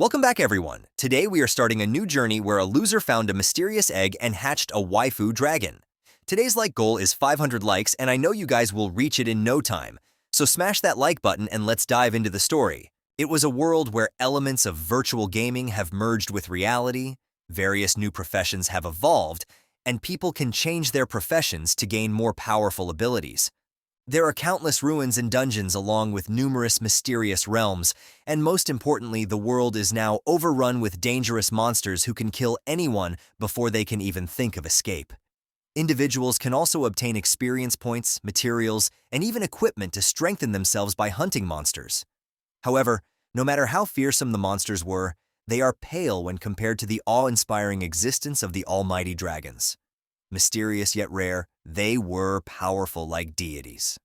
Welcome back, everyone. Today we are starting a new journey where a loser found a mysterious egg and hatched a waifu dragon. Today's like goal is 500 likes, and I know you guys will reach it in no time. So smash that like button and let's dive into the story. It was a world where elements of virtual gaming have merged with reality, various new professions have evolved, and people can change their professions to gain more powerful abilities. There are countless ruins and dungeons along with numerous mysterious realms, and most importantly, the world is now overrun with dangerous monsters who can kill anyone before they can even think of escape. Individuals can also obtain experience points, materials, and even equipment to strengthen themselves by hunting monsters. However, no matter how fearsome the monsters were, they are pale when compared to the awe-inspiring existence of the almighty dragons. Mysterious yet rare, they were powerful like deities.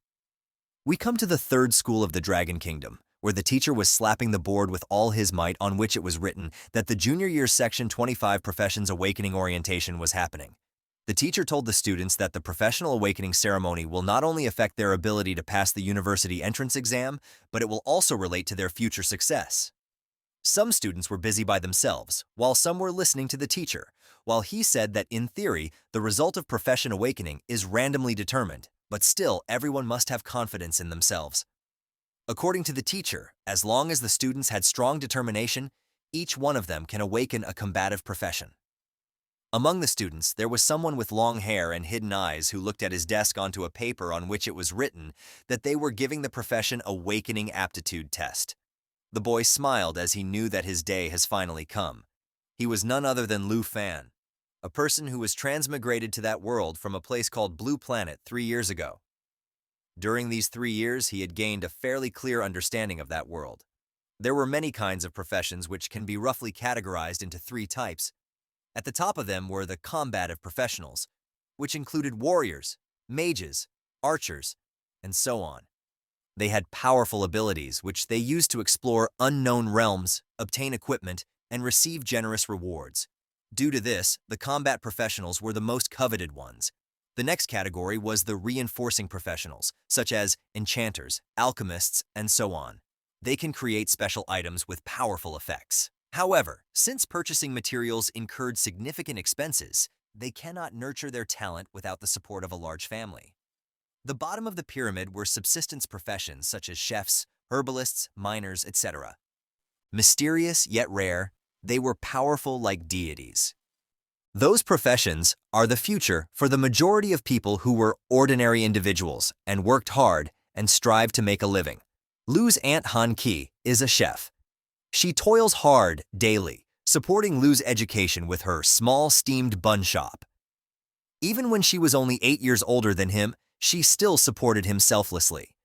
We come to the third school of the Dragon Kingdom, where the teacher was slapping the board with all his might, on which it was written that the junior year section 25 Professions Awakening orientation was happening. The teacher told the students that the professional awakening ceremony will not only affect their ability to pass the university entrance exam, but it will also relate to their future success. Some students were busy by themselves, while some were listening to the teacher, while he said that in theory, the result of profession awakening is randomly determined, but still everyone must have confidence in themselves. According to the teacher, as long as the students had strong determination, each one of them can awaken a combative profession. Among the students, there was someone with long hair and hidden eyes who looked at his desk onto a paper on which it was written that they were giving the profession awakening aptitude test. The boy smiled as he knew that his day has finally come. He was none other than Lu Fan, a person who was transmigrated to that world from a place called Blue Planet 3 years ago. During these 3 years, he had gained a fairly clear understanding of that world. There were many kinds of professions which can be roughly categorized into 3 types. At the top of them were the combative professionals, which included warriors, mages, archers, and so on. They had powerful abilities which they used to explore unknown realms, obtain equipment, and receive generous rewards. Due to this, the combat professionals were the most coveted ones. The next category was the reinforcing professionals, such as enchanters, alchemists, and so on. They can create special items with powerful effects. However, since purchasing materials incurred significant expenses, they cannot nurture their talent without the support of a large family. The bottom of the pyramid were subsistence professions such as chefs, herbalists, miners, etc. Mysterious yet rare, they were powerful like deities. Those professions are the future for the majority of people who were ordinary individuals and worked hard and strived to make a living. Lu's Aunt Han Ki is a chef. She toils hard daily, supporting Lu's education with her small steamed bun shop. Even when she was only 8 years older than him, she still supported him selflessly.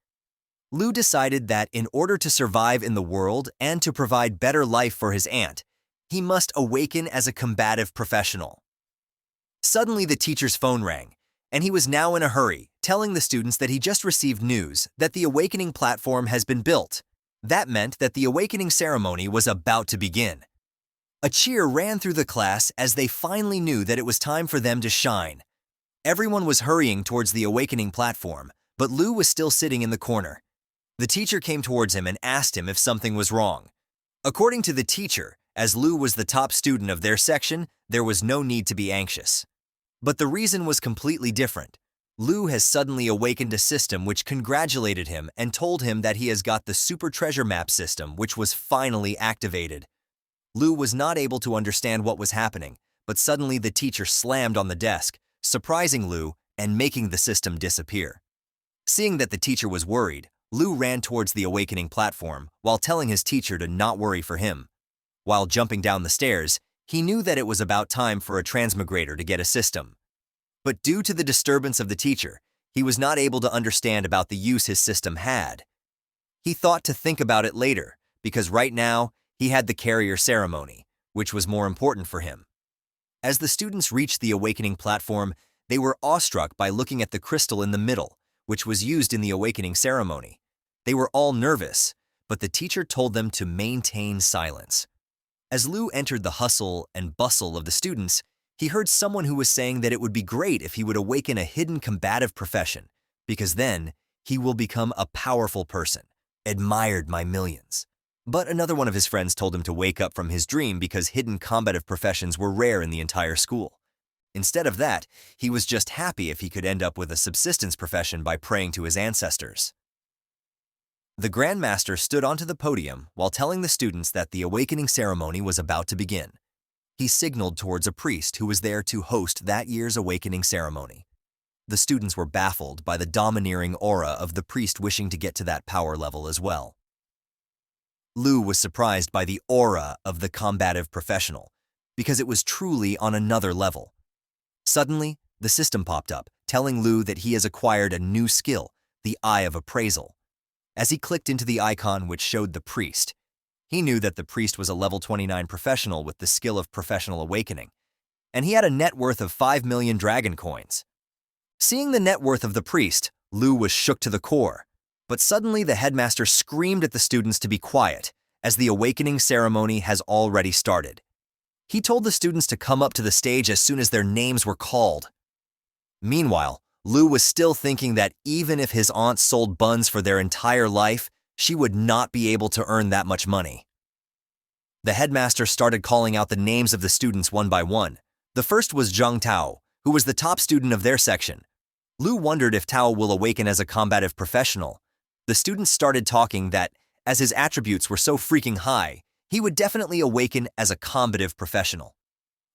Lu decided that in order to survive in the world and to provide better life for his aunt, he must awaken as a combative professional. Suddenly the teacher's phone rang, and he was now in a hurry, telling the students that he just received news that the awakening platform has been built. That meant that the awakening ceremony was about to begin. A cheer ran through the class as they finally knew that it was time for them to shine. Everyone was hurrying towards the awakening platform, but Lu was still sitting in the corner. The teacher came towards him and asked him if something was wrong. According to the teacher, as Lu was the top student of their section, there was no need to be anxious. But the reason was completely different. Lu has suddenly awakened a system which congratulated him and told him that he has got the super treasure map system, which was finally activated. Lu was not able to understand what was happening, but suddenly the teacher slammed on the desk, surprising Lu and making the system disappear. Seeing that the teacher was worried, Lu ran towards the awakening platform while telling his teacher to not worry for him. While jumping down the stairs, he knew that it was about time for a transmigrator to get a system. But due to the disturbance of the teacher, he was not able to understand about the use his system had. He thought to think about it later, because right now, he had the carrier ceremony, which was more important for him. As the students reached the awakening platform, they were awestruck by looking at the crystal in the middle, which was used in the awakening ceremony. They were all nervous, but the teacher told them to maintain silence. As Lu entered the hustle and bustle of the students, he heard someone who was saying that it would be great if he would awaken a hidden combative profession, because then he will become a powerful person, admired by millions. But another one of his friends told him to wake up from his dream because hidden combative professions were rare in the entire school. Instead of that, he was just happy if he could end up with a subsistence profession by praying to his ancestors. The Grand Master stood onto the podium while telling the students that the awakening ceremony was about to begin. He signaled towards a priest who was there to host that year's awakening ceremony. The students were baffled by the domineering aura of the priest wishing to get to that power level as well. Lu was surprised by the aura of the combative professional, because it was truly on another level. Suddenly, the system popped up, telling Lu that he has acquired a new skill, the Eye of Appraisal. As he clicked into the icon which showed the priest, he knew that the priest was a level 29 professional with the skill of professional awakening, and he had a net worth of 5 million dragon coins. Seeing the net worth of the priest, Lu was shook to the core. But suddenly the headmaster screamed at the students to be quiet, as the awakening ceremony has already started. He told the students to come up to the stage as soon as their names were called. Meanwhile, Lu was still thinking that even if his aunt sold buns for their entire life, she would not be able to earn that much money. The headmaster started calling out the names of the students one by one. The first was Zhang Tao, who was the top student of their section. Lu wondered if Tao will awaken as a combative professional. The students started talking that, as his attributes were so freaking high, he would definitely awaken as a combative professional.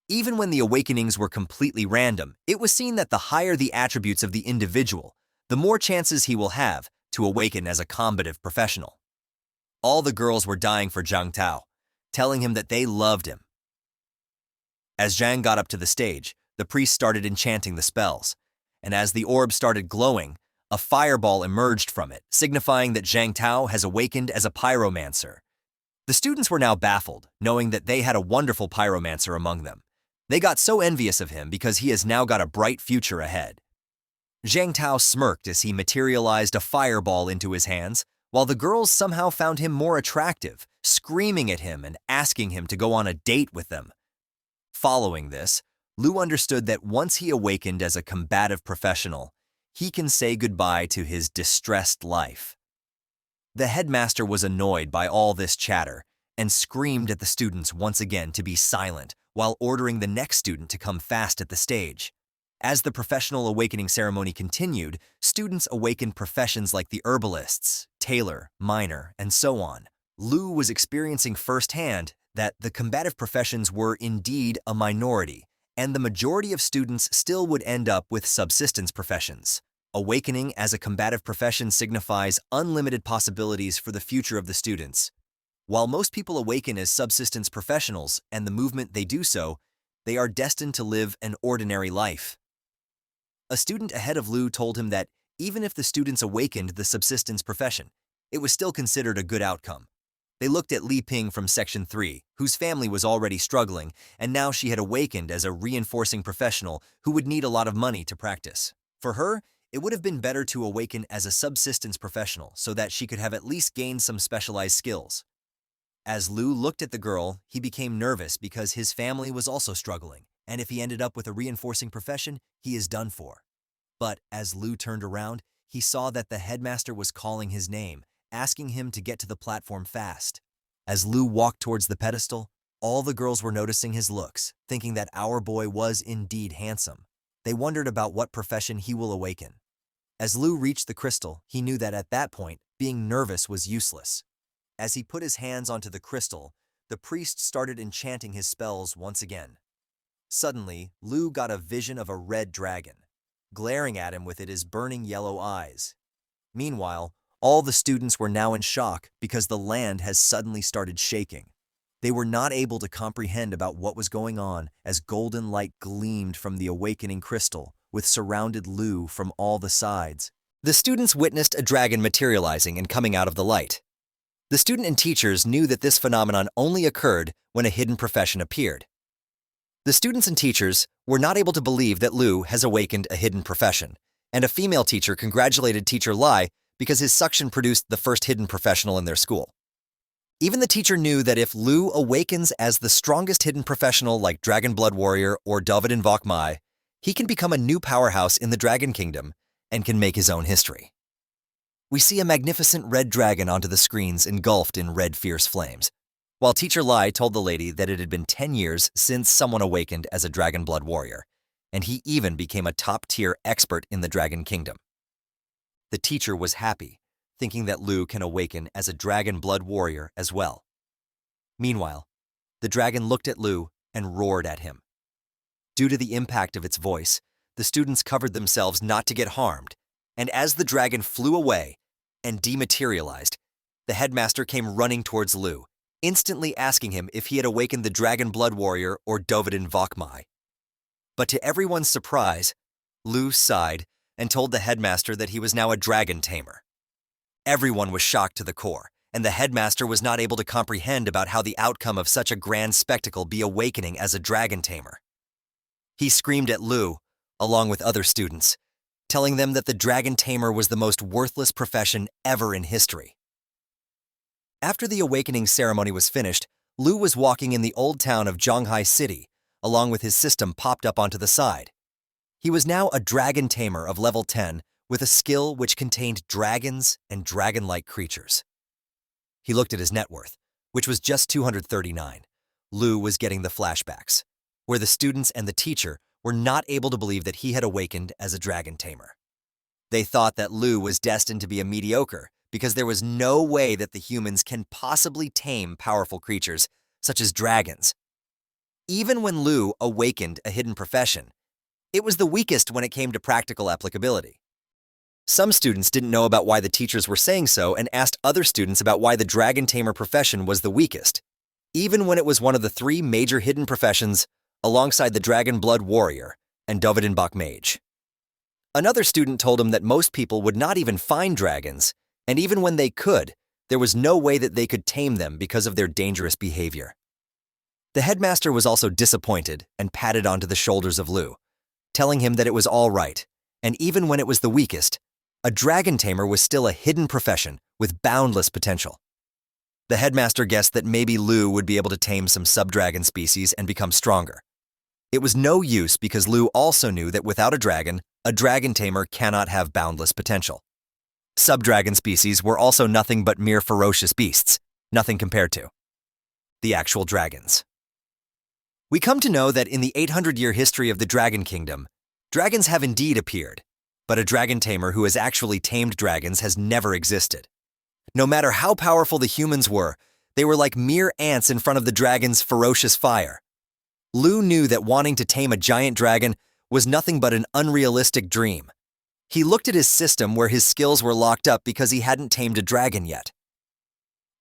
Even when the awakenings were completely random, it was seen that the higher the attributes of the individual, the more chances he will have to awaken as a combative professional. All the girls were dying for Zhang Tao, telling him that they loved him. As Zhang got up to the stage, the priest started enchanting the spells, and as the orb started glowing, a fireball emerged from it, signifying that Zhang Tao has awakened as a pyromancer. The students were now baffled, knowing that they had a wonderful pyromancer among them. They got so envious of him because he has now got a bright future ahead. Zhang Tao smirked as he materialized a fireball into his hands, while the girls somehow found him more attractive, screaming at him and asking him to go on a date with them. Following this, Lu understood that once he awakened as a combative professional, he can say goodbye to his distressed life. The headmaster was annoyed by all this chatter and screamed at the students once again to be silent while ordering the next student to come fast at the stage. As the professional awakening ceremony continued, students awakened professions like the herbalists, tailor, miner, and so on. Lu was experiencing firsthand that the combative professions were indeed a minority, and the majority of students still would end up with subsistence professions. Awakening as a combative profession signifies unlimited possibilities for the future of the students. While most people awaken as subsistence professionals and the movement they do so, they are destined to live an ordinary life. A student ahead of Lu told him that even if the students awakened the subsistence profession, it was still considered a good outcome. They looked at Li Ping from Section 3, whose family was already struggling, and now she had awakened as a reinforcing professional who would need a lot of money to practice. For her, it would have been better to awaken as a subsistence professional so that she could have at least gained some specialized skills. As Lu looked at the girl, he became nervous because his family was also struggling, and if he ended up with a reinforcing profession, he is done for. But as Lu turned around, he saw that the headmaster was calling his name, asking him to get to the platform fast. As Lu walked towards the pedestal, all the girls were noticing his looks, thinking that our boy was indeed handsome. They wondered about what profession he will awaken. As Lu reached the crystal, he knew that at that point, being nervous was useless. As he put his hands onto the crystal, the priest started enchanting his spells once again. Suddenly, Lu got a vision of a red dragon, glaring at him with his burning yellow eyes. Meanwhile, all the students were now in shock because the land has suddenly started shaking. They were not able to comprehend about what was going on as golden light gleamed from the awakening crystal, which surrounded Lu from all the sides. The students witnessed a dragon materializing and coming out of the light. The student and teachers knew that this phenomenon only occurred when a hidden profession appeared. The students and teachers were not able to believe that Lu has awakened a hidden profession, and a female teacher congratulated teacher Lai because his suction produced the first hidden professional in their school. Even the teacher knew that if Lu awakens as the strongest hidden professional like Dragon Blood Warrior or David Invok Mai, he can become a new powerhouse in the Dragon Kingdom and can make his own history. We see a magnificent red dragon onto the screens engulfed in red fierce flames, while Teacher Lai told the lady that it had been 10 years since someone awakened as a dragon blood warrior, and he even became a top-tier expert in the Dragon Kingdom. The teacher was happy, thinking that Lu can awaken as a dragon blood warrior as well. Meanwhile, the dragon looked at Lu and roared at him. Due to the impact of its voice, the students covered themselves not to get harmed, and as the dragon flew away and dematerialized, the headmaster came running towards Lu, instantly asking him if he had awakened the dragon blood warrior or Dovidin Vokmai. But to everyone's surprise, Lu sighed and told the headmaster that he was now a dragon tamer. Everyone was shocked to the core, and the headmaster was not able to comprehend about how the outcome of such a grand spectacle be awakening as a dragon tamer. He screamed at Lu, along with other students, telling them that the dragon tamer was the most worthless profession ever in history. After the awakening ceremony was finished, Lu was walking in the old town of Zhonghai City, along with his system popped up onto the side. He was now a dragon tamer of level 10 with a skill which contained dragons and dragon-like creatures. He looked at his net worth, which was just 239. Lu was getting the flashbacks, where the students and the teacher were not able to believe that he had awakened as a dragon tamer. They thought that Lu was destined to be a mediocre because there was no way that the humans can possibly tame powerful creatures such as dragons. Even when Lu awakened a hidden profession, it was the weakest when it came to practical applicability. Some students didn't know about why the teachers were saying so and asked other students about why the dragon tamer profession was the weakest, even when it was one of the 3 major hidden professions alongside the dragon blood warrior and Dovidin Bok mage. Another student told him that most people would not even find dragons, and even when they could, there was no way that they could tame them because of their dangerous behavior. The headmaster was also disappointed and patted onto the shoulders of Lu, telling him that it was all right, and even when it was the weakest, a dragon tamer was still a hidden profession with boundless potential. The headmaster guessed that maybe Lu would be able to tame some sub-dragon species and become stronger. It was no use because Lu also knew that without a dragon tamer cannot have boundless potential. Sub-dragon species were also nothing but mere ferocious beasts, nothing compared to the actual dragons. We come to know that in the 800-year history of the Dragon Kingdom, dragons have indeed appeared, but a dragon tamer who has actually tamed dragons has never existed. No matter how powerful the humans were, they were like mere ants in front of the dragon's ferocious fire. Lu knew that wanting to tame a giant dragon was nothing but an unrealistic dream. He looked at his system where his skills were locked up because he hadn't tamed a dragon yet.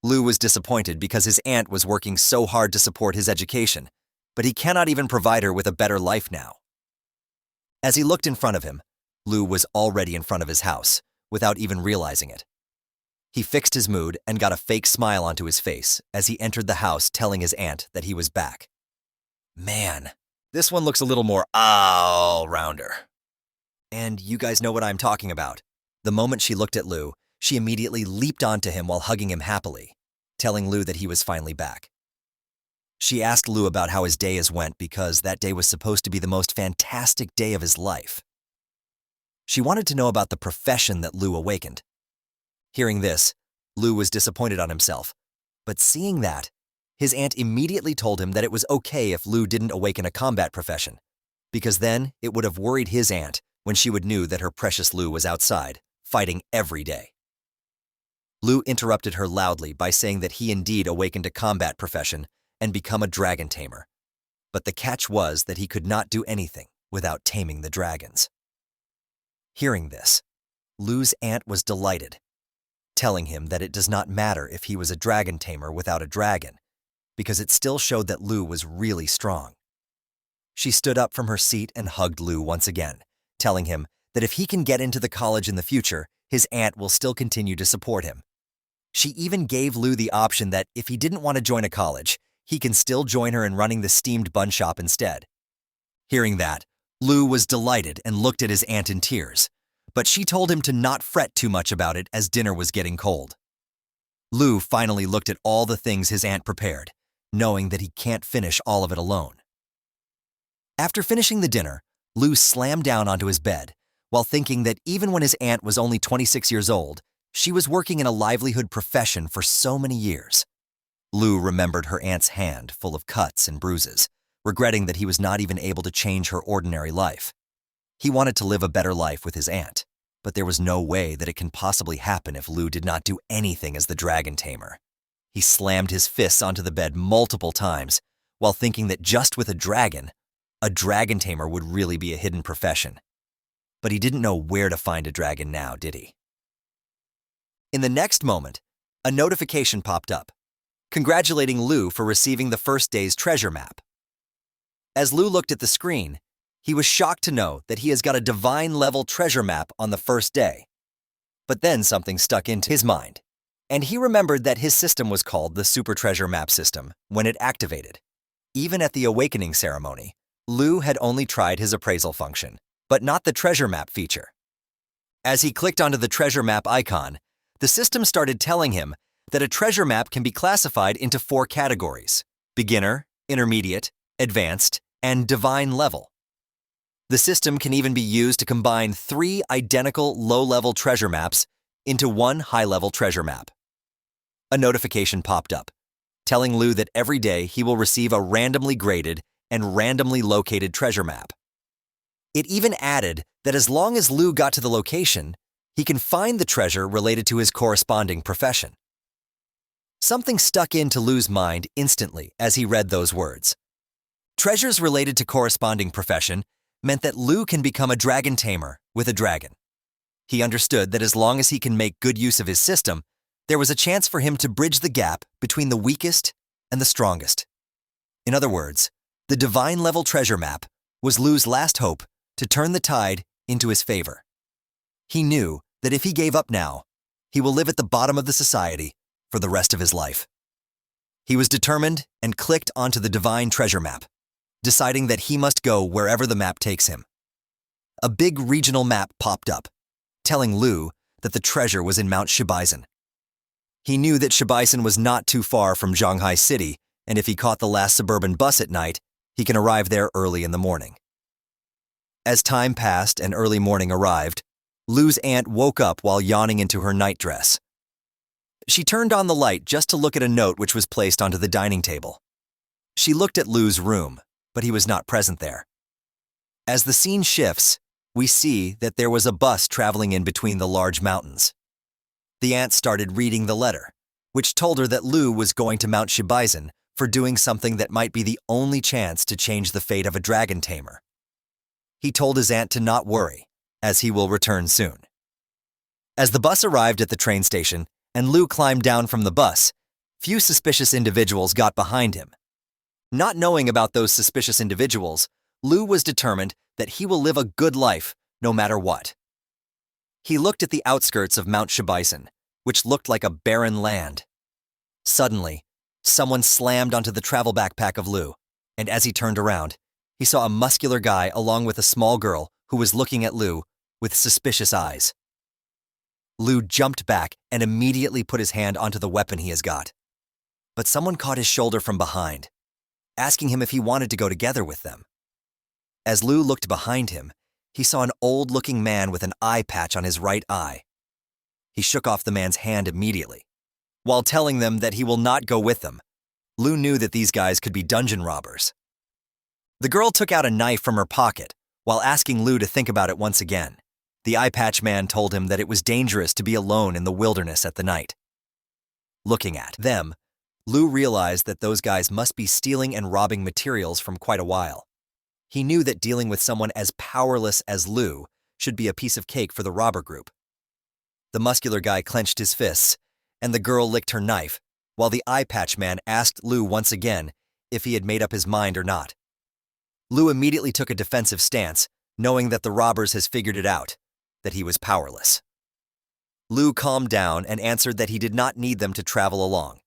Lu was disappointed because his aunt was working so hard to support his education, but he cannot even provide her with a better life now. As he looked in front of him, Lu was already in front of his house, without even realizing it. He fixed his mood and got a fake smile onto his face as he entered the house telling his aunt that he was back. Man, this one looks a little more all-rounder. And you guys know what I'm talking about. The moment she looked at Lu, she immediately leaped onto him while hugging him happily, telling Lu that he was finally back. She asked Lu about how his day has went because that day was supposed to be the most fantastic day of his life. She wanted to know about the profession that Lu awakened. Hearing this, Lu was disappointed on himself, but seeing that, his aunt immediately told him that it was okay if Lu didn't awaken a combat profession, because then it would have worried his aunt when she would knew that her precious Lu was outside, fighting every day. Lu interrupted her loudly by saying that he indeed awakened a combat profession and become a dragon tamer, but the catch was that he could not do anything without taming the dragons. Hearing this, Lu's aunt was delighted, telling him that it does not matter if he was a dragon tamer without a dragon, because it still showed that Lu was really strong. She stood up from her seat and hugged Lu once again, telling him that if he can get into the college in the future, his aunt will still continue to support him. She even gave Lu the option that if he didn't want to join a college, he can still join her in running the steamed bun shop instead. Hearing that, Lu was delighted and looked at his aunt in tears, but she told him to not fret too much about it as dinner was getting cold. Lu finally looked at all the things his aunt prepared, knowing that he can't finish all of it alone. After finishing the dinner, Lu slammed down onto his bed, while thinking that even when his aunt was only 26 years old, She was working in a livelihood profession for so many years. Lu remembered her aunt's hand full of cuts and bruises, regretting that he was not even able to change her ordinary life. He wanted to live a better life with his aunt, but there was no way that it can possibly happen if Lu did not do anything as the dragon tamer. He slammed his fists onto the bed multiple times, while thinking that just with a dragon tamer would really be a hidden profession. But he didn't know where to find a dragon now, did he? In the next moment, a notification popped up, congratulating Lu for receiving the first day's treasure map. As Lu looked at the screen, he was shocked to know that he has got a divine-level treasure map on the first day. But then something stuck into his mind, and he remembered that his system was called the Super Treasure Map System when it activated. Even at the awakening ceremony, Lu had only tried his appraisal function, but not the treasure map feature. As he clicked onto the treasure map icon, the system started telling him that a treasure map can be classified into 4 categories: beginner, intermediate, advanced, and divine level. The system can even be used to combine 3 identical low-level treasure maps into one high-level treasure map. A notification popped up, telling Lu that every day he will receive a randomly graded and randomly located treasure map. It even added that as long as Lu got to the location, he can find the treasure related to his corresponding profession. Something stuck into Lu's mind instantly as he read those words. Treasures related to corresponding profession meant that Lu can become a dragon tamer with a dragon. He understood that as long as he can make good use of his system, there was a chance for him to bridge the gap between the weakest and the strongest. In other words, the divine-level treasure map was Lu's last hope to turn the tide into his favor. He knew that if he gave up now, he will live at the bottom of the society for the rest of his life. He was determined and clicked onto the divine treasure map, deciding that he must go wherever the map takes him. A big regional map popped up, telling Lu that the treasure was in Mount Shibaisen. He knew that Shibaisen was not too far from Shanghai City, and if he caught the last suburban bus at night, he can arrive there early in the morning. As time passed and early morning arrived, Lu's aunt woke up while yawning into her nightdress. She turned on the light just to look at a note which was placed onto the dining table. She looked at Lu's room, but he was not present there. As the scene shifts, we see that there was a bus traveling in between the large mountains. The aunt started reading the letter, which told her that Lu was going to Mount Shibaisen for doing something that might be the only chance to change the fate of a dragon tamer. He told his aunt to not worry, as he will return soon. As the bus arrived at the train station and Lu climbed down from the bus, few suspicious individuals got behind him. Not knowing about those suspicious individuals, Lu was determined that he will live a good life no matter what. He looked at the outskirts of Mount Shibaisen, which looked like a barren land. Suddenly, someone slammed onto the travel backpack of Lu, and as he turned around, he saw a muscular guy along with a small girl who was looking at Lu with suspicious eyes. Lu jumped back and immediately put his hand onto the weapon he has got. But someone caught his shoulder from behind, asking him if he wanted to go together with them. As Lu looked behind him, he saw an old-looking man with an eye patch on his right eye. He shook off the man's hand immediately. While telling them that he will not go with them, Lu knew that these guys could be dungeon robbers. The girl took out a knife from her pocket while asking Lu to think about it once again. The eye patch man told him that it was dangerous to be alone in the wilderness at the night. Looking at them, Lu realized that those guys must be stealing and robbing materials from quite a while. He knew that dealing with someone as powerless as Lu should be a piece of cake for the robber group. The muscular guy clenched his fists, and the girl licked her knife, while the eye patch man asked Lu once again if he had made up his mind or not. Lu immediately took a defensive stance, knowing that the robbers has figured it out, that he was powerless. Lu calmed down and answered that he did not need them to travel along.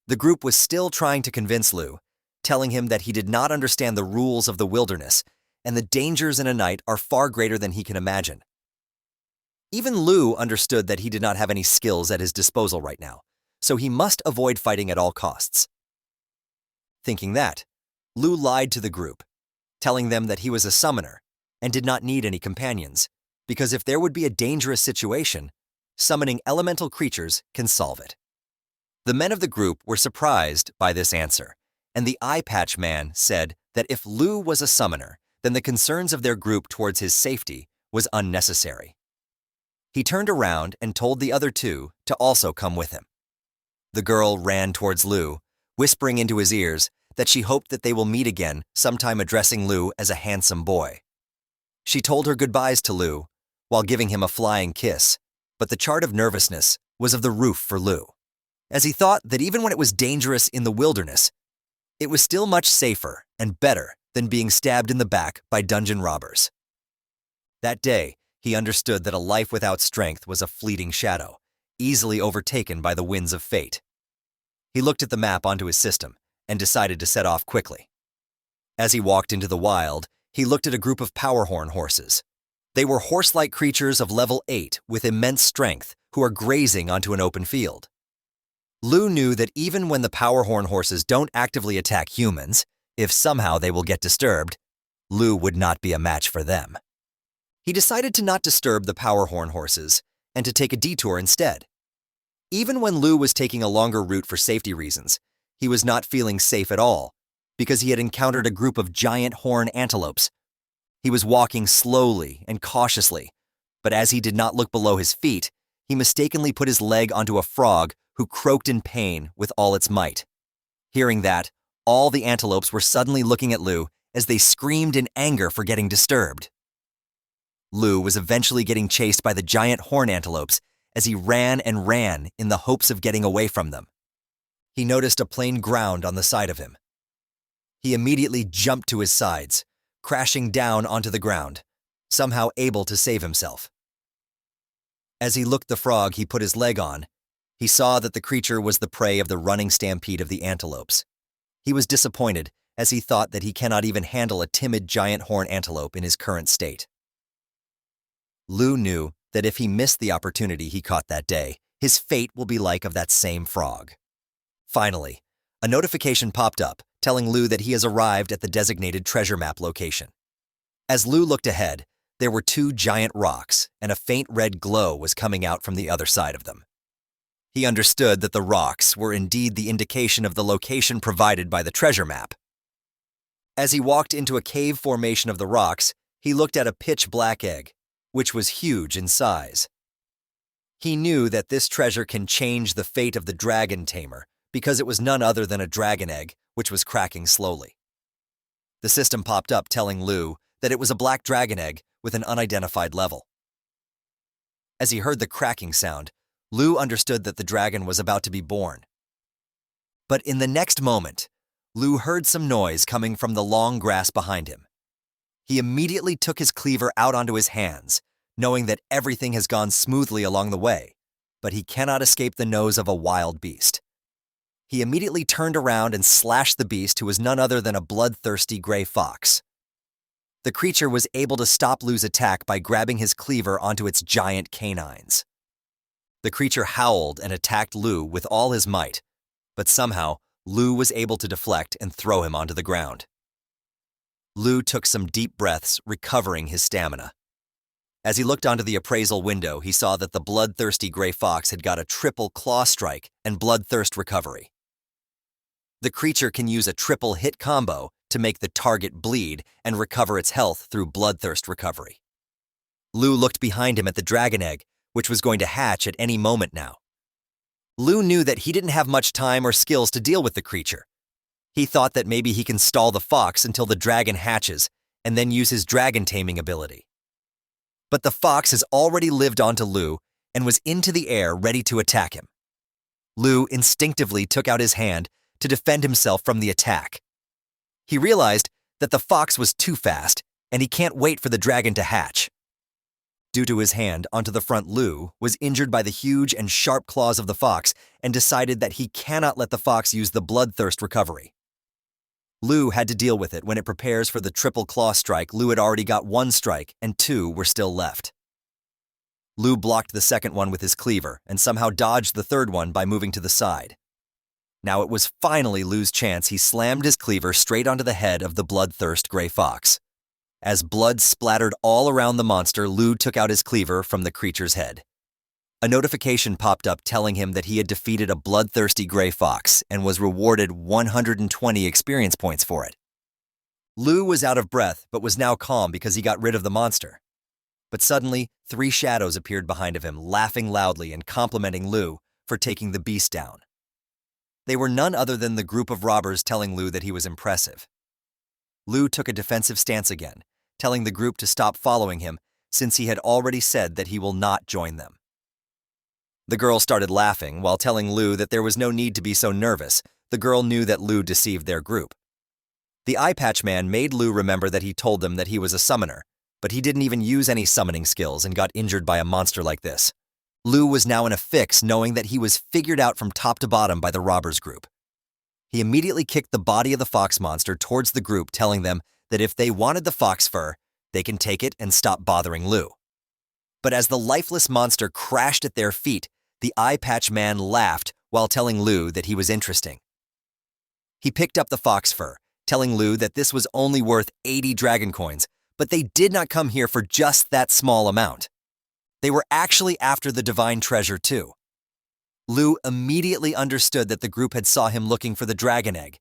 The group was still trying to convince Lu, telling him that he did not understand the rules of the wilderness and the dangers in a night are far greater than he can imagine. Even Lu understood that he did not have any skills at his disposal right now, so he must avoid fighting at all costs. Thinking that, Lu lied to the group, telling them that he was a summoner and did not need any companions, because if there would be a dangerous situation, summoning elemental creatures can solve it. The men of the group were surprised by this answer, and the eye patch man said that if Lu was a summoner, then the concerns of their group towards his safety was unnecessary. He turned around and told the other two to also come with him. The girl ran towards Lu, whispering into his ears that she hoped that they will meet again, sometime addressing Lu as a handsome boy. She told her goodbyes to Lu while giving him a flying kiss, but the chart of nervousness was of the roof for Lu, as he thought that even when it was dangerous in the wilderness, it was still much safer and better than being stabbed in the back by dungeon robbers. That day, he understood that a life without strength was a fleeting shadow, easily overtaken by the winds of fate. He looked at the map onto his system and decided to set off quickly. As he walked into the wild, he looked at a group of powerhorn horses. They were horse-like creatures of level 8 with immense strength who are grazing onto an open field. Lu knew that even when the powerhorn horses don't actively attack humans, if somehow they will get disturbed, Lu would not be a match for them. He decided to not disturb the powerhorn horses and to take a detour instead. Even when Lu was taking a longer route for safety reasons, he was not feeling safe at all because he had encountered a group of giant horn antelopes. He was walking slowly and cautiously, but as he did not look below his feet, he mistakenly put his leg onto a frog who croaked in pain with all its might. Hearing that, all the antelopes were suddenly looking at Lu as they screamed in anger for getting disturbed. Lu was eventually getting chased by the giant horn antelopes as he ran and ran in the hopes of getting away from them. He noticed a plain ground on the side of him. He immediately jumped to his sides, crashing down onto the ground, somehow able to save himself. As he looked the frog he put his leg on, he saw that the creature was the prey of the running stampede of the antelopes. He was disappointed as he thought that he cannot even handle a timid giant horn antelope in his current state. Lu knew that if he missed the opportunity he caught that day, his fate will be like of that same frog. Finally, a notification popped up telling Lu that he has arrived at the designated treasure map location. As Lu looked ahead, there were 2 giant rocks and a faint red glow was coming out from the other side of them. He understood that the rocks were indeed the indication of the location provided by the treasure map. As he walked into a cave formation of the rocks, he looked at a pitch-black egg, which was huge in size. He knew that this treasure can change the fate of the dragon Tamer because it was none other than a dragon egg, which was cracking slowly. The system popped up telling Lu that it was a black dragon egg with an unidentified level. As he heard the cracking sound, Lu understood that the dragon was about to be born. But in the next moment, Lu heard some noise coming from the long grass behind him. He immediately took his cleaver out onto his hands, knowing that everything has gone smoothly along the way, but he cannot escape the nose of a wild beast. He immediately turned around and slashed the beast, who was none other than a bloodthirsty gray fox. The creature was able to stop Lu's attack by grabbing his cleaver onto its giant canines. The creature howled and attacked Lu with all his might, but somehow Lu was able to deflect and throw him onto the ground. Lu took some deep breaths, recovering his stamina. As he looked onto the appraisal window, he saw that the bloodthirsty gray fox had got a triple claw strike and bloodthirst recovery. The creature can use a triple hit combo to make the target bleed and recover its health through bloodthirst recovery. Lu looked behind him at the dragon egg, which was going to hatch at any moment now. Lu knew that he didn't have much time or skills to deal with the creature. He thought that maybe he can stall the fox until the dragon hatches and then use his dragon taming ability. But the fox has already lived onto Lu and was into the air ready to attack him. Lu instinctively took out his hand to defend himself from the attack. He realized that the fox was too fast and he can't wait for the dragon to hatch. Due to his hand onto the front, Lu was injured by the huge and sharp claws of the fox and decided that he cannot let the fox use the bloodthirst recovery. Lu had to deal with it when it prepares for the triple claw strike. Lu had already got 1 strike and 2 were still left. Lu blocked the second one with his cleaver and somehow dodged the third one by moving to the side. Now it was finally Lu's chance. He slammed his cleaver straight onto the head of the bloodthirst gray fox. As blood splattered all around the monster, Lu took out his cleaver from the creature's head. A notification popped up telling him that he had defeated a bloodthirsty gray fox and was rewarded 120 experience points for it. Lu was out of breath but was now calm because he got rid of the monster. But suddenly, 3 shadows appeared behind of him, laughing loudly and complimenting Lu for taking the beast down. They were none other than the group of robbers telling Lu that he was impressive. Lu took a defensive stance again, telling the group to stop following him since he had already said that he will not join them. The girl started laughing while telling Lu that there was no need to be so nervous. The girl knew that Lu deceived their group. The eye patch man made Lu remember that he told them that he was a summoner, but he didn't even use any summoning skills and got injured by a monster like this. Lu was now in a fix knowing that he was figured out from top to bottom by the robbers group. He immediately kicked the body of the fox monster towards the group, telling them that if they wanted the fox fur, they can take it and stop bothering Lu. But as the lifeless monster crashed at their feet, the eye patch man laughed while telling Lu that he was interesting. He picked up the fox fur, telling Lu that this was only worth 80 dragon coins, but they did not come here for just that small amount. They were actually after the divine treasure too. Lu immediately understood that the group had saw him looking for the dragon egg,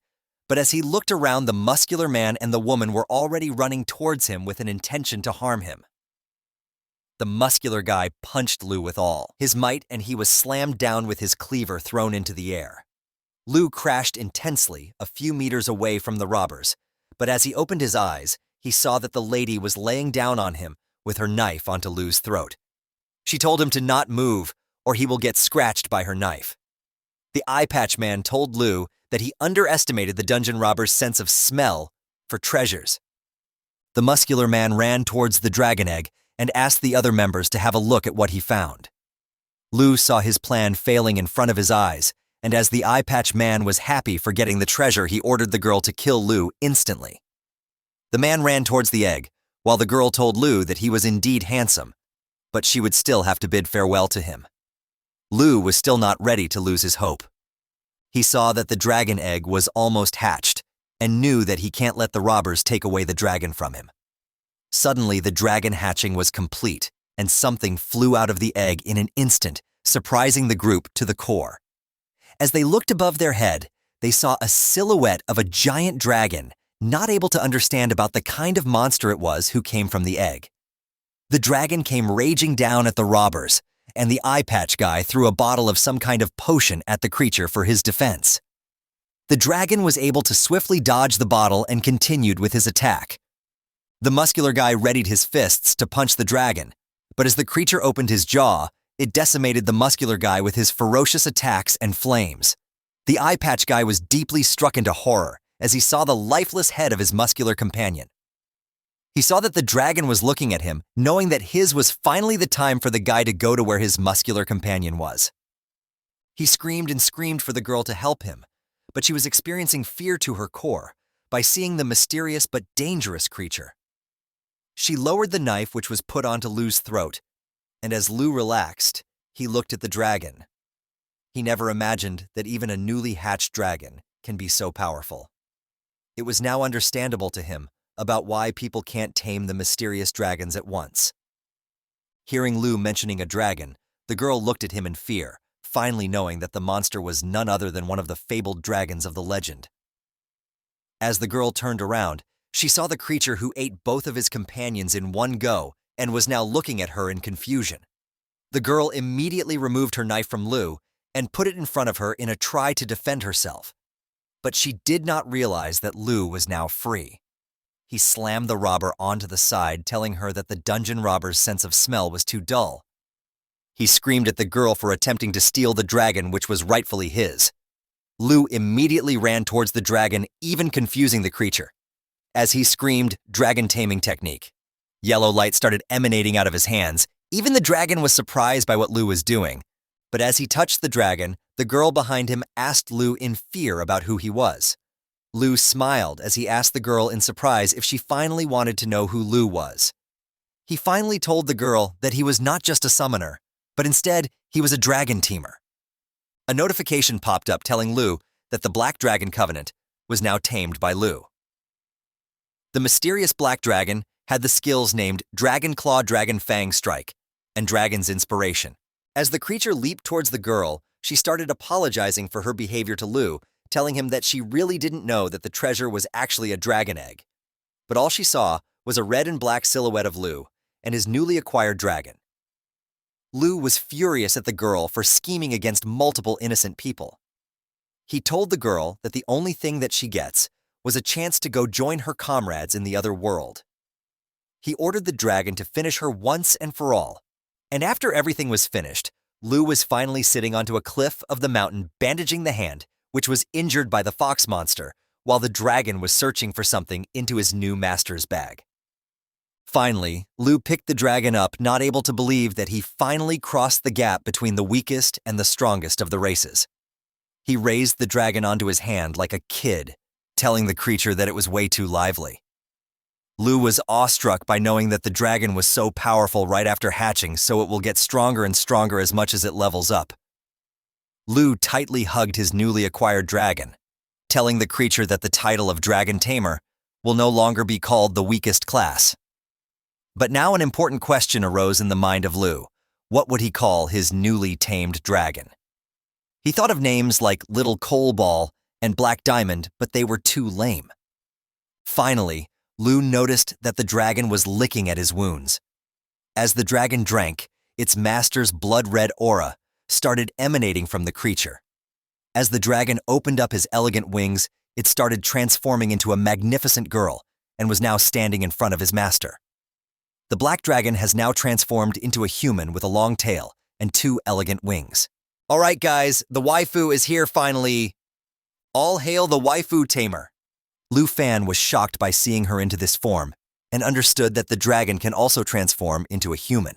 but as he looked around, the muscular man and the woman were already running towards him with an intention to harm him. The muscular guy punched Lu with all his might, and he was slammed down with his cleaver thrown into the air. Lu crashed intensely a few meters away from the robbers, but as he opened his eyes, he saw that the lady was laying down on him with her knife onto Lu's throat. She told him to not move, or he will get scratched by her knife. The eye patch man told Lu that he underestimated the dungeon robber's sense of smell for treasures. The muscular man ran towards the dragon egg and asked the other members to have a look at what he found. Lu saw his plan failing in front of his eyes, and as the eye patch man was happy for getting the treasure, he ordered the girl to kill Lu instantly. The man ran towards the egg, while the girl told Lu that he was indeed handsome, but she would still have to bid farewell to him. Lu was still not ready to lose his hope. He saw that the dragon egg was almost hatched, and knew that he can't let the robbers take away the dragon from him. Suddenly, the dragon hatching was complete, and something flew out of the egg in an instant, surprising the group to the core. As they looked above their head, they saw a silhouette of a giant dragon, not able to understand about the kind of monster it was who came from the egg. The dragon came raging down at the robbers, and the eye patch guy threw a bottle of some kind of potion at the creature for his defense. The dragon was able to swiftly dodge the bottle and continued with his attack. The muscular guy readied his fists to punch the dragon, but as the creature opened his jaw, it decimated the muscular guy with his ferocious attacks and flames. The eye patch guy was deeply struck into horror as he saw the lifeless head of his muscular companion. He saw that the dragon was looking at him, knowing that his was finally the time for the guy to go to where his muscular companion was. He screamed and screamed for the girl to help him, but she was experiencing fear to her core by seeing the mysterious but dangerous creature. She lowered the knife which was put onto Lu's throat, and as Lu relaxed, he looked at the dragon. He never imagined that even a newly hatched dragon can be so powerful. It was now understandable to him about why people can't tame the mysterious dragons at once. Hearing Lu mentioning a dragon, the girl looked at him in fear, finally knowing that the monster was none other than one of the fabled dragons of the legend. As the girl turned around, she saw the creature who ate both of his companions in one go and was now looking at her in confusion. The girl immediately removed her knife from Lu and put it in front of her in a try to defend herself. But she did not realize that Lu was now free. He slammed the robber onto the side, telling her that the dungeon robber's sense of smell was too dull. He screamed at the girl for attempting to steal the dragon which was rightfully his. Lu immediately ran towards the dragon, even confusing the creature. As he screamed, dragon taming technique. Yellow light started emanating out of his hands. Even the dragon was surprised by what Lu was doing. But as he touched the dragon, the girl behind him asked Lu in fear about who he was. Lu smiled as he asked the girl in surprise if she finally wanted to know who Lu was. He finally told the girl that he was not just a summoner, but instead he was a dragon tamer. A notification popped up telling Lu that the Black Dragon Covenant was now tamed by Lu. The mysterious Black Dragon had the skills named Dragon Claw Dragon Fang Strike and Dragon's Inspiration, As the creature leaped towards the girl, she started apologizing for her behavior to Lu, telling him that she really didn't know that the treasure was actually a dragon egg. But all she saw was a red and black silhouette of Lu and his newly acquired dragon. Lu was furious at the girl for scheming against multiple innocent people. He told the girl that the only thing that she gets was a chance to go join her comrades in the other world. He ordered the dragon to finish her once and for all, and after everything was finished, Lu was finally sitting onto a cliff of the mountain bandaging the hand, which was injured by the fox monster, while the dragon was searching for something into his new master's bag. Finally, Lu picked the dragon up, not able to believe that he finally crossed the gap between the weakest and the strongest of the races. He raised the dragon onto his hand like a kid, telling the creature that it was way too lively. Lu was awestruck by knowing that the dragon was so powerful right after hatching, so it will get stronger and stronger as much as it levels up. Lu tightly hugged his newly acquired dragon, telling the creature that the title of Dragon Tamer will no longer be called the weakest class. But now an important question arose in the mind of Lu. What would he call his newly tamed dragon? He thought of names like Little Coal Ball and Black Diamond, but they were too lame. Finally, Lu noticed that the dragon was licking at his wounds. As the dragon drank, its master's blood-red aura started emanating from the creature. As the dragon opened up his elegant wings, it started transforming into a magnificent girl and was now standing in front of his master. The black dragon has now transformed into a human with a long tail and 2 elegant wings. All right, guys, the waifu is here finally. All hail the waifu Tamer. Lu Fan was shocked by seeing her into this form and understood that the dragon can also transform into a human.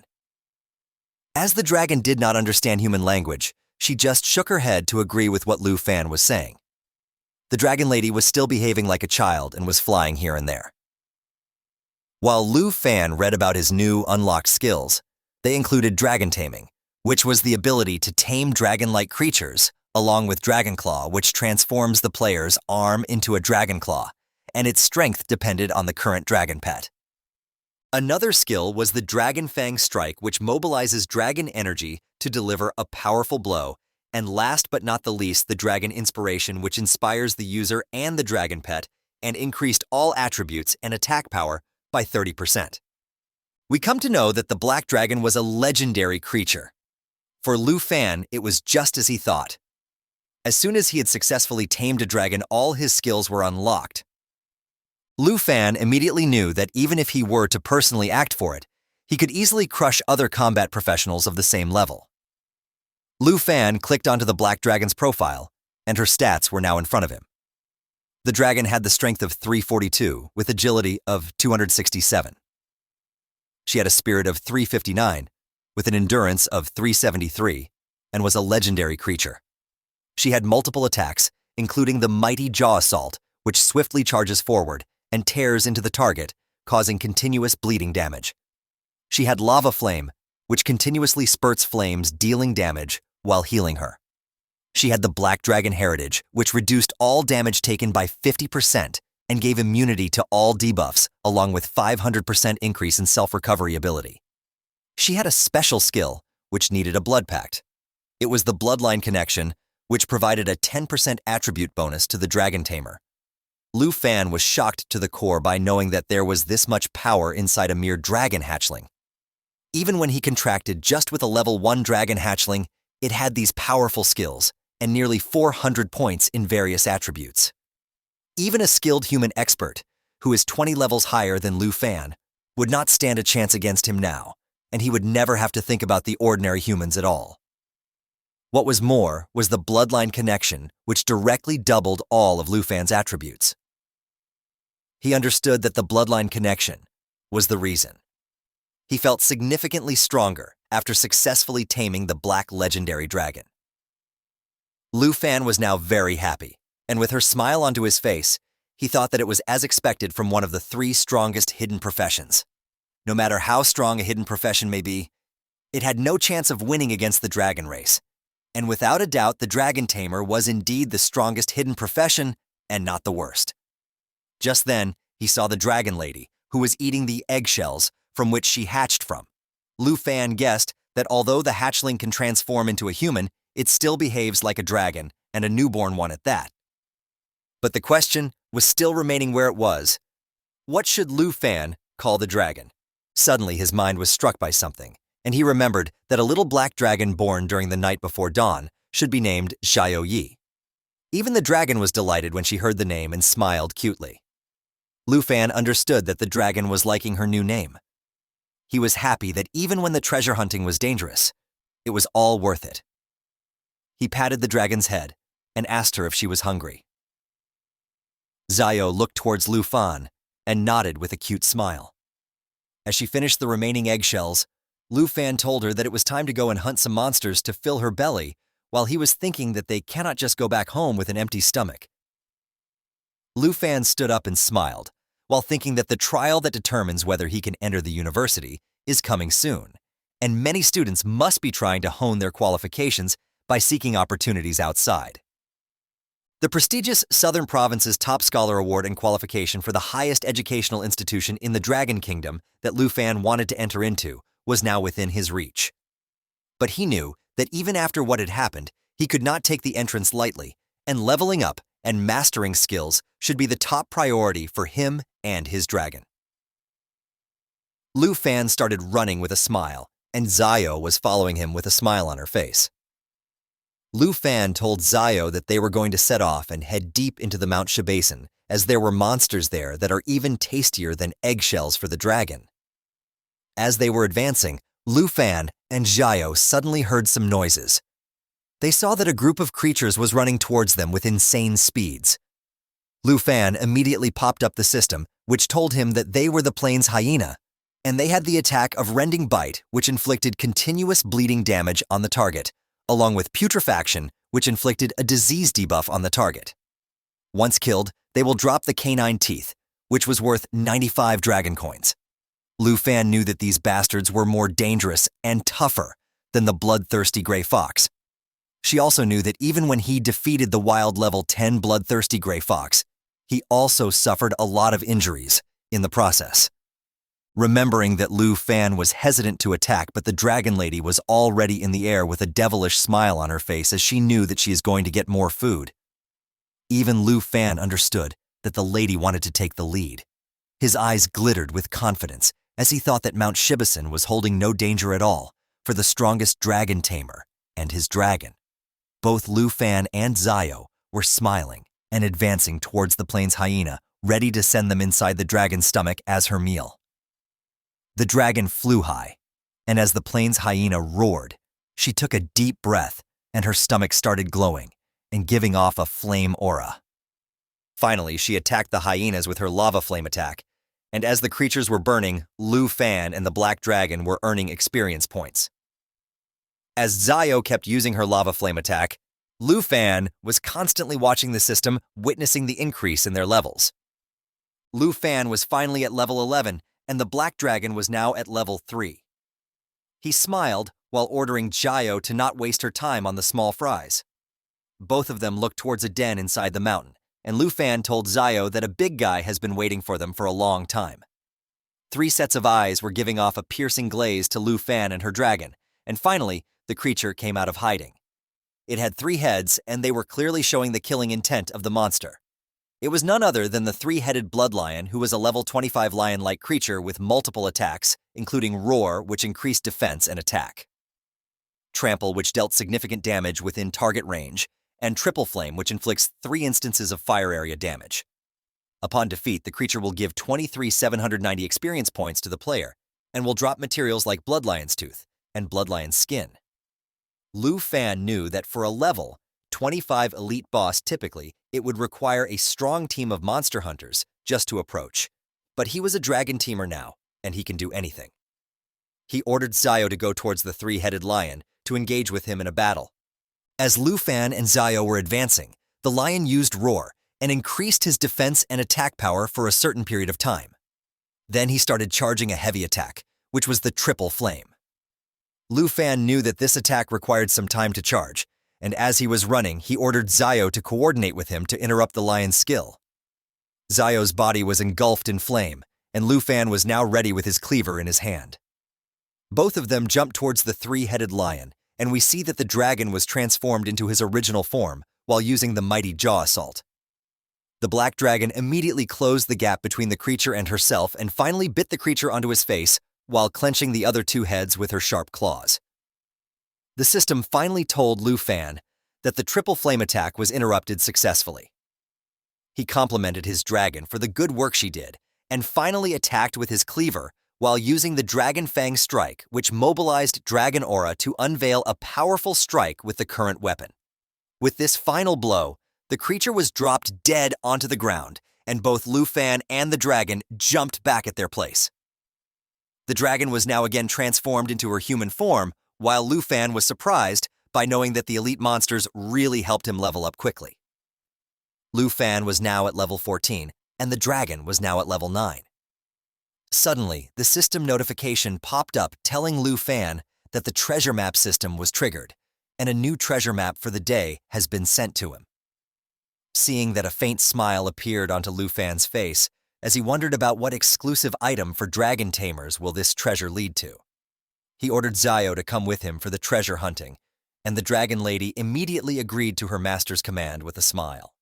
As the dragon did not understand human language, she just shook her head to agree with what Lu Fan was saying. The dragon lady was still behaving like a child and was flying here and there. While Lu Fan read about his new unlocked skills, they included dragon taming, which was the ability to tame dragon-like creatures, along with Dragon Claw, which transforms the player's arm into a dragon claw, and its strength depended on the current dragon pet. Another skill was the Dragon Fang Strike, which mobilizes dragon energy to deliver a powerful blow, and last but not the least, the Dragon Inspiration, which inspires the user and the dragon pet and increased all attributes and attack power by 30%. We come to know that the black dragon was a legendary creature. For Lu Fan, it was just as he thought. As soon as he had successfully tamed a dragon, all his skills were unlocked. Lu Fan immediately knew that even if he were to personally act for it, he could easily crush other combat professionals of the same level. Lu Fan clicked onto the black dragon's profile, and her stats were now in front of him. The dragon had the strength of 342 with agility of 267. She had a spirit of 359 with an endurance of 373 and was a legendary creature. She had multiple attacks, including the mighty jaw assault, which swiftly charges forward and tears into the target, causing continuous bleeding damage. She had lava flame, which continuously spurts flames, dealing damage while healing her. She had the Black Dragon Heritage, which reduced all damage taken by 50% and gave immunity to all debuffs, along with 500% increase in self-recovery ability. She had a special skill, which needed a blood pact. It was the Bloodline Connection, which provided a 10% attribute bonus to the Dragon Tamer. Lu Fan was shocked to the core by knowing that there was this much power inside a mere dragon hatchling. Even when he contracted just with a level 1 dragon hatchling, it had these powerful skills and nearly 400 points in various attributes. Even a skilled human expert, who is 20 levels higher than Lu Fan, would not stand a chance against him now, and he would never have to think about the ordinary humans at all. What was more was the Bloodline Connection, which directly doubled all of Lu Fan's attributes. He understood that the Bloodline Connection was the reason. He felt significantly stronger after successfully taming the Black Legendary Dragon. Lu Fan was now very happy, and with her smile onto his face, he thought that it was as expected from one of the 3 strongest hidden professions. No matter how strong a hidden profession may be, it had no chance of winning against the dragon race. And without a doubt, the Dragon Tamer was indeed the strongest hidden profession and not the worst. Just then, he saw the Dragon Lady, who was eating the eggshells from which she hatched from. Lu Fan guessed that although the hatchling can transform into a human, it still behaves like a dragon, and a newborn one at that. But the question was still remaining where it was. What should Lu Fan call the dragon? Suddenly his mind was struck by something, and he remembered that a little black dragon born during the night before dawn should be named Xiao Yi. Even the dragon was delighted when she heard the name and smiled cutely. Lu Fan understood that the dragon was liking her new name. He was happy that even when the treasure hunting was dangerous, it was all worth it. He patted the dragon's head and asked her if she was hungry. Xiao looked towards Lu Fan and nodded with a cute smile. As she finished the remaining eggshells, Lu Fan told her that it was time to go and hunt some monsters to fill her belly, while he was thinking that they cannot just go back home with an empty stomach. Lu Fan stood up and smiled, while thinking that the trial that determines whether he can enter the university is coming soon, and many students must be trying to hone their qualifications by seeking opportunities outside. The prestigious Southern Province's Top Scholar Award and qualification for the highest educational institution in the Dragon Kingdom that Lu Fan wanted to enter into was now within his reach. But he knew that even after what had happened, he could not take the entrance lightly, and leveling up and mastering skills should be the top priority for him and his dragon. Lu Fan started running with a smile, and Xiao was following him with a smile on her face. Lu Fan told Xiao that they were going to set off and head deep into the Mount Shi Basin, as there were monsters there that are even tastier than eggshells for the dragon. As they were advancing, Lu Fan and Xiao suddenly heard some noises. They saw that a group of creatures was running towards them with insane speeds. Lu Fan immediately popped up the system, which told him that they were the plains hyena, and they had the attack of Rending Bite, which inflicted continuous bleeding damage on the target, along with Putrefaction, which inflicted a disease debuff on the target. Once killed, they will drop the canine teeth, which was worth 95 dragon coins. Lu Fan knew that these bastards were more dangerous and tougher than the bloodthirsty gray fox. She also knew that even when he defeated the wild level 10 bloodthirsty gray fox, he also suffered a lot of injuries in the process. Remembering that Lu Fan was hesitant to attack, but the dragon lady was already in the air with a devilish smile on her face as she knew that she is going to get more food. Even Lu Fan understood that the lady wanted to take the lead. His eyes glittered with confidence as he thought that Mount Shibasin was holding no danger at all for the strongest dragon tamer and his dragon. Both Lu Fan and Xiao were smiling and advancing towards the plains hyena, ready to send them inside the dragon's stomach as her meal. The dragon flew high, and as the plains hyena roared, she took a deep breath and her stomach started glowing and giving off a flame aura. Finally, she attacked the hyenas with her lava flame attack, and as the creatures were burning, Lu Fan and the black dragon were earning experience points. As Xiao kept using her lava flame attack, Lu Fan was constantly watching the system, witnessing the increase in their levels. Lu Fan was finally at level 11, and the black dragon was now at level 3. He smiled while ordering Xiao to not waste her time on the small fries. Both of them looked towards a den inside the mountain, and Lu Fan told Xiao that a big guy has been waiting for them for a long time. 3 sets of eyes were giving off a piercing glaze to Lu Fan and her dragon, and finally, the creature came out of hiding. It had 3 heads, and they were clearly showing the killing intent of the monster. It was none other than the 3-headed blood lion, who was a level 25 lion-like creature with multiple attacks, including Roar, which increased defense and attack, Trample, which dealt significant damage within target range, and Triple Flame, which inflicts 3 instances of fire area damage. Upon defeat, the creature will give 23,790 experience points to the player, and will drop materials like Blood Lion's Tooth and Blood Lion's Skin. Lu Fan knew that for a level 25 elite boss typically, it would require a strong team of monster hunters just to approach. But he was a dragon teamer now, and he can do anything. He ordered Xiao to go towards the 3-headed lion to engage with him in a battle. As Lu Fan and Xiao were advancing, the lion used Roar and increased his defense and attack power for a certain period of time. Then he started charging a heavy attack, which was the Triple Flame. Lu Fan knew that this attack required some time to charge, and as he was running, he ordered Xiao to coordinate with him to interrupt the lion's skill. Xiao's body was engulfed in flame, and Lu Fan was now ready with his cleaver in his hand. Both of them jump towards the three-headed lion, and we see that the dragon was transformed into his original form while using the mighty jaw assault. The black dragon immediately closed the gap between the creature and herself and finally bit the creature onto his face while clenching the other two heads with her sharp claws. The system finally told Lu Fan that the triple flame attack was interrupted successfully. He complimented his dragon for the good work she did and finally attacked with his cleaver while using the Dragon Fang strike, which mobilized Dragon Aura to unveil a powerful strike with the current weapon. With this final blow, the creature was dropped dead onto the ground, and both Lu Fan and the dragon jumped back at their place. The dragon was now again transformed into her human form, while Lu Fan was surprised by knowing that the elite monsters really helped him level up quickly. Lu Fan was now at level 14, and the dragon was now at level 9. Suddenly, the system notification popped up telling Lu Fan that the treasure map system was triggered, and a new treasure map for the day has been sent to him. Seeing that, a faint smile appeared onto Lu Fan's face as he wondered about what exclusive item for dragon tamers will this treasure lead to. He ordered Zio to come with him for the treasure hunting, and the dragon lady immediately agreed to her master's command with a smile.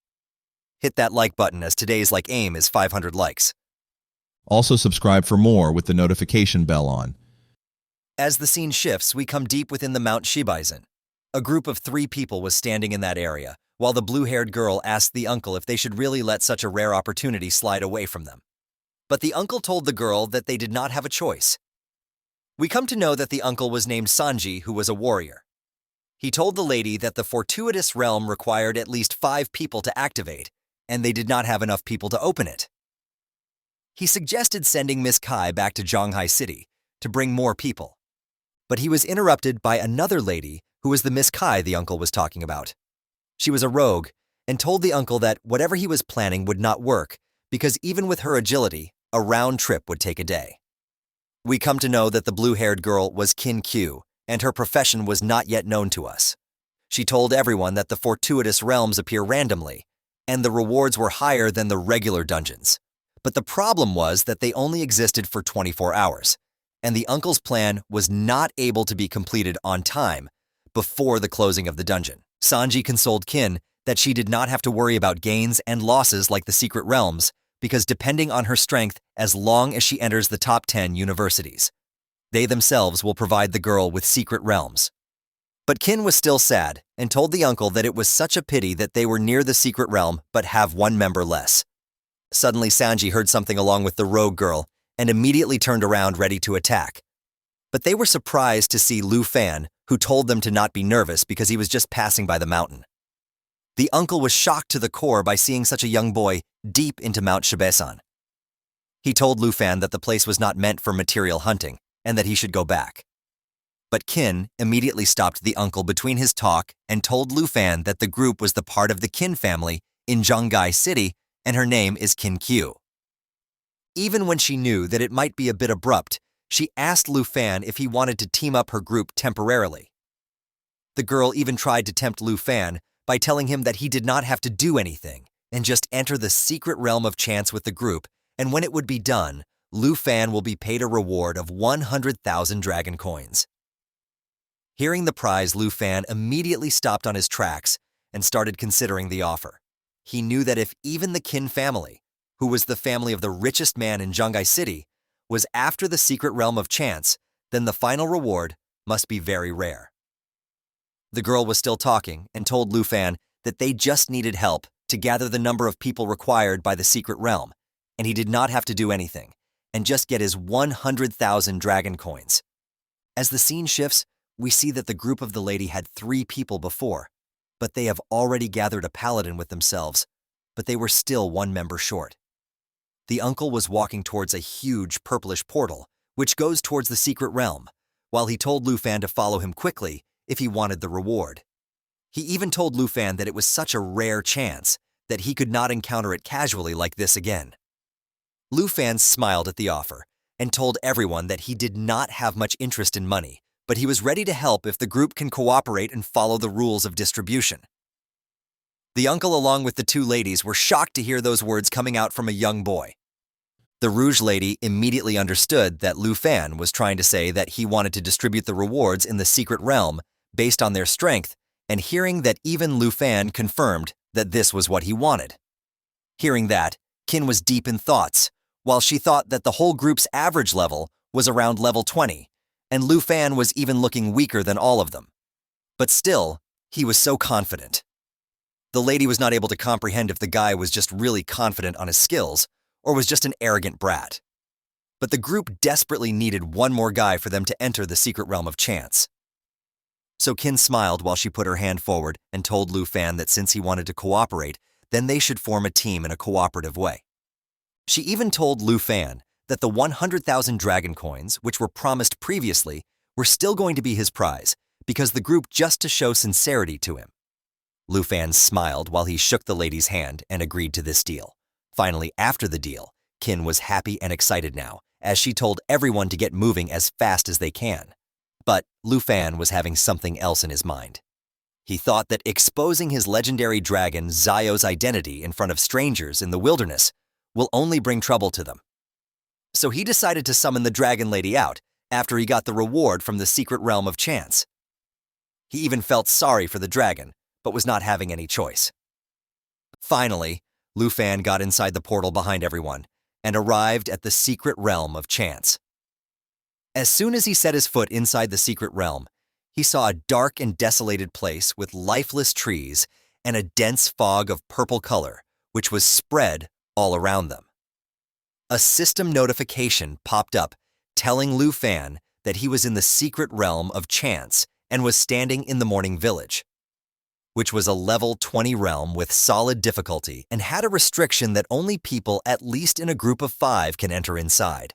Hit that like button as today's like aim is 500 likes. Also subscribe for more with the notification bell on. As the scene shifts, we come deep within the Mount Shibaisen. A group of 3 people was standing in that area, while the blue-haired girl asked the uncle if they should really let such a rare opportunity slide away from them. But the uncle told the girl that they did not have a choice. We come to know that the uncle was named Sanji, who was a warrior. He told the lady that the fortuitous realm required at least 5 people to activate, and they did not have enough people to open it. He suggested sending Miss Kai back to Zhanghai City to bring more people. But he was interrupted by another lady who was the Miss Kai the uncle was talking about. She was a rogue and told the uncle that whatever he was planning would not work because even with her agility, a round trip would take a day. We come to know that the blue-haired girl was Kin Q, and her profession was not yet known to us. She told everyone that the fortuitous realms appear randomly, and the rewards were higher than the regular dungeons. But the problem was that they only existed for 24 hours, and the uncle's plan was not able to be completed on time before the closing of the dungeon. Sanji consoled Kin that she did not have to worry about gains and losses like the secret realms, because depending on her strength as long as she enters the top 10 universities, they themselves will provide the girl with secret realms. But Kin was still sad and told the uncle that it was such a pity that they were near the secret realm but have 1 member less. Suddenly Sanji heard something along with the rogue girl and immediately turned around ready to attack. But they were surprised to see Lu Fan, who told them to not be nervous because he was just passing by the mountain. The uncle was shocked to the core by seeing such a young boy deep into Mount Shibaisen. He told Lu Fan that the place was not meant for material hunting and that he should go back. But Kin immediately stopped the uncle between his talk and told Lu Fan that the group was the part of the Kin family in Zhanghai City and her name is Kin Q. Even when she knew that it might be a bit abrupt, she asked Lu Fan if he wanted to team up her group temporarily. The girl even tried to tempt Lu Fan by telling him that he did not have to do anything and just enter the secret realm of chance with the group, and when it would be done, Lu Fan will be paid a reward of 100,000 dragon coins. Hearing the prize, Lu Fan immediately stopped on his tracks and started considering the offer. He knew that if even the Kin family, who was the family of the richest man in Zhanghai City, was after the secret realm of chance, then the final reward must be very rare. The girl was still talking and told Lu Fan that they just needed help to gather the number of people required by the secret realm, and he did not have to do anything, and just get his 100,000 dragon coins. As the scene shifts, we see that the group of the lady had 3 people before, but they have already gathered a paladin with themselves, but they were still 1 member short. The uncle was walking towards a huge purplish portal, which goes towards the secret realm, while he told Lu Fan to follow him quickly if he wanted the reward. He even told Lu Fan that it was such a rare chance that he could not encounter it casually like this again. Lu Fan smiled at the offer and told everyone that he did not have much interest in money, but he was ready to help if the group can cooperate and follow the rules of distribution. The uncle along with the 2 ladies were shocked to hear those words coming out from a young boy. The Rouge Lady immediately understood that Lu Fan was trying to say that he wanted to distribute the rewards in the secret realm based on their strength, and hearing that even Lu Fan confirmed that this was what he wanted. Hearing that, Qin was deep in thoughts, while she thought that the whole group's average level was around level 20, and Lu Fan was even looking weaker than all of them. But still, he was so confident. The lady was not able to comprehend if the guy was just really confident on his skills, or was just an arrogant brat. But the group desperately needed one more guy for them to enter the secret realm of chance. So Qin smiled while she put her hand forward and told Lu Fan that since he wanted to cooperate, then they should form a team in a cooperative way. She even told Lu Fan that the 100,000 dragon coins, which were promised previously, were still going to be his prize, because the group just to show sincerity to him. Lu Fan smiled while he shook the lady's hand and agreed to this deal. Finally, after the deal, Qin was happy and excited now, as she told everyone to get moving as fast as they can. But Lu Fan was having something else in his mind. He thought that exposing his legendary dragon Zio's identity in front of strangers in the wilderness will only bring trouble to them. So he decided to summon the dragon lady out after he got the reward from the secret realm of chance. He even felt sorry for the dragon, but was not having any choice. Finally, Lu Fan got inside the portal behind everyone and arrived at the secret realm of chance. As soon as he set his foot inside the secret realm, he saw a dark and desolated place with lifeless trees and a dense fog of purple color, which was spread all around them. A system notification popped up telling Lu Fan that he was in the secret realm of chance and was standing in the Morning Village, which was a level 20 realm with solid difficulty and had a restriction that only people at least in a group of 5 can enter inside.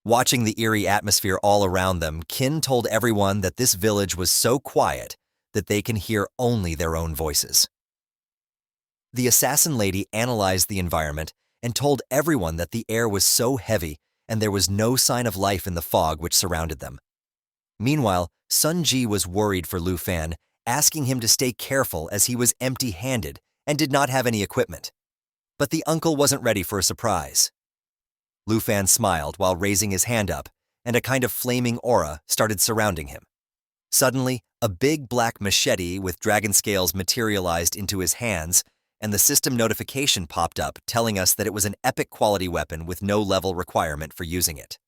Watching the eerie atmosphere all around them, Qin told everyone that this village was so quiet that they can hear only their own voices. The assassin lady analyzed the environment and told everyone that the air was so heavy and there was no sign of life in the fog which surrounded them. Meanwhile, Sun Ji was worried for Lu Fan, asking him to stay careful as he was empty-handed and did not have any equipment. But the uncle wasn't ready for a surprise. Lu Fan smiled while raising his hand up, and a kind of flaming aura started surrounding him. Suddenly, a big black machete with dragon scales materialized into his hands, and the system notification popped up telling us that it was an epic quality weapon with no level requirement for using it.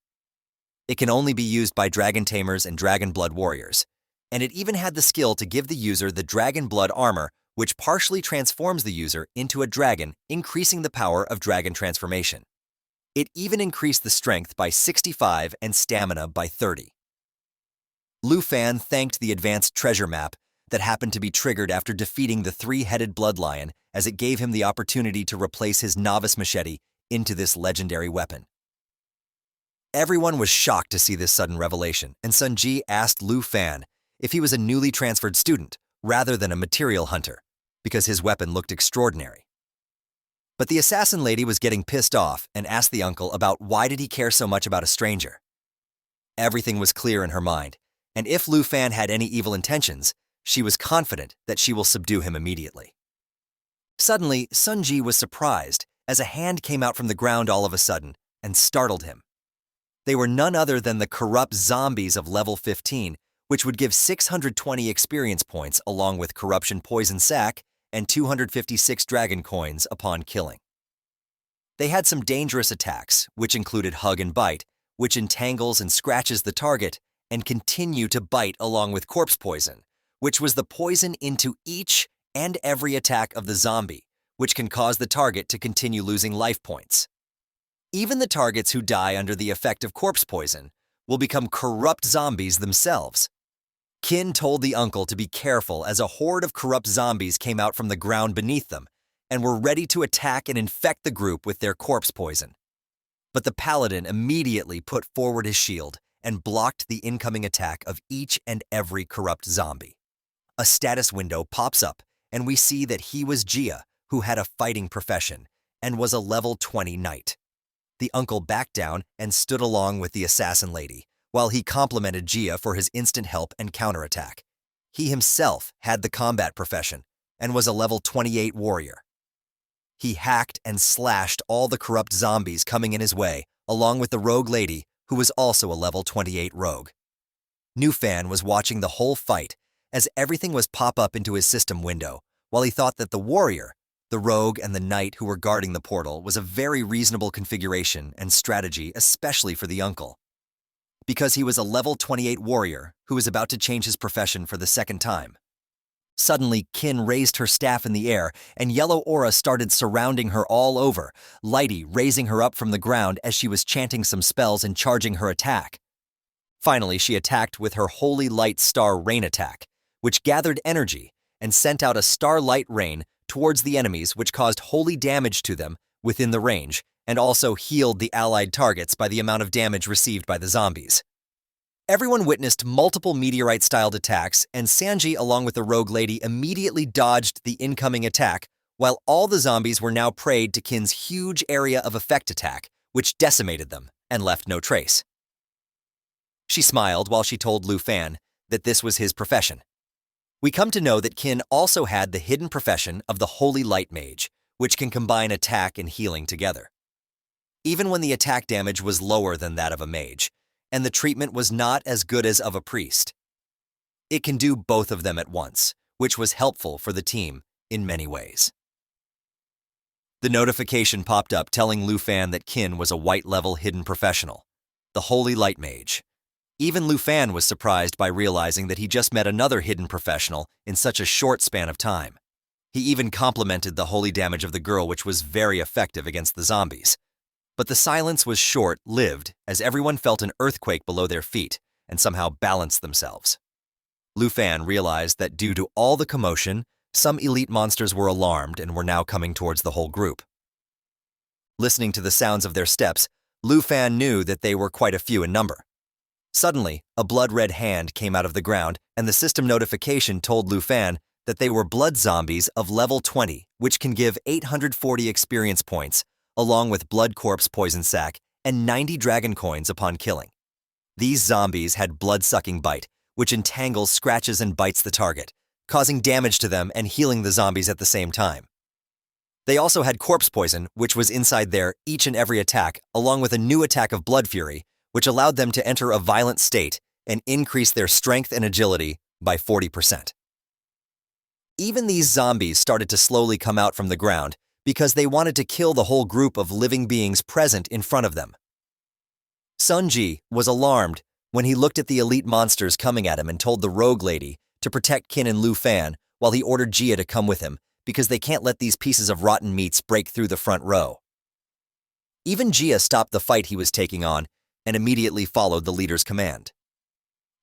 It can only be used by dragon tamers and dragon blood warriors, and it even had the skill to give the user the dragon blood armor, which partially transforms the user into a dragon, increasing the power of dragon transformation. It even increased the strength by 65 and stamina by 30. Lu Fan thanked the advanced treasure map that happened to be triggered after defeating the 3-headed bloodlion, as it gave him the opportunity to replace his novice machete into this legendary weapon. Everyone was shocked to see this sudden revelation, and Sun Ji asked Lu Fan if he was a newly transferred student rather than a material hunter, because his weapon looked extraordinary. But the assassin lady was getting pissed off and asked the uncle about why did he care so much about a stranger. Everything was clear in her mind, and if Lu Fan had any evil intentions, she was confident that she will subdue him immediately. Suddenly, Sun Ji was surprised as a hand came out from the ground all of a sudden and startled him. They were none other than the corrupt zombies of level 15, which would give 620 experience points along with corruption poison sac and 256 dragon coins upon killing. They had some dangerous attacks, which included hug and bite, which entangles and scratches the target, and continue to bite along with corpse poison, which was the poison into each and every attack of the zombie, which can cause the target to continue losing life points. Even the targets who die under the effect of corpse poison will become corrupt zombies themselves. Qin told the uncle to be careful as a horde of corrupt zombies came out from the ground beneath them and were ready to attack and infect the group with their corpse poison. But the paladin immediately put forward his shield and blocked the incoming attack of each and every corrupt zombie. A status window pops up and we see that he was Jia, who had a fighting profession and was a level 20 knight. The uncle backed down and stood along with the assassin lady, while he complimented Jia for his instant help and counterattack. He himself had the combat profession and was a level 28 warrior. He hacked and slashed all the corrupt zombies coming in his way, along with the rogue lady, who was also a level 28 rogue. Newfan was watching the whole fight as everything was pop up into his system window, while he thought that the warrior, the rogue, and the knight who were guarding the portal was a very reasonable configuration and strategy, especially for the uncle. Because he was a level 28 warrior who was about to change his profession for the second time. Suddenly, Kin raised her staff in the air, and yellow aura started surrounding her all over, Lighty raising her up from the ground as she was chanting some spells and charging her attack. Finally, she attacked with her Holy Light Star Rain attack, which gathered energy and sent out a starlight rain towards the enemies, which caused holy damage to them within the range, and also healed the allied targets by the amount of damage received by the zombies. Everyone witnessed multiple meteorite-styled attacks, and Sanji, along with the rogue lady, immediately dodged the incoming attack, while all the zombies were now preyed to Kin's huge area of effect attack, which decimated them and left no trace. She smiled while she told Lu Fan that this was his profession. We come to know that Kin also had the hidden profession of the Holy Light Mage, which can combine attack and healing together. Even when the attack damage was lower than that of a mage, and the treatment was not as good as of a priest. It can do both of them at once, which was helpful for the team in many ways. The notification popped up telling Lu Fan that Kin was a white-level hidden professional, the Holy Light Mage. Even Lu Fan was surprised by realizing that he just met another hidden professional in such a short span of time. He even complimented the holy damage of the girl, which was very effective against the zombies. But the silence was short-lived as everyone felt an earthquake below their feet and somehow balanced themselves. Lu Fan realized that due to all the commotion, some elite monsters were alarmed and were now coming towards the whole group. Listening to the sounds of their steps, Lu Fan knew that they were quite a few in number. Suddenly, a blood-red hand came out of the ground, and the system notification told Lu Fan that they were blood zombies of level 20, which can give 840 experience points, along with blood corpse poison sac and 90 dragon coins upon killing. These zombies had blood-sucking bite, which entangles, scratches, and bites the target, causing damage to them and healing the zombies at the same time. They also had corpse poison, which was inside their each and every attack, along with a new attack of blood fury, which allowed them to enter a violent state and increase their strength and agility by 40%. Even these zombies started to slowly come out from the ground because they wanted to kill the whole group of living beings present in front of them. Sunji was alarmed when he looked at the elite monsters coming at him and told the rogue lady to protect Kin and Lu Fan while he ordered Jia to come with him because they can't let these pieces of rotten meats break through the front row. Even Jia stopped the fight he was taking on and immediately followed the leader's command.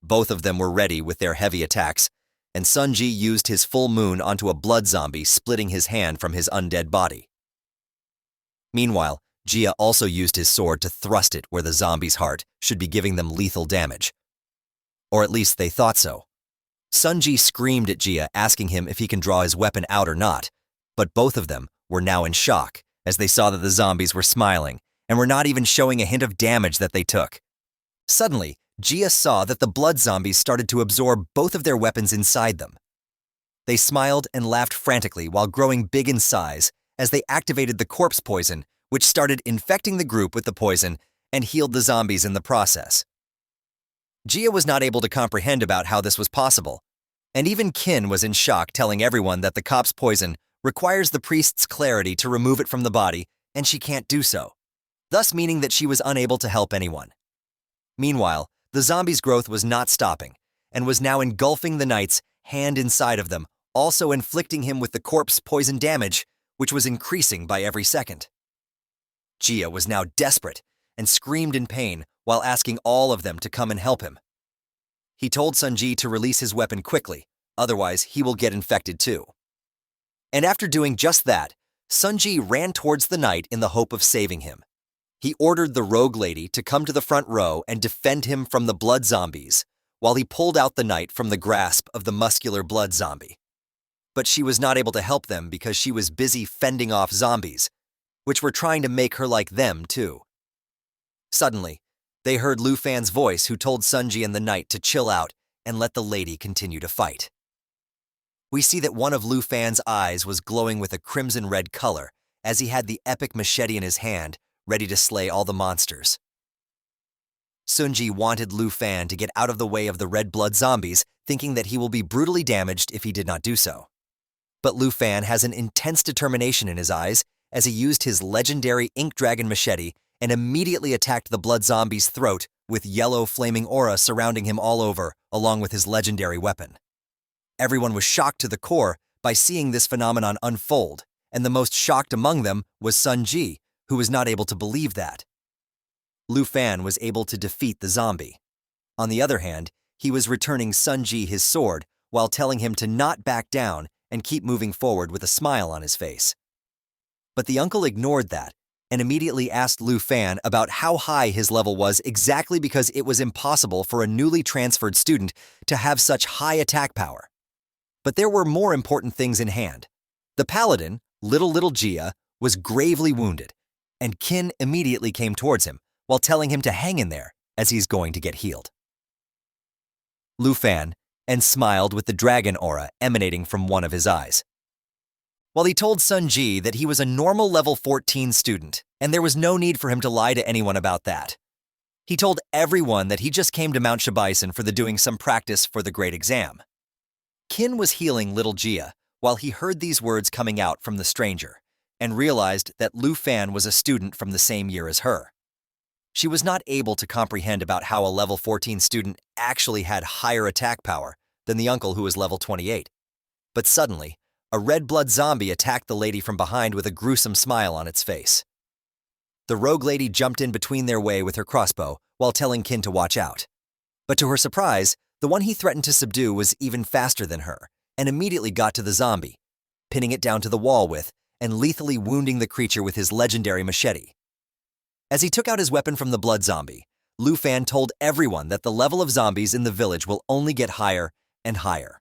Both of them were ready with their heavy attacks, and Sunji used his full moon onto a blood zombie, splitting his hand from his undead body. Meanwhile, Jia also used his sword to thrust it where the zombie's heart should be, giving them lethal damage. Or at least they thought so. Sunji screamed at Jia, asking him if he can draw his weapon out or not, but both of them were now in shock as they saw that the zombies were smiling and were not even showing a hint of damage that they took. Suddenly, Jia saw that the blood zombies started to absorb both of their weapons inside them. They smiled and laughed frantically while growing big in size as they activated the corpse poison, which started infecting the group with the poison and healed the zombies in the process. Jia was not able to comprehend about how this was possible, and even Kin was in shock, telling everyone that the cop's poison requires the priest's clarity to remove it from the body, and she can't do so, thus meaning that she was unable to help anyone. Meanwhile, the zombie's growth was not stopping, and was now engulfing the knight's hand inside of them, also inflicting him with the corpse poison damage, which was increasing by every second. Jia was now desperate and screamed in pain while asking all of them to come and help him. He told Sunji to release his weapon quickly, otherwise he will get infected too. And after doing just that, Sunji ran towards the knight in the hope of saving him. He ordered the rogue lady to come to the front row and defend him from the blood zombies, while he pulled out the knight from the grasp of the muscular blood zombie. But she was not able to help them because she was busy fending off zombies, which were trying to make her like them too. Suddenly, they heard Lu Fan's voice, who told Sunji and the knight to chill out and let the lady continue to fight. We see that one of Lu Fan's eyes was glowing with a crimson red color as he had the epic machete in his hand, ready to slay all the monsters. Sunji wanted Lu Fan to get out of the way of the red blood zombies, thinking that he will be brutally damaged if he did not do so. But Lu Fan has an intense determination in his eyes as he used his legendary ink dragon machete and immediately attacked the blood zombie's throat with yellow flaming aura surrounding him all over, along with his legendary weapon. Everyone was shocked to the core by seeing this phenomenon unfold, and the most shocked among them was Sunji, who was not able to believe that. Lu Fan was able to defeat the zombie. On the other hand, he was returning Sunji his sword while telling him to not back down and keep moving forward with a smile on his face. But the uncle ignored that and immediately asked Lu Fan about how high his level was exactly because it was impossible for a newly transferred student to have such high attack power. But there were more important things in hand. The paladin, Little Gia, was gravely wounded, and Qin immediately came towards him while telling him to hang in there as he's going to get healed. Lu Fan and smiled with the dragon aura emanating from one of his eyes. While he told Sunji that he was a normal level 14 student, and there was no need for him to lie to anyone about that. He told everyone that he just came to Mount Shibaisan for doing some practice for the great exam. Qin was healing Little Gia while he heard these words coming out from the stranger, and realized that Lu Fan was a student from the same year as her. She was not able to comprehend about how a level 14 student actually had higher attack power than the uncle who was level 28. But suddenly, a red blood zombie attacked the lady from behind with a gruesome smile on its face. The rogue lady jumped in between their way with her crossbow while telling Qin to watch out. But to her surprise, the one he threatened to subdue was even faster than her and immediately got to the zombie, pinning it down to the wall with and lethally wounding the creature with his legendary machete. As he took out his weapon from the blood zombie, Lu Fan told everyone that the level of zombies in the village will only get higher and higher.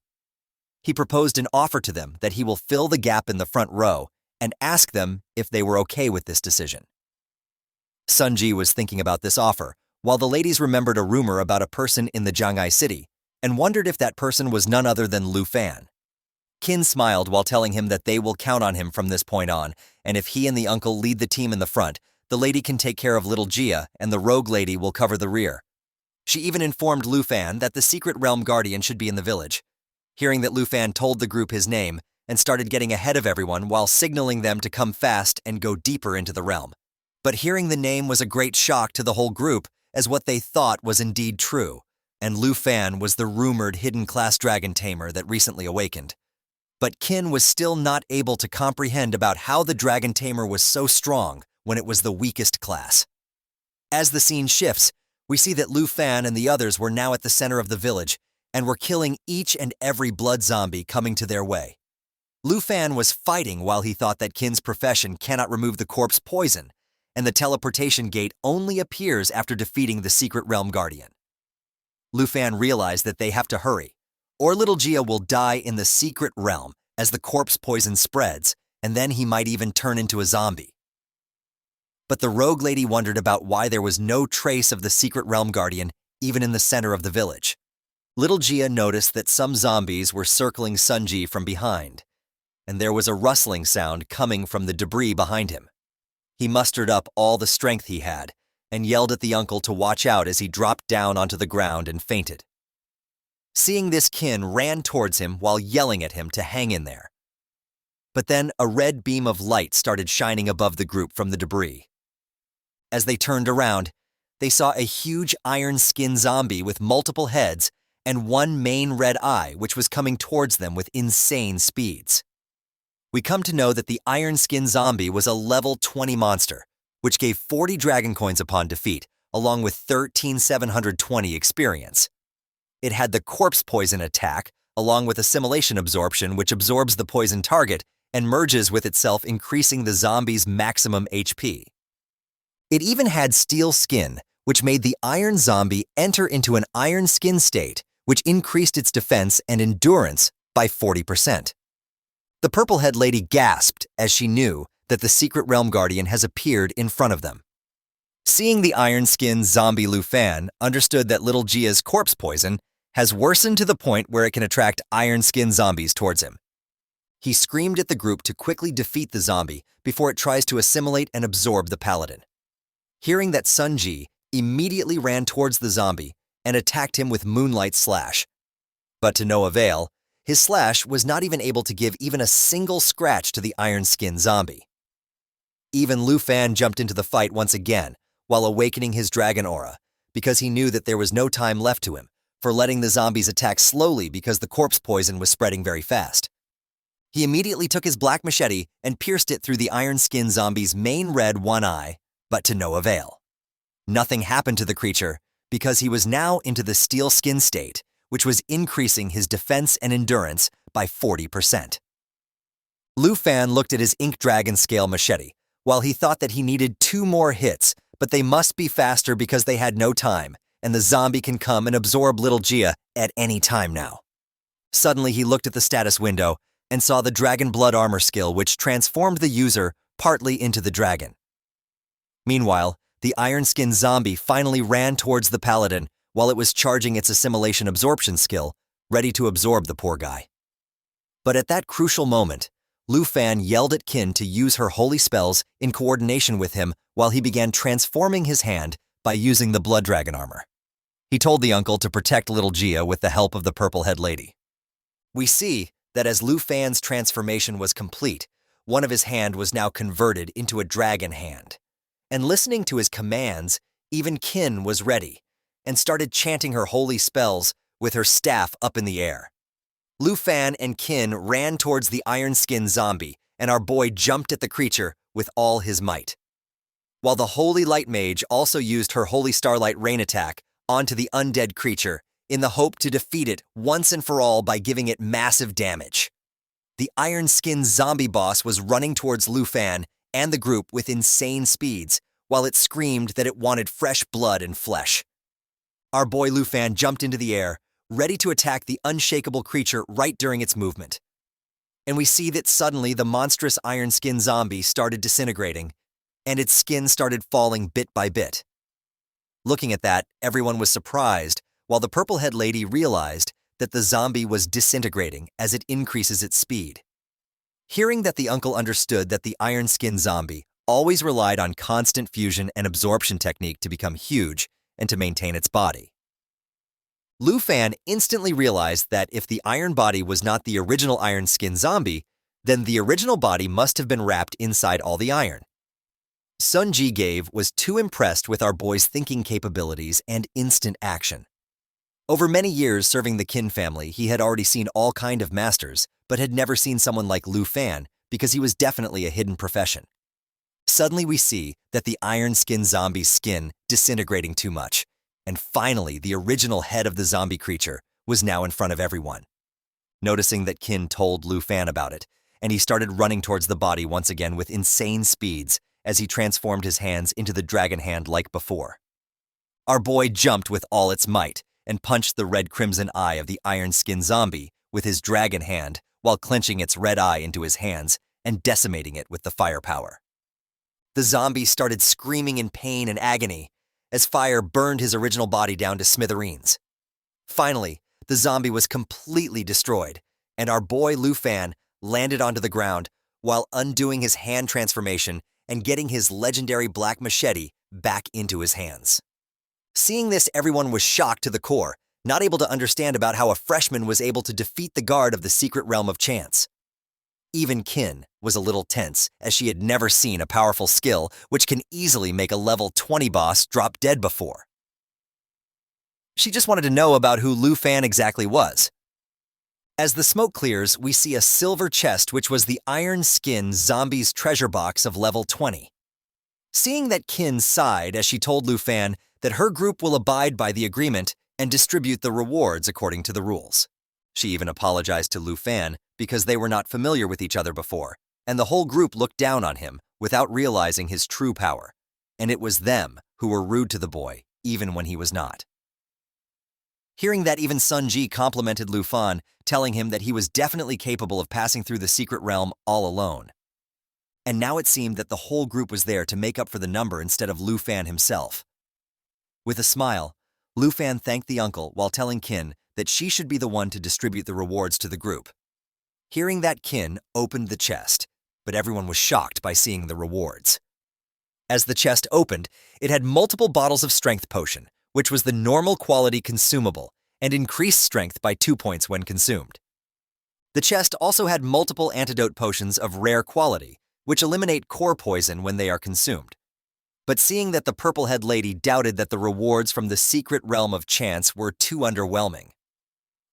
He proposed an offer to them that he will fill the gap in the front row and ask them if they were okay with this decision. Sunji was thinking about this offer, while the ladies remembered a rumor about a person in the Jiangai city and wondered if that person was none other than Lu Fan. Qin smiled while telling him that they will count on him from this point on, and if he and the uncle lead the team in the front, the lady can take care of Little Gia and the rogue lady will cover the rear. She even informed Lu Fan that the secret realm guardian should be in the village. Hearing that Lu Fan told the group his name and started getting ahead of everyone while signaling them to come fast and go deeper into the realm. But hearing the name was a great shock to the whole group, as what they thought was indeed true, and Lu Fan was the rumored hidden class dragon tamer that recently awakened. But Qin was still not able to comprehend about how the dragon tamer was so strong when it was the weakest class. As the scene shifts, we see that Lu Fan and the others were now at the center of the village and were killing each and every blood zombie coming to their way. Lu Fan was fighting while he thought that Qin's profession cannot remove the corpse poison, and the teleportation gate only appears after defeating the secret realm guardian. Lu Fan realized that they have to hurry, or Little Gia will die in the secret realm as the corpse poison spreads, and then he might even turn into a zombie. But the rogue lady wondered about why there was no trace of the secret realm guardian even in the center of the village. Little Gia noticed that some zombies were circling Sunji from behind, and there was a rustling sound coming from the debris behind him. He mustered up all the strength he had and yelled at the uncle to watch out as he dropped down onto the ground and fainted. Seeing this, Qin ran towards him while yelling at him to hang in there. But then a red beam of light started shining above the group from the debris. As they turned around, they saw a huge iron-skinned zombie with multiple heads and one main red eye which was coming towards them with insane speeds. We come to know that the iron-skinned zombie was a level 20 monster, which gave 40 dragon coins upon defeat, along with 13,720 experience. It had the corpse poison attack, along with assimilation absorption, which absorbs the poison target and merges with itself, increasing the zombie's maximum HP. It even had steel skin, which made the iron zombie enter into an iron skin state, which increased its defense and endurance by 40%. The purple-head lady gasped as she knew that the secret realm guardian has appeared in front of them. Seeing the iron-skinned zombie, Lu Fan understood that Little Gia's corpse poison has worsened to the point where it can attract iron-skinned zombies towards him. He screamed at the group to quickly defeat the zombie before it tries to assimilate and absorb the paladin. Hearing that, Sunji immediately ran towards the zombie and attacked him with Moonlight Slash. But to no avail, his slash was not even able to give even a single scratch to the iron-skinned zombie. Even Lu Fan jumped into the fight once again while awakening his dragon aura, because he knew that there was no time left to him for letting the zombies attack slowly because the corpse poison was spreading very fast. He immediately took his black machete and pierced it through the iron-skinned zombie's main red one eye, but to no avail. Nothing happened to the creature because he was now into the steel skin state, which was increasing his defense and endurance by 40%. Lu Fan looked at his ink dragon scale machete while he thought that he needed 2 more hits, but they must be faster because they had no time, and the zombie can come and absorb little Gia at any time now. Suddenly he looked at the status window and saw the Dragon Blood Armor skill, which transformed the user partly into the dragon. Meanwhile, the iron-skinned zombie finally ran towards the paladin while it was charging its assimilation absorption skill, ready to absorb the poor guy. But at that crucial moment, Lu Fan yelled at Qin to use her holy spells in coordination with him while he began transforming his hand by using the blood dragon armor. He told the uncle to protect little Gia with the help of the purple-head lady. We see that as Lu Fan's transformation was complete, one of his hand was now converted into a dragon hand. And listening to his commands, even Qin was ready and started chanting her holy spells with her staff up in the air. Lu Fan and Qin ran towards the iron-skinned zombie, and our boy jumped at the creature with all his might. While the Holy Light Mage also used her Holy Starlight Rain attack onto the undead creature in the hope to defeat it once and for all by giving it massive damage. The iron-skinned zombie boss was running towards Lu Fan and the group with insane speeds, while it screamed that it wanted fresh blood and flesh. Our boy Lu Fan jumped into the air, ready to attack the unshakable creature right during its movement. And we see that suddenly the monstrous iron-skinned zombie started disintegrating, and its skin started falling bit by bit. Looking at that, everyone was surprised, while the purple-head lady realized that the zombie was disintegrating as it increases its speed. Hearing that the uncle understood that the iron-skinned zombie always relied on constant fusion and absorption technique to become huge and to maintain its body. Lu Fan instantly realized that if the iron body was not the original iron-skinned zombie, then the original body must have been wrapped inside all the iron. Sunji Gave was too impressed with our boy's thinking capabilities and instant action. Over many years serving the Qin family, he had already seen all kind of masters, but had never seen someone like Lu Fan because he was definitely a hidden profession. Suddenly we see that the iron-skinned zombie's skin disintegrating too much, and finally the original head of the zombie creature was now in front of everyone. Noticing that Qin told Lu Fan about it, and he started running towards the body once again with insane speeds as he transformed his hands into the dragon hand like before. Our boy jumped with all its might and punched the red-crimson eye of the iron-skinned zombie with his dragon hand while clenching its red eye into his hands and decimating it with the firepower. The zombie started screaming in pain and agony as fire burned his original body down to smithereens. Finally, the zombie was completely destroyed, and our boy Lu Fan landed onto the ground while undoing his hand transformation and getting his legendary black machete back into his hands. Seeing this, everyone was shocked to the core, not able to understand about how a freshman was able to defeat the guard of the secret realm of chance. Even Qin was a little tense, as she had never seen a powerful skill which can easily make a level 20 boss drop dead before. She just wanted to know about who Lu Fan exactly was. As the smoke clears, we see a silver chest which was the iron-skinned zombie's treasure box of level 20. Seeing that, Qin sighed as she told Lu Fan that her group will abide by the agreement and distribute the rewards according to the rules. She even apologized to Lu Fan because they were not familiar with each other before, and the whole group looked down on him without realizing his true power, and it was them who were rude to the boy, even when he was not. Hearing that, even Sun Ji complimented Lu Fan, telling him that he was definitely capable of passing through the secret realm all alone. And now it seemed that the whole group was there to make up for the number instead of Lu Fan himself. With a smile, Lu Fan thanked the uncle while telling Qin that she should be the one to distribute the rewards to the group. Hearing that, Kin opened the chest, but everyone was shocked by seeing the rewards. As the chest opened, it had multiple bottles of strength potion, which was the normal quality consumable, and increased strength by 2 points when consumed. The chest also had multiple antidote potions of rare quality, which eliminate core poison when they are consumed. But seeing that the purple-head lady doubted that the rewards from the secret realm of chance were too underwhelming.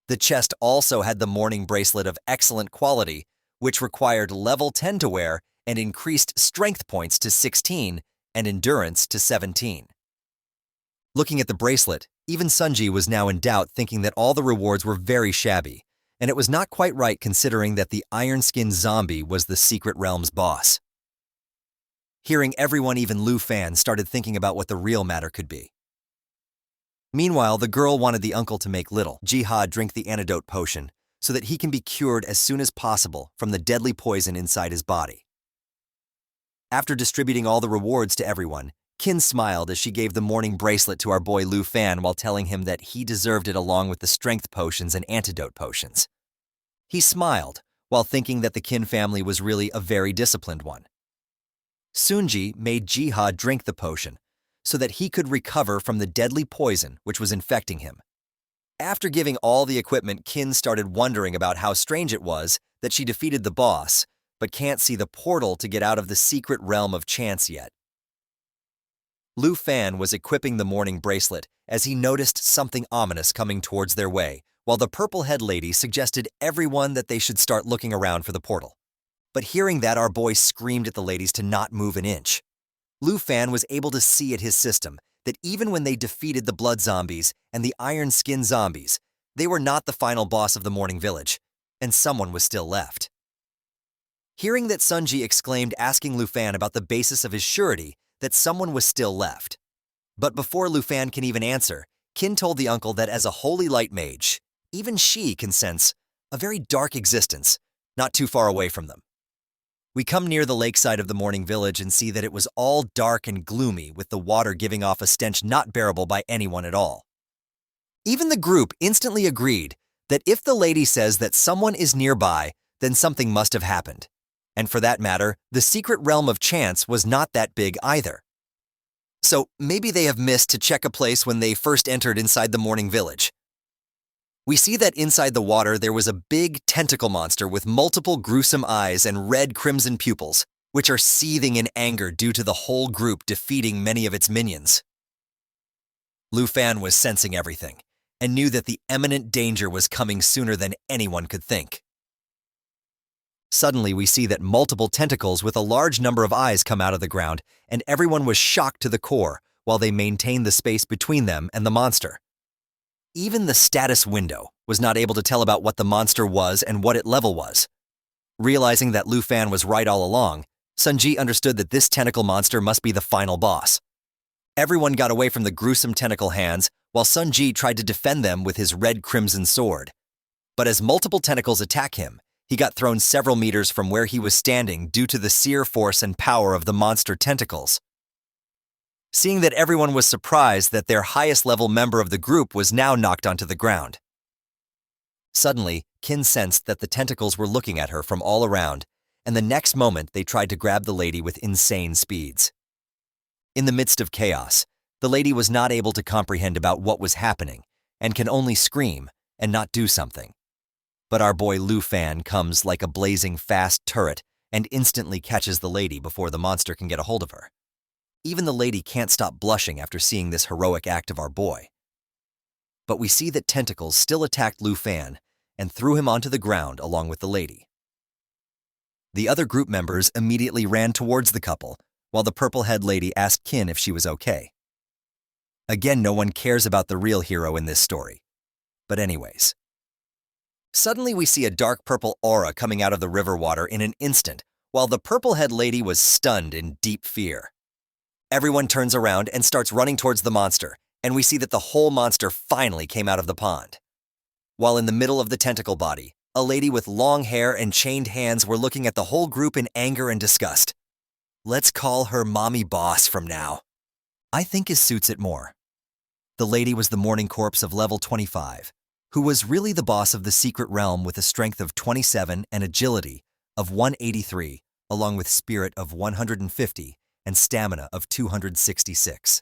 The chest also had the morning bracelet of excellent quality, which required level 10 to wear and increased strength points to 16 and endurance to 17. Looking at the bracelet, even Sunji was now in doubt, thinking that all the rewards were very shabby, and it was not quite right considering that the iron-skinned zombie was the secret realm's boss. Hearing everyone, even Lu Fan, started thinking about what the real matter could be. Meanwhile, the girl wanted the uncle to make little Jihad drink the antidote potion so that he can be cured as soon as possible from the deadly poison inside his body. After distributing all the rewards to everyone, Kin smiled as she gave the morning bracelet to our boy Lu Fan while telling him that he deserved it along with the strength potions and antidote potions. He smiled while thinking that the Kin family was really a very disciplined one. Sunji made Jihad drink the potion so that he could recover from the deadly poison which was infecting him. After giving all the equipment, Kin started wondering about how strange it was that she defeated the boss, but can't see the portal to get out of the secret realm of chance yet. Lu Fan was equipping the morning bracelet as he noticed something ominous coming towards their way, while the purple-head lady suggested everyone that they should start looking around for the portal. But hearing that, our boy screamed at the ladies to not move an inch. Lu Fan was able to see at his system that even when they defeated the blood zombies and the iron-skinned zombies, they were not the final boss of the morning village, and someone was still left. Hearing that, Sunji exclaimed, asking Lu Fan about the basis of his surety that someone was still left. But before Lu Fan can even answer, Kin told the uncle that as a holy light mage, even she can sense a very dark existence not too far away from them. We come near the lakeside of the morning village and see that it was all dark and gloomy, with the water giving off a stench not bearable by anyone at all. Even the group instantly agreed that if the lady says that someone is nearby, then something must have happened. And for that matter, the secret realm of chance was not that big either. So maybe they have missed to check a place when they first entered inside the morning village. We see that inside the water there was a big tentacle monster with multiple gruesome eyes and red crimson pupils, which are seething in anger due to the whole group defeating many of its minions. Lu Fan was sensing everything and knew that the imminent danger was coming sooner than anyone could think. Suddenly, we see that multiple tentacles with a large number of eyes come out of the ground, and everyone was shocked to the core while they maintained the space between them and the monster. Even the status window was not able to tell about what the monster was and what its level was. Realizing that Lu Fan was right all along, Sunji understood that this tentacle monster must be the final boss. Everyone got away from the gruesome tentacle hands, while Sunji tried to defend them with his red crimson sword. But as multiple tentacles attack him, he got thrown several meters from where he was standing due to the sheer force and power of the monster tentacles. Seeing that everyone was surprised that their highest level member of the group was now knocked onto the ground. Suddenly, Kin sensed that the tentacles were looking at her from all around, and the next moment they tried to grab the lady with insane speeds. In the midst of chaos, the lady was not able to comprehend about what was happening and can only scream and not do something. But our boy Lu Fan comes like a blazing fast turret and instantly catches the lady before the monster can get a hold of her. Even the lady can't stop blushing after seeing this heroic act of our boy. But we see that tentacles still attacked Lu Fan and threw him onto the ground along with the lady. The other group members immediately ran towards the couple, while the purple-head lady asked Kin if she was okay. Again, no one cares about the real hero in this story. But anyways. Suddenly we see a dark purple aura coming out of the river water in an instant, while the purple-head lady was stunned in deep fear. Everyone turns around and starts running towards the monster, and we see that the whole monster finally came out of the pond. While in the middle of the tentacle body, a lady with long hair and chained hands were looking at the whole group in anger and disgust. Let's call her Mommy Boss from now. I think it suits it more. The lady was the morning corpse of level 25, who was really the boss of the secret realm with a strength of 27 and agility of 183, along with spirit of 150 and stamina of 266.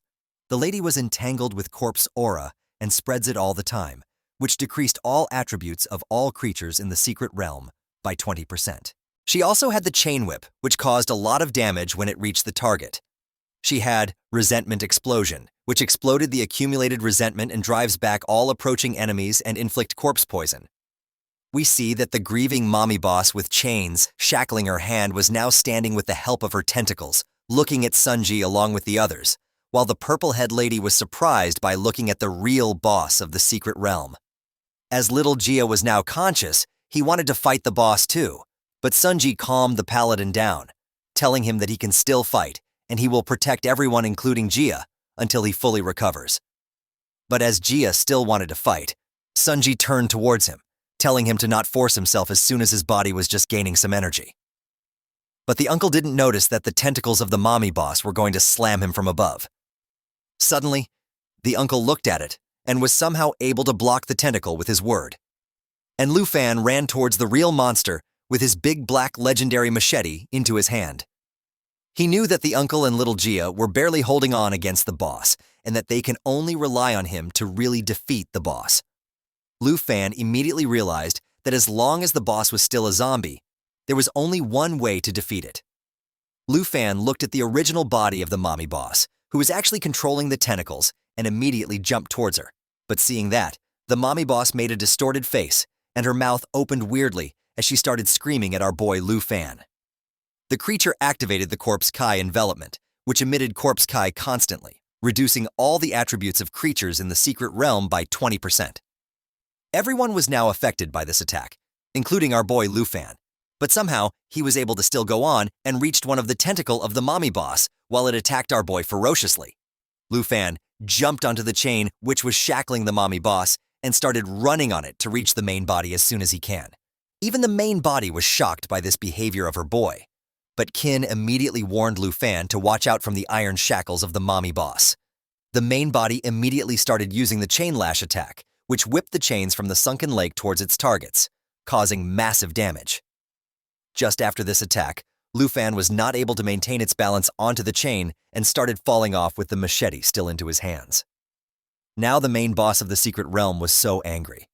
The lady was entangled with corpse aura and spreads it all the time, which decreased all attributes of all creatures in the secret realm by 20%. She also had the chain whip, which caused a lot of damage when it reached the target. She had resentment explosion, which exploded the accumulated resentment and drives back all approaching enemies and inflict corpse poison. We see that the grieving mommy boss with chains shackling her hand was now standing with the help of her tentacles, looking at Sunji along with the others, while the purple-head lady was surprised by looking at the real boss of the secret realm. As little Gia was now conscious, he wanted to fight the boss too, but Sunji calmed the paladin down, telling him that he can still fight and he will protect everyone including Gia until he fully recovers. But as Gia still wanted to fight, Sunji turned towards him, telling him to not force himself as soon as his body was just gaining some energy. But the uncle didn't notice that the tentacles of the mommy boss were going to slam him from above. Suddenly, the uncle looked at it and was somehow able to block the tentacle with his word. And Lu Fan ran towards the real monster with his big black legendary machete into his hand. He knew that the uncle and little Gia were barely holding on against the boss and that they can only rely on him to really defeat the boss. Lu Fan immediately realized that as long as the boss was still a zombie, there was only one way to defeat it. Lu Fan looked at the original body of the mommy boss, who was actually controlling the tentacles, and immediately jumped towards her. But seeing that, the mommy boss made a distorted face, and her mouth opened weirdly as she started screaming at our boy Lu Fan. The creature activated the Corpse Kai envelopment, which emitted Corpse Kai constantly, reducing all the attributes of creatures in the secret realm by 20%. Everyone was now affected by this attack, including our boy Lu Fan, but somehow he was able to still go on and reached one of the tentacle of the mommy boss while it attacked our boy ferociously. Lu Fan jumped onto the chain which was shackling the mommy boss and started running on it to reach the main body as soon as he can. Even the main body was shocked by this behavior of her boy, but Qin immediately warned Lu Fan to watch out from the iron shackles of the mommy boss. The main body immediately started using the chain lash attack, which whipped the chains from the sunken lake towards its targets, causing massive damage. Just after this attack, Lu Fan was not able to maintain its balance onto the chain and started falling off with the machete still into his hands. Now the main boss of the secret realm was so angry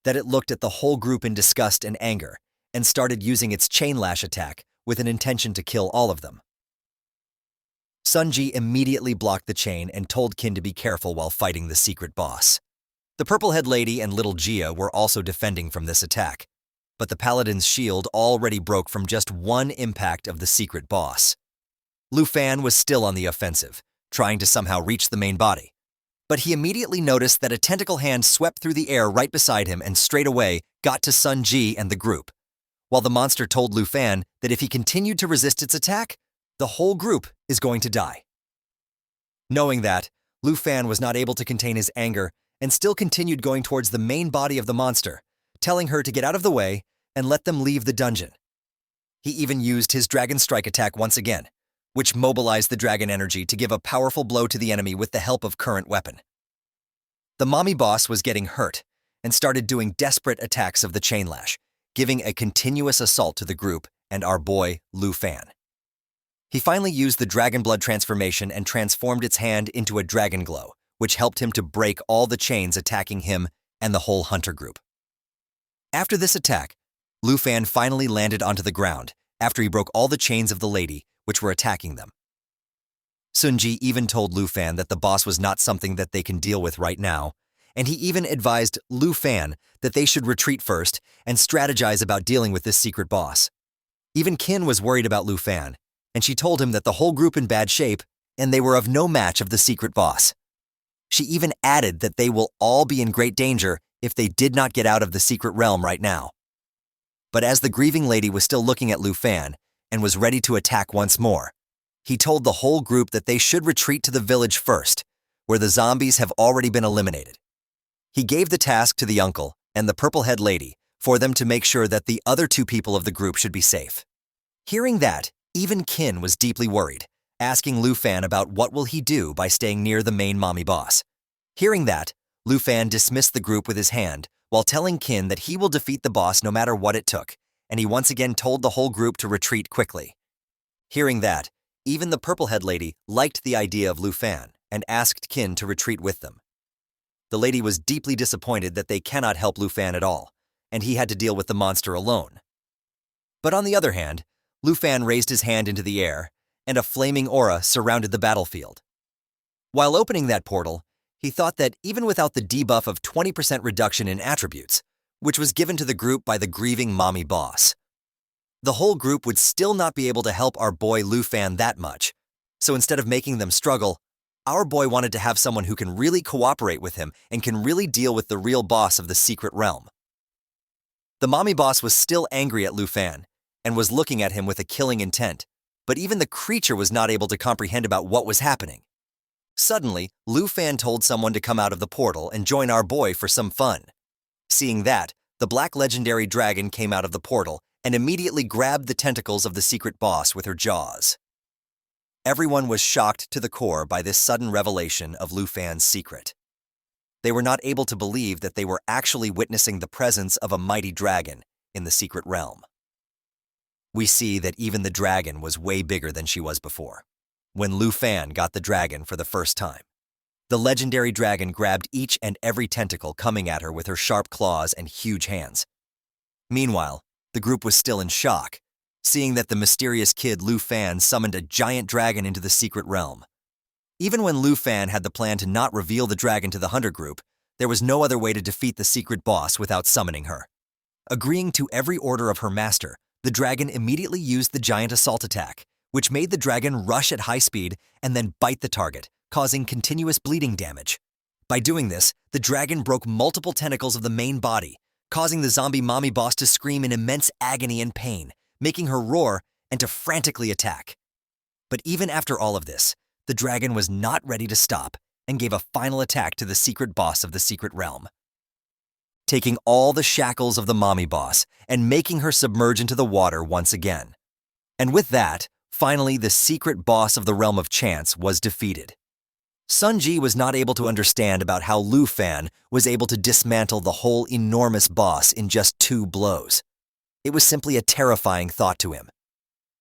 that it looked at the whole group in disgust and anger and started using its chain lash attack with an intention to kill all of them. Sunji immediately blocked the chain and told Qin to be careful while fighting the secret boss. The purple-head lady and little Gia were also defending from this attack, but the paladin's shield already broke from just one impact of the secret boss. Lu Fan was still on the offensive, trying to somehow reach the main body, but he immediately noticed that a tentacle hand swept through the air right beside him and straight away got to Sun Ji and the group, while the monster told Lu Fan that if he continued to resist its attack, the whole group is going to die. Knowing that, Lu Fan was not able to contain his anger and still continued going towards the main body of the monster, telling her to get out of the way and let them leave the dungeon. He even used his Dragon Strike attack once again, which mobilized the dragon energy to give a powerful blow to the enemy with the help of current weapon. The mommy boss was getting hurt and started doing desperate attacks of the chain lash, giving a continuous assault to the group and our boy Lu Fan. He finally used the Dragon Blood transformation and transformed its hand into a dragon glow, which helped him to break all the chains attacking him and the whole hunter group. After this attack, Lu Fan finally landed onto the ground after he broke all the chains of the lady which were attacking them. Sunji even told Lu Fan that the boss was not something that they can deal with right now, and he even advised Lu Fan that they should retreat first and strategize about dealing with this secret boss. Even Qin was worried about Lu Fan, and she told him that the whole group in bad shape and they were of no match of the secret boss. She even added that they will all be in great danger if they did not get out of the secret realm right now. But as the grieving lady was still looking at Lu Fan and was ready to attack once more, he told the whole group that they should retreat to the village first, where the zombies have already been eliminated. He gave the task to the uncle and the purple-head lady for them to make sure that the other two people of the group should be safe. Hearing that, even Qin was deeply worried, asking Lu Fan about what will he do by staying near the main mommy boss. Hearing that, Lu Fan dismissed the group with his hand while telling Kin that he will defeat the boss no matter what it took, and he once again told the whole group to retreat quickly. Hearing that, even the purple-head lady liked the idea of Lu Fan and asked Kin to retreat with them. The lady was deeply disappointed that they cannot help Lu Fan at all, and he had to deal with the monster alone. But on the other hand, Lu Fan raised his hand into the air, and a flaming aura surrounded the battlefield. While opening that portal, he thought that even without the debuff of 20% reduction in attributes, which was given to the group by the grieving mommy boss, the whole group would still not be able to help our boy Lu Fan that much. So instead of making them struggle, our boy wanted to have someone who can really cooperate with him and can really deal with the real boss of the secret realm. The mommy boss was still angry at Lu Fan and was looking at him with a killing intent, but even the creature was not able to comprehend about what was happening. Suddenly, Lu Fan told someone to come out of the portal and join our boy for some fun. Seeing that, the black legendary dragon came out of the portal and immediately grabbed the tentacles of the secret boss with her jaws. Everyone was shocked to the core by this sudden revelation of Lu Fan's secret. They were not able to believe that they were actually witnessing the presence of a mighty dragon in the secret realm. We see that even the dragon was way bigger than she was before. When Lu Fan got the dragon for the first time, the legendary dragon grabbed each and every tentacle coming at her with her sharp claws and huge hands. Meanwhile, the group was still in shock, seeing that the mysterious kid Lu Fan summoned a giant dragon into the secret realm. Even when Lu Fan had the plan to not reveal the dragon to the hunter group, there was no other way to defeat the secret boss without summoning her. Agreeing to every order of her master, the dragon immediately used the giant assault attack, which made the dragon rush at high speed and then bite the target, causing continuous bleeding damage. By doing this, the dragon broke multiple tentacles of the main body, causing the zombie mommy boss to scream in immense agony and pain, making her roar and to frantically attack. But even after all of this, the dragon was not ready to stop and gave a final attack to the secret boss of the secret realm, taking all the shackles of the mommy boss and making her submerge into the water once again. And with that, finally the secret boss of the realm of chance was defeated. Sun Ji was not able to understand about how Lu Fan was able to dismantle the whole enormous boss in just 2 blows. It was simply a terrifying thought to him.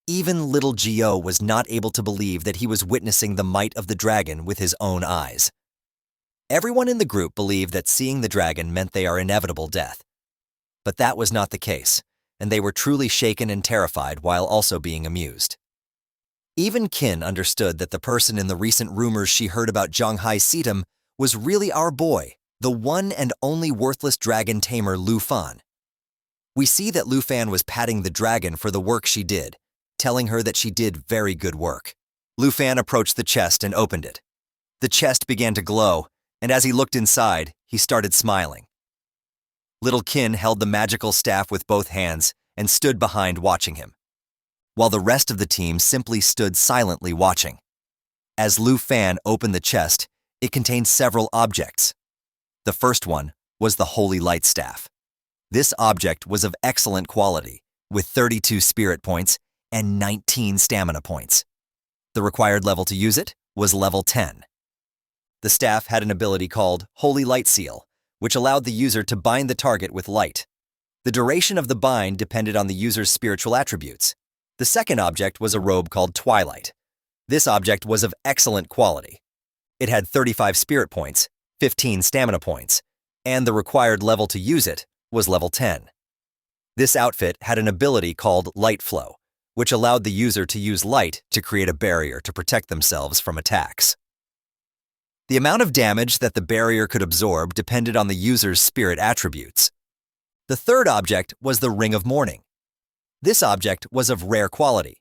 Even little Gio was not able to believe that he was witnessing the might of the dragon with his own eyes. Everyone in the group believed that seeing the dragon meant they are inevitable death. But that was not the case, and they were truly shaken and terrified while also being amused. Even Kin understood that the person in the recent rumors she heard about Zhanghai Sitam was really our boy, the one and only worthless dragon tamer Lu Fan. We see that Lu Fan was patting the dragon for the work she did, telling her that she did very good work. Lu Fan approached the chest and opened it. The chest began to glow, and as he looked inside, he started smiling. Little Kin held the magical staff with both hands and stood behind watching him, while the rest of the team simply stood silently watching. As Lu Fan opened the chest, it contained several objects. The first one was the Holy Light Staff. This object was of excellent quality, with 32 spirit points and 19 stamina points. The required level to use it was level 10. The staff had an ability called Holy Light Seal, which allowed the user to bind the target with light. The duration of the bind depended on the user's spiritual attributes. The second object was a robe called Twilight. This object was of excellent quality. It had 35 spirit points, 15 stamina points, and the required level to use it was level 10. This outfit had an ability called Light Flow, which allowed the user to use light to create a barrier to protect themselves from attacks. The amount of damage that the barrier could absorb depended on the user's spirit attributes. The third object was the Ring of Mourning. This object was of rare quality.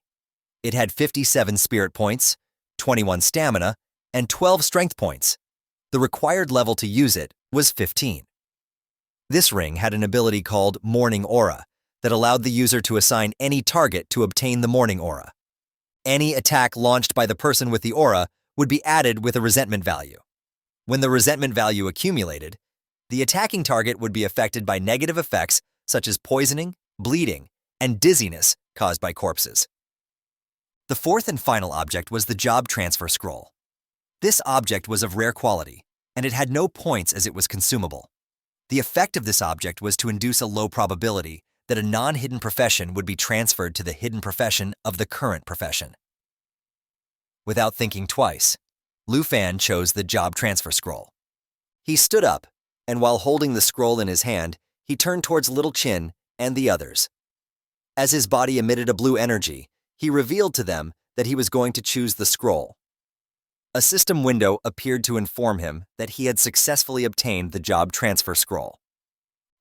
It had 57 spirit points, 21 stamina, and 12 strength points. The required level to use it was 15. This ring had an ability called Mourning Aura that allowed the user to assign any target to obtain the Mourning Aura. Any attack launched by the person with the aura would be added with a resentment value. When the resentment value accumulated, the attacking target would be affected by negative effects such as poisoning, bleeding, and dizziness caused by corpses. The fourth and final object was the Job Transfer Scroll. This object was of rare quality, and it had no points as it was consumable. The effect of this object was to induce a low probability that a non-hidden profession would be transferred to the hidden profession of the current profession. Without thinking twice, Lu Fan chose the job transfer scroll. He stood up, and while holding the scroll in his hand, he turned towards Little Chin and the others. As his body emitted a blue energy, he revealed to them that he was going to choose the scroll. A system window appeared to inform him that he had successfully obtained the job transfer scroll.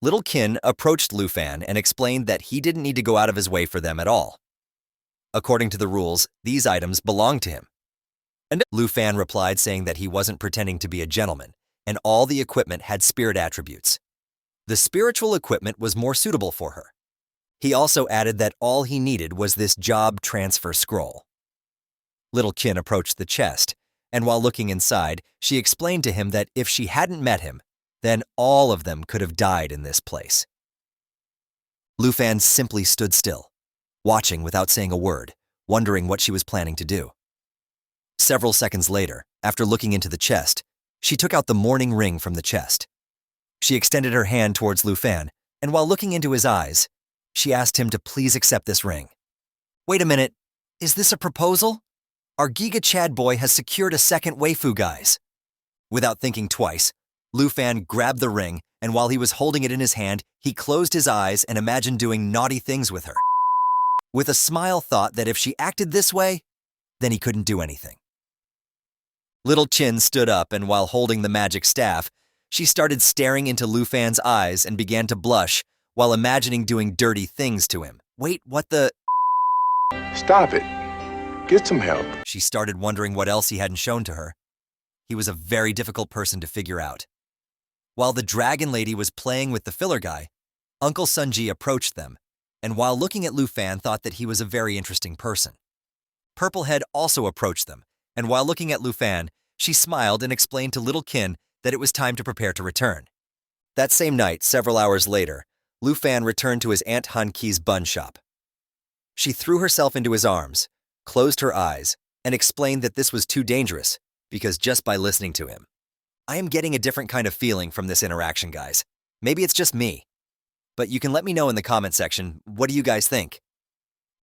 Little Kin approached Lu Fan and explained that he didn't need to go out of his way for them at all. According to the rules, these items belonged to him. And Lu Fan replied saying that he wasn't pretending to be a gentleman, and all the equipment had spirit attributes. The spiritual equipment was more suitable for her. He also added that all he needed was this job transfer scroll. Little Kin approached the chest, and while looking inside, she explained to him that if she hadn't met him, then all of them could have died in this place. Lu Fan simply stood still, watching without saying a word, wondering what she was planning to do. Several seconds later, after looking into the chest, she took out the mourning ring from the chest. She extended her hand towards Lu Fan, and while looking into his eyes, she asked him to please accept this ring. Wait a minute, is this a proposal? Our Giga Chad boy has secured a second waifu, guys. Without thinking twice, Lu Fan grabbed the ring, and while he was holding it in his hand, he closed his eyes and imagined doing naughty things with her. With a smile thought that if she acted this way, then he couldn't do anything. Little Chin stood up, and while holding the magic staff, she started staring into Lu Fan's eyes and began to blush while imagining doing dirty things to him. Wait, what the? Stop it. Get some help. She started wondering what else he hadn't shown to her. He was a very difficult person to figure out. While the dragon lady was playing with the filler guy, Uncle Sunji approached them, and while looking at Lu Fan thought that he was a very interesting person. Purplehead also approached them, and while looking at Lu Fan, she smiled and explained to Little Kin that it was time to prepare to return. That same night, several hours later, Lu Fan returned to his Aunt Han Ki's bun shop. She threw herself into his arms, closed her eyes, and explained that this was too dangerous because just by listening to him. I am getting a different kind of feeling from this interaction, guys. Maybe it's just me. But you can let me know in the comment section, what do you guys think?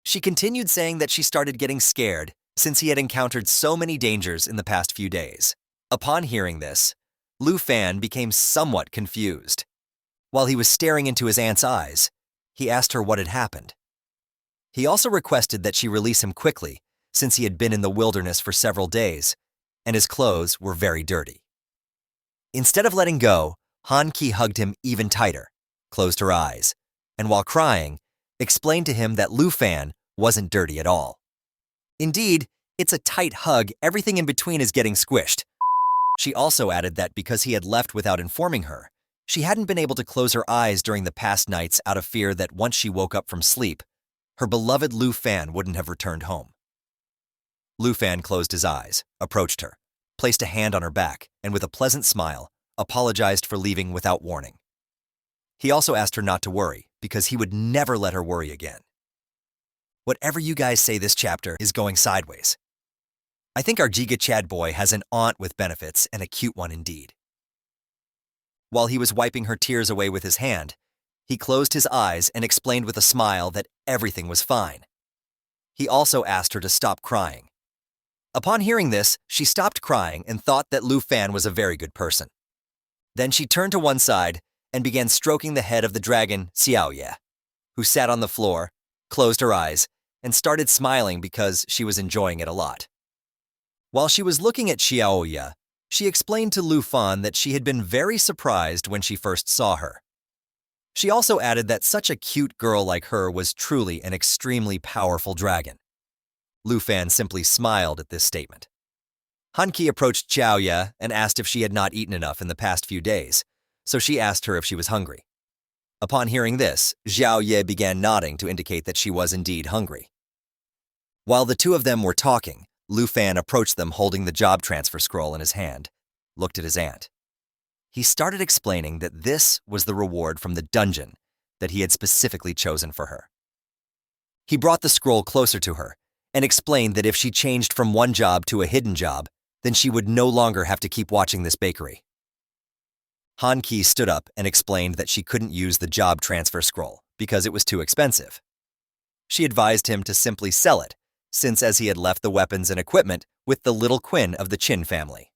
She continued saying that she started getting scared since he had encountered so many dangers in the past few days. Upon hearing this, Lu Fan became somewhat confused. While he was staring into his aunt's eyes, he asked her what had happened. He also requested that she release him quickly, since he had been in the wilderness for several days, and his clothes were very dirty. Instead of letting go, Han Ki hugged him even tighter, closed her eyes, and while crying, explained to him that Lu Fan wasn't dirty at all. Indeed, it's a tight hug, everything in between is getting squished. She also added that because he had left without informing her, she hadn't been able to close her eyes during the past nights out of fear that once she woke up from sleep, her beloved Lu Fan wouldn't have returned home. Lu Fan closed his eyes, approached her, placed a hand on her back, and with a pleasant smile, apologized for leaving without warning. He also asked her not to worry, because he would never let her worry again. Whatever you guys say, this chapter is going sideways. I think our Giga Chad boy has an aunt with benefits, and a cute one indeed. While he was wiping her tears away with his hand, he closed his eyes and explained with a smile that everything was fine. He also asked her to stop crying. Upon hearing this, she stopped crying and thought that Lu Fan was a very good person. Then she turned to one side and began stroking the head of the dragon Xiaoye, who sat on the floor, closed her eyes, and started smiling because she was enjoying it a lot. While she was looking at Xiaoye, she explained to Lu Fan that she had been very surprised when she first saw her. She also added that such a cute girl like her was truly an extremely powerful dragon. Lu Fan simply smiled at this statement. Han Ki approached Xiaoye and asked if she had not eaten enough in the past few days, so she asked her if she was hungry. Upon hearing this, Xiaoye began nodding to indicate that she was indeed hungry. While the two of them were talking, Lu Fan approached them holding the job transfer scroll in his hand, looked at his aunt. He started explaining that this was the reward from the dungeon that he had specifically chosen for her. He brought the scroll closer to her and explained that if she changed from one job to a hidden job, then she would no longer have to keep watching this bakery. Han Ki stood up and explained that she couldn't use the job transfer scroll because it was too expensive. She advised him to simply sell it, since as he had left the weapons and equipment with the little Quinn of the Chin family.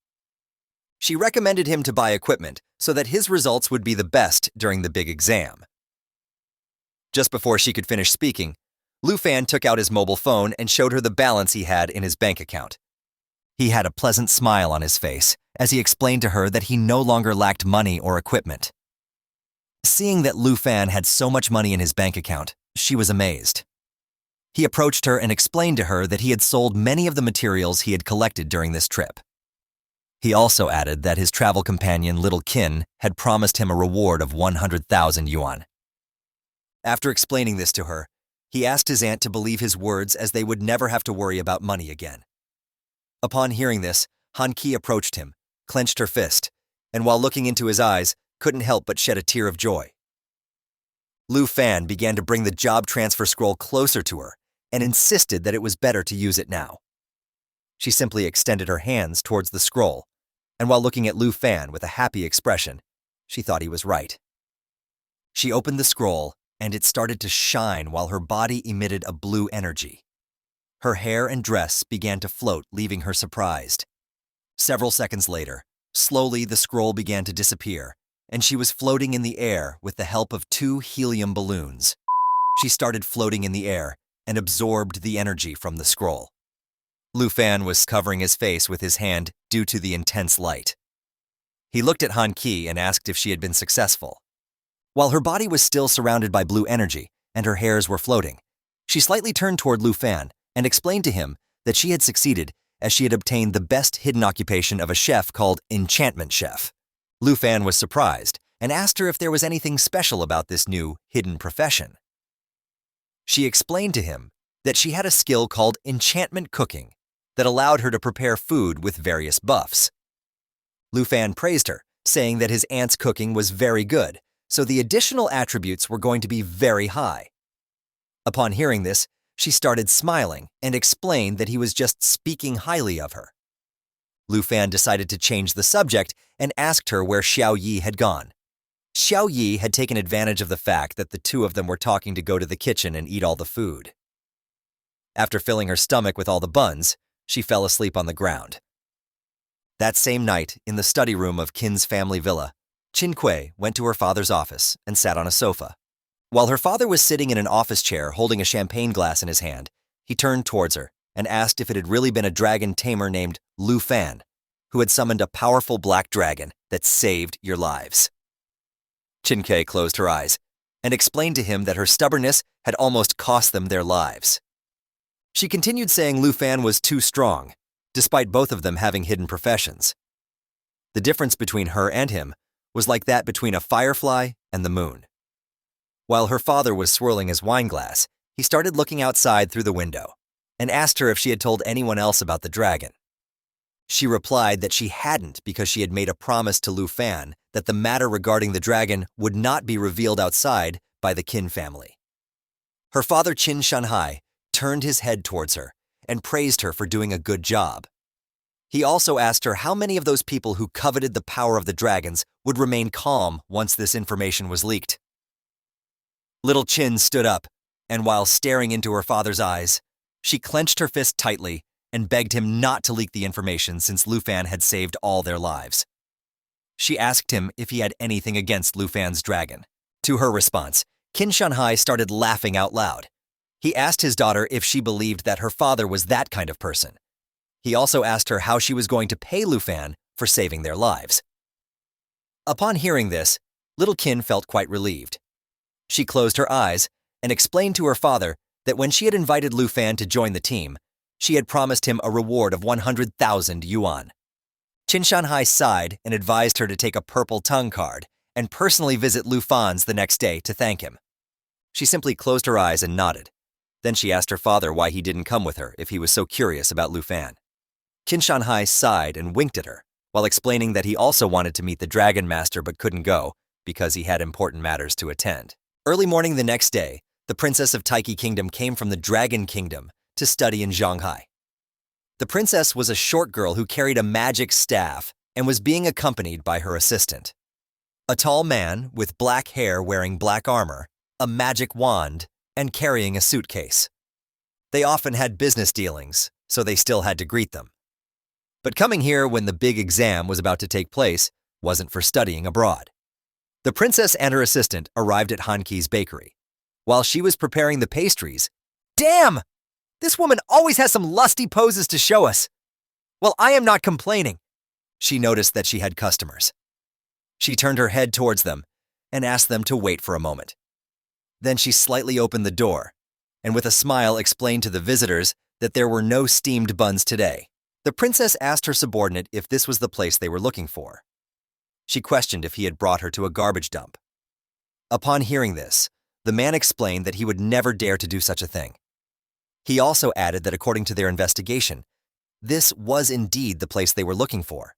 She recommended him to buy equipment so that his results would be the best during the big exam. Just before she could finish speaking, Lu Fan took out his mobile phone and showed her the balance he had in his bank account. He had a pleasant smile on his face as he explained to her that he no longer lacked money or equipment. Seeing that Lu Fan had so much money in his bank account, she was amazed. He approached her and explained to her that he had sold many of the materials he had collected during this trip. He also added that his travel companion Little Qin had promised him a reward of 100,000 yuan. After explaining this to her, he asked his aunt to believe his words as they would never have to worry about money again. Upon hearing this, Han Ki approached him, clenched her fist, and while looking into his eyes, couldn't help but shed a tear of joy. Lu Fan began to bring the job transfer scroll closer to her and insisted that it was better to use it now. She simply extended her hands towards the scroll, and while looking at Lu Fan with a happy expression, she thought he was right. She opened the scroll, and it started to shine while her body emitted a blue energy. Her hair and dress began to float, leaving her surprised. Several seconds later, slowly the scroll began to disappear, and she was floating in the air with the help of 2 helium balloons. She started floating in the air and absorbed the energy from the scroll. Lu Fan was covering his face with his hand due to the intense light. He looked at Han Ki and asked if she had been successful. While her body was still surrounded by blue energy and her hairs were floating, she slightly turned toward Lu Fan and explained to him that she had succeeded as she had obtained the best hidden occupation of a chef called Enchantment Chef. Lu Fan was surprised and asked her if there was anything special about this new hidden profession. She explained to him that she had a skill called enchantment cooking that allowed her to prepare food with various buffs. Lu Fan praised her, saying that his aunt's cooking was very good, so the additional attributes were going to be very high. Upon hearing this, she started smiling and explained that he was just speaking highly of her. Lu Fan decided to change the subject and asked her where Xiao Yi had gone. Xiao Yi had taken advantage of the fact that the two of them were talking to go to the kitchen and eat all the food. After filling her stomach with all the buns, she fell asleep on the ground. That same night, in the study room of Qin's family villa, Qin Kuei went to her father's office and sat on a sofa. While her father was sitting in an office chair holding a champagne glass in his hand, he turned towards her and asked if it had really been a dragon tamer named Lu Fan, who had summoned a powerful black dragon that saved your lives. Qin Kuei closed her eyes and explained to him that her stubbornness had almost cost them their lives. She continued saying Lu Fan was too strong, despite both of them having hidden professions. The difference between her and him was like that between a firefly and the moon. While her father was swirling his wine glass, he started looking outside through the window and asked her if she had told anyone else about the dragon. She replied that she hadn't because she had made a promise to Lu Fan that the matter regarding the dragon would not be revealed outside by the Qin family. Her father Qin Shanhai turned his head towards her and praised her for doing a good job. He also asked her how many of those people who coveted the power of the dragons would remain calm once this information was leaked. Little Qin stood up, and while staring into her father's eyes, she clenched her fist tightly and begged him not to leak the information since Lu Fan had saved all their lives. She asked him if he had anything against Lu Fan's dragon. To her response, Qin Shanhai started laughing out loud. He asked his daughter if she believed that her father was that kind of person. He also asked her how she was going to pay Lu Fan for saving their lives. Upon hearing this, little Qin felt quite relieved. She closed her eyes and explained to her father that when she had invited Lu Fan to join the team, she had promised him a reward of 100,000 yuan. Qin Shanhai sighed and advised her to take a purple tongue card and personally visit Lu Fan's the next day to thank him. She simply closed her eyes and nodded. Then she asked her father why he didn't come with her if he was so curious about Lu Fan. Qin Shanhai sighed and winked at her, while explaining that he also wanted to meet the Dragon Master but couldn't go because he had important matters to attend. Early morning the next day, the princess of Taiki Kingdom came from the Dragon Kingdom to study in Shanghai. The princess was a short girl who carried a magic staff and was being accompanied by her assistant. A tall man with black hair wearing black armor, a magic wand, and carrying a suitcase. They often had business dealings, so they still had to greet them. But coming here when the big exam was about to take place wasn't for studying abroad. The princess and her assistant arrived at Hanki's bakery. While she was preparing the pastries, damn! This woman always has some lusty poses to show us. Well, I am not complaining. She noticed that she had customers. She turned her head towards them and asked them to wait for a moment. Then she slightly opened the door and with a smile explained to the visitors that there were no steamed buns today. The princess asked her subordinate if this was the place they were looking for. She questioned if he had brought her to a garbage dump. Upon hearing this, the man explained that he would never dare to do such a thing. He also added that according to their investigation, this was indeed the place they were looking for.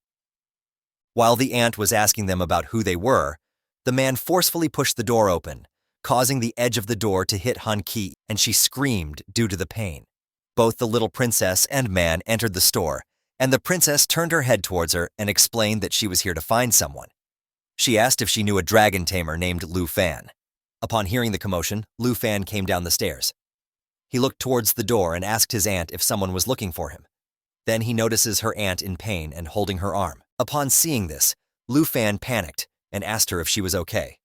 While the aunt was asking them about who they were, the man forcefully pushed the door open, causing the edge of the door to hit Hanki, and she screamed due to the pain. Both the little princess and man entered the store, and the princess turned her head towards her and explained that she was here to find someone. She asked if she knew a dragon tamer named Lu Fan. Upon hearing the commotion, Lu Fan came down the stairs. He looked towards the door and asked his aunt if someone was looking for him. Then he notices her aunt in pain and holding her arm. Upon seeing this, Lu Fan panicked and asked her if she was okay.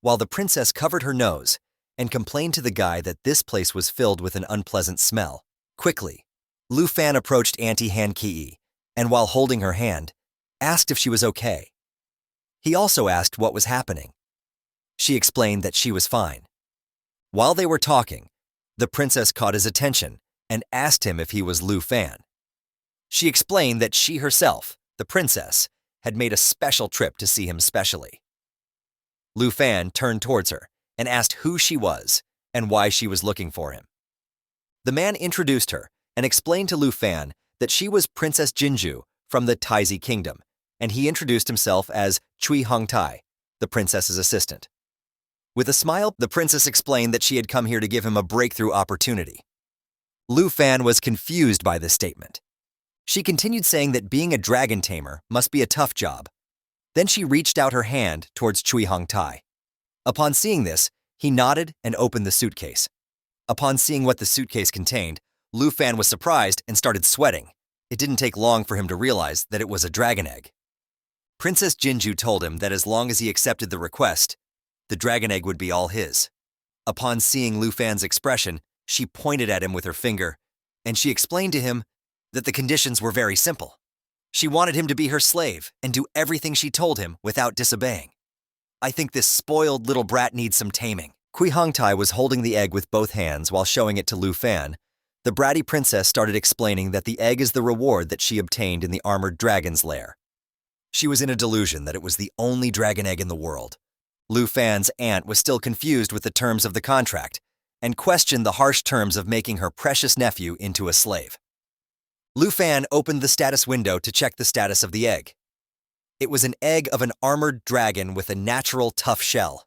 While the princess covered her nose and complained to the guy that this place was filled with an unpleasant smell. Quickly, Lu Fan approached Auntie Hanki and while holding her hand, asked if she was okay. He also asked what was happening. She explained that she was fine. While they were talking, the princess caught his attention and asked him if he was Lu Fan. She explained that she herself, the princess, had made a special trip to see him specially. Lu Fan turned towards her and asked who she was and why she was looking for him. The man introduced her and explained to Lu Fan that she was Princess Jinju from the Taizi Kingdom, and he introduced himself as Cui Hongtai, the princess's assistant. With a smile, the princess explained that she had come here to give him a breakthrough opportunity. Lu Fan was confused by this statement. She continued saying that being a dragon tamer must be a tough job. Then she reached out her hand towards Cui Hongtai. Upon seeing this, he nodded and opened the suitcase. Upon seeing what the suitcase contained, Lu Fan was surprised and started sweating. It didn't take long for him to realize that it was a dragon egg. Princess Jinju told him that as long as he accepted the request, the dragon egg would be all his. Upon seeing Lu Fan's expression, she pointed at him with her finger, and she explained to him that the conditions were very simple. She wanted him to be her slave and do everything she told him without disobeying. I think this spoiled little brat needs some taming. Cui Hongtai was holding the egg with both hands while showing it to Lu Fan. The bratty princess started explaining that the egg is the reward that she obtained in the armored dragon's lair. She was in a delusion that it was the only dragon egg in the world. Lu Fan's aunt was still confused with the terms of the contract and questioned the harsh terms of making her precious nephew into a slave. Lu Fan opened the status window to check the status of the egg. It was an egg of an armored dragon with a natural tough shell.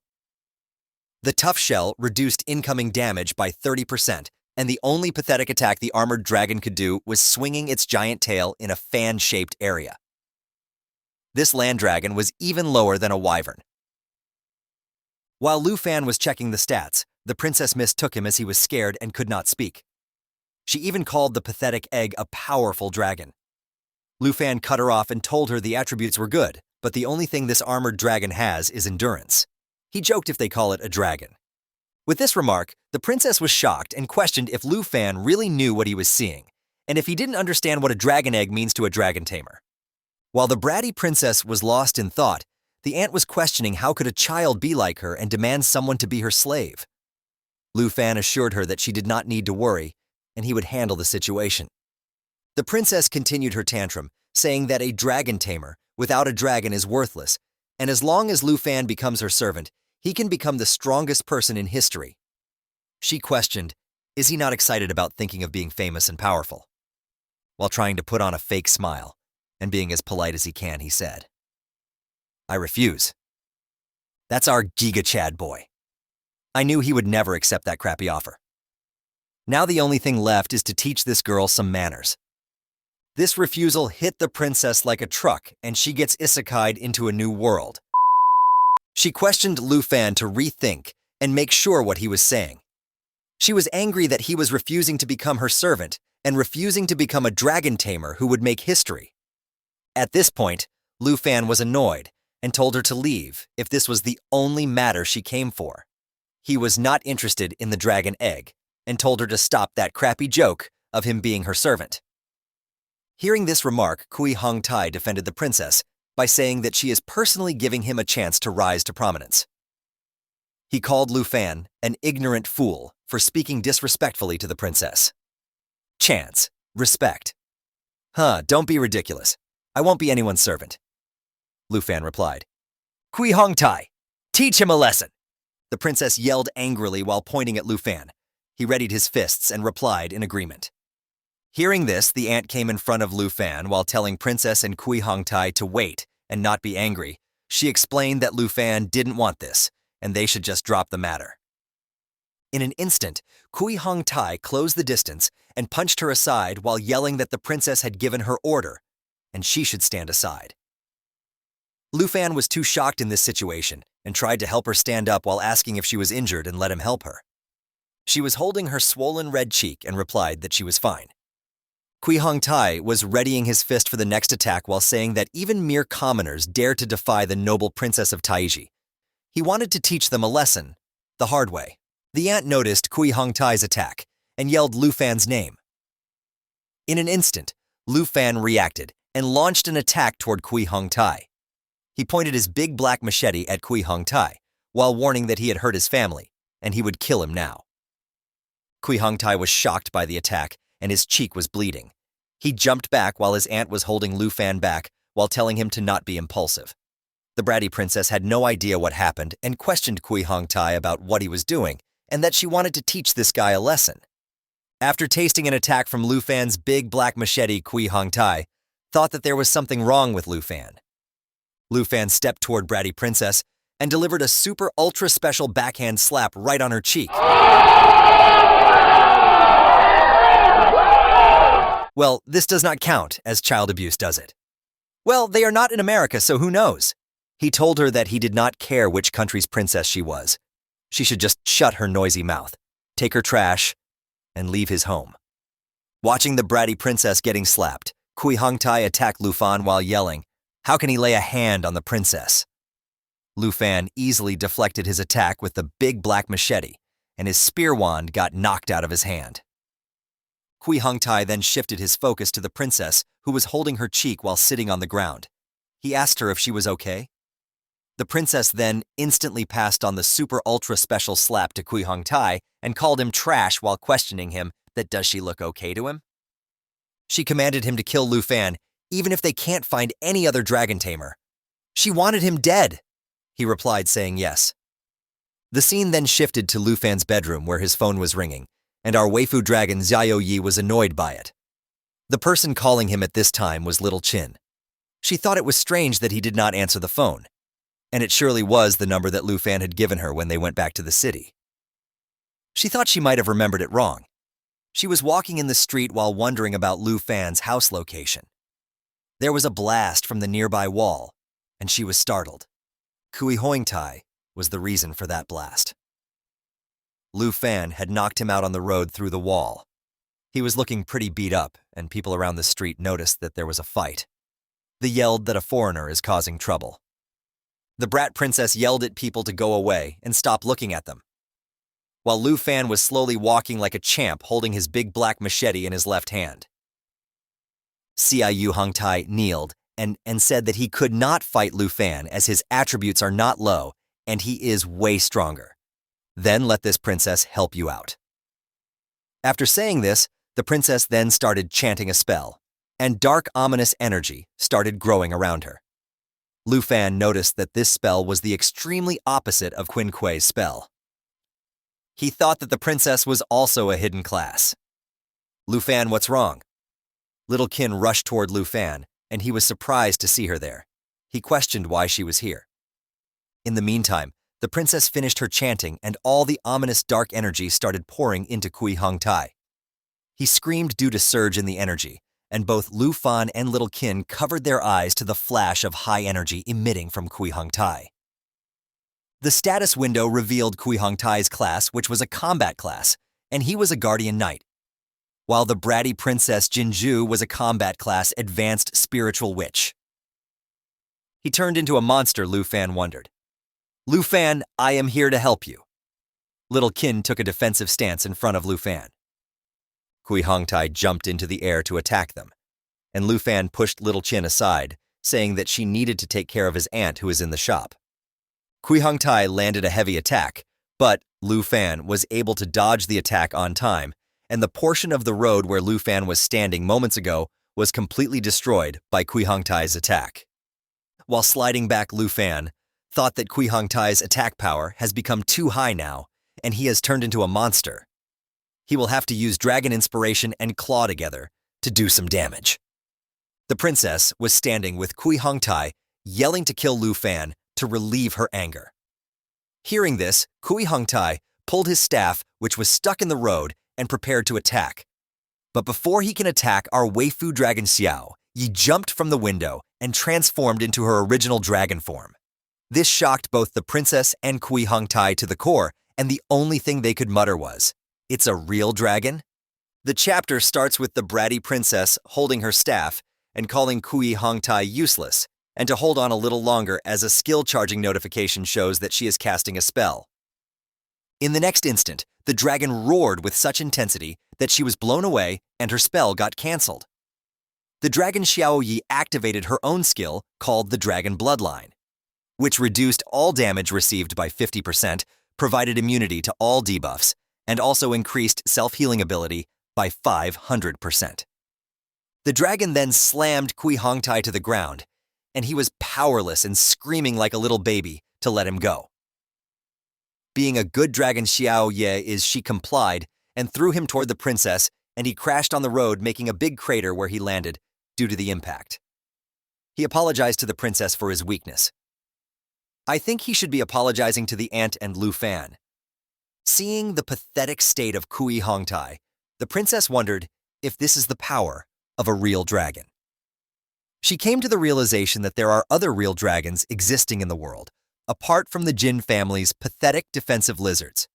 The tough shell reduced incoming damage by 30%, and the only pathetic attack the armored dragon could do was swinging its giant tail in a fan-shaped area. This land dragon was even lower than a wyvern. While Lu Fan was checking the stats, the princess mistook him as he was scared and could not speak. She even called the pathetic egg a powerful dragon. Lu Fan cut her off and told her the attributes were good, but the only thing this armored dragon has is endurance. He joked if they call it a dragon. With this remark, the princess was shocked and questioned if Lu Fan really knew what he was seeing, and if he didn't understand what a dragon egg means to a dragon tamer. While the bratty princess was lost in thought, the aunt was questioning how could a child be like her and demand someone to be her slave. Lu Fan assured her that she did not need to worry, and he would handle the situation. The princess continued her tantrum, saying that a dragon tamer without a dragon is worthless, and as long as Lu Fan becomes her servant, he can become the strongest person in history. She questioned, is he not excited about thinking of being famous and powerful? While trying to put on a fake smile and being as polite as he can, he said, I refuse. That's our Giga Chad boy. I knew he would never accept that crappy offer. Now the only thing left is to teach this girl some manners. This refusal hit the princess like a truck, and she gets isekai'd into a new world. She questioned Lu Fan to rethink and make sure what he was saying. She was angry that he was refusing to become her servant and refusing to become a dragon tamer who would make history. At this point, Lu Fan was annoyed and told her to leave if this was the only matter she came for. He was not interested in the dragon egg and told her to stop that crappy joke of him being her servant. Hearing this remark, Kui Hong Tai defended the princess by saying that she is personally giving him a chance to rise to prominence. He called Lu Fan an ignorant fool for speaking disrespectfully to the princess. Chance. Respect. Don't be ridiculous. I won't be anyone's servant. Lu Fan replied. Kui Hong Tai, teach him a lesson. The princess yelled angrily while pointing at Lu Fan. He readied his fists and replied in agreement. Hearing this, the ant came in front of Lu Fan while telling Princess and Kui Hong Tai to wait and not be angry. She explained that Lu Fan didn't want this, and they should just drop the matter. In an instant, Kui Hong Tai closed the distance and punched her aside while yelling that the princess had given her order, and she should stand aside. Lu Fan was too shocked in this situation and tried to help her stand up while asking if she was injured and let him help her. She was holding her swollen red cheek and replied that she was fine. Kui Hong Tai was readying his fist for the next attack while saying that even mere commoners dare to defy the noble princess of Taiji. He wanted to teach them a lesson, the hard way. The ant noticed Kui Hong Tai's attack and yelled Lu Fan's name. In an instant, Lu Fan reacted and launched an attack toward Kui Hong Tai. He pointed his big black machete at Kui Hong Tai while warning that he had hurt his family and he would kill him now. Kui Hong Tai was shocked by the attack and his cheek was bleeding. He jumped back while his aunt was holding Lu Fan back while telling him to not be impulsive. The bratty princess had no idea what happened and questioned Kui Hong Tai about what he was doing and that she wanted to teach this guy a lesson. After tasting an attack from Lu Fan's big black machete, Kui Hong Tai thought that there was something wrong with Lu Fan. Lu Fan stepped toward bratty princess and delivered a super ultra special backhand slap right on her cheek. Well, this does not count as child abuse, does it? Well, they are not in America, so who knows? He told her that he did not care which country's princess she was. She should just shut her noisy mouth, take her trash, and leave his home. Watching the bratty princess getting slapped, Kui Hong Tai attacked Lu Fan while yelling, "How can he lay a hand on the princess?" Lu Fan easily deflected his attack with the big black machete, and his spear wand got knocked out of his hand. Kui Hong Tai then shifted his focus to the princess, who was holding her cheek while sitting on the ground. He asked her if she was okay. The princess then instantly passed on the super ultra special slap to Kui Hong Tai and called him trash while questioning him that does she look okay to him? She commanded him to kill Lu Fan, even if they can't find any other dragon tamer. She wanted him dead. He replied saying yes. The scene then shifted to Lu Fan's bedroom where his phone was ringing, and our waifu dragon Xiao Yi was annoyed by it. The person calling him at this time was Little Chin. She thought it was strange that he did not answer the phone, and it surely was the number that Lu Fan had given her when they went back to the city. She thought she might have remembered it wrong. She was walking in the street while wondering about Lu Fan's house location. There was a blast from the nearby wall, and she was startled. Kui Hong Tai was the reason for that blast. Lu Fan had knocked him out on the road through the wall. He was looking pretty beat up, and people around the street noticed that there was a fight. They yelled that a foreigner is causing trouble. The brat princess yelled at people to go away and stop looking at them, while Lu Fan was slowly walking like a champ holding his big black machete in his left hand. Ciu Hong Tai kneeled and said that he could not fight Lu Fan as his attributes are not low and he is way stronger. Then let this princess help you out. After saying this, the princess then started chanting a spell, and dark ominous energy started growing around her. Lu Fan noticed that this spell was the extremely opposite of Qin Kuei's spell. He thought that the princess was also a hidden class. Lu Fan, what's wrong? Little Qin rushed toward Lu Fan, and he was surprised to see her there. He questioned why she was here. In the meantime, the princess finished her chanting and all the ominous dark energy started pouring into Kui Hong Tai. He screamed due to surge in the energy, and both Lu Fan and Little Qin covered their eyes to the flash of high energy emitting from Kui Hong Tai. The status window revealed Kui Hongtai's class, which was a combat class, and he was a guardian knight, while the bratty princess Jinju was a combat class advanced spiritual witch. He turned into a monster, Lu Fan wondered. Lu Fan, I am here to help you. Little Qin took a defensive stance in front of Lu Fan. Kui Hongtai jumped into the air to attack them, and Lu Fan pushed Little Qin aside, saying that she needed to take care of his aunt who was in the shop. Kui Hongtai landed a heavy attack, but Lu Fan was able to dodge the attack on time, and the portion of the road where Lu Fan was standing moments ago was completely destroyed by Kui Hongtai's attack. While sliding back, Lu Fan thought that Kui Hongtai's attack power has become too high now, and he has turned into a monster. He will have to use Dragon Inspiration and Claw together to do some damage. The princess was standing with Kui Hongtai, yelling to kill Lu Fan to relieve her anger. Hearing this, Kui Hongtai pulled his staff, which was stuck in the road, and prepared to attack. But before he can attack our Waifu dragon Xiao, Yi jumped from the window and transformed into her original dragon form. This shocked both the princess and Kui Hongtai to the core, and the only thing they could mutter was, "It's a real dragon?" The chapter starts with the bratty princess holding her staff and calling Kui Hongtai useless, and to hold on a little longer as a skill charging notification shows that she is casting a spell. In the next instant, the dragon roared with such intensity that she was blown away and her spell got cancelled. The dragon Xiao Yi activated her own skill called the Dragon Bloodline, which reduced all damage received by 50%, provided immunity to all debuffs, and also increased self-healing ability by 500%. The dragon then slammed Kui Hongtai to the ground, and he was powerless and screaming like a little baby to let him go. Being a good dragon Xiao Ye she complied and threw him toward the princess, and he crashed on the road, making a big crater where he landed due to the impact. He apologized to the princess for his weakness. I think he should be apologizing to the aunt and Lu Fan. Seeing the pathetic state of Kui Hongtai, the princess wondered if this is the power of a real dragon. She came to the realization that there are other real dragons existing in the world, apart from the Jin family's pathetic defensive lizards.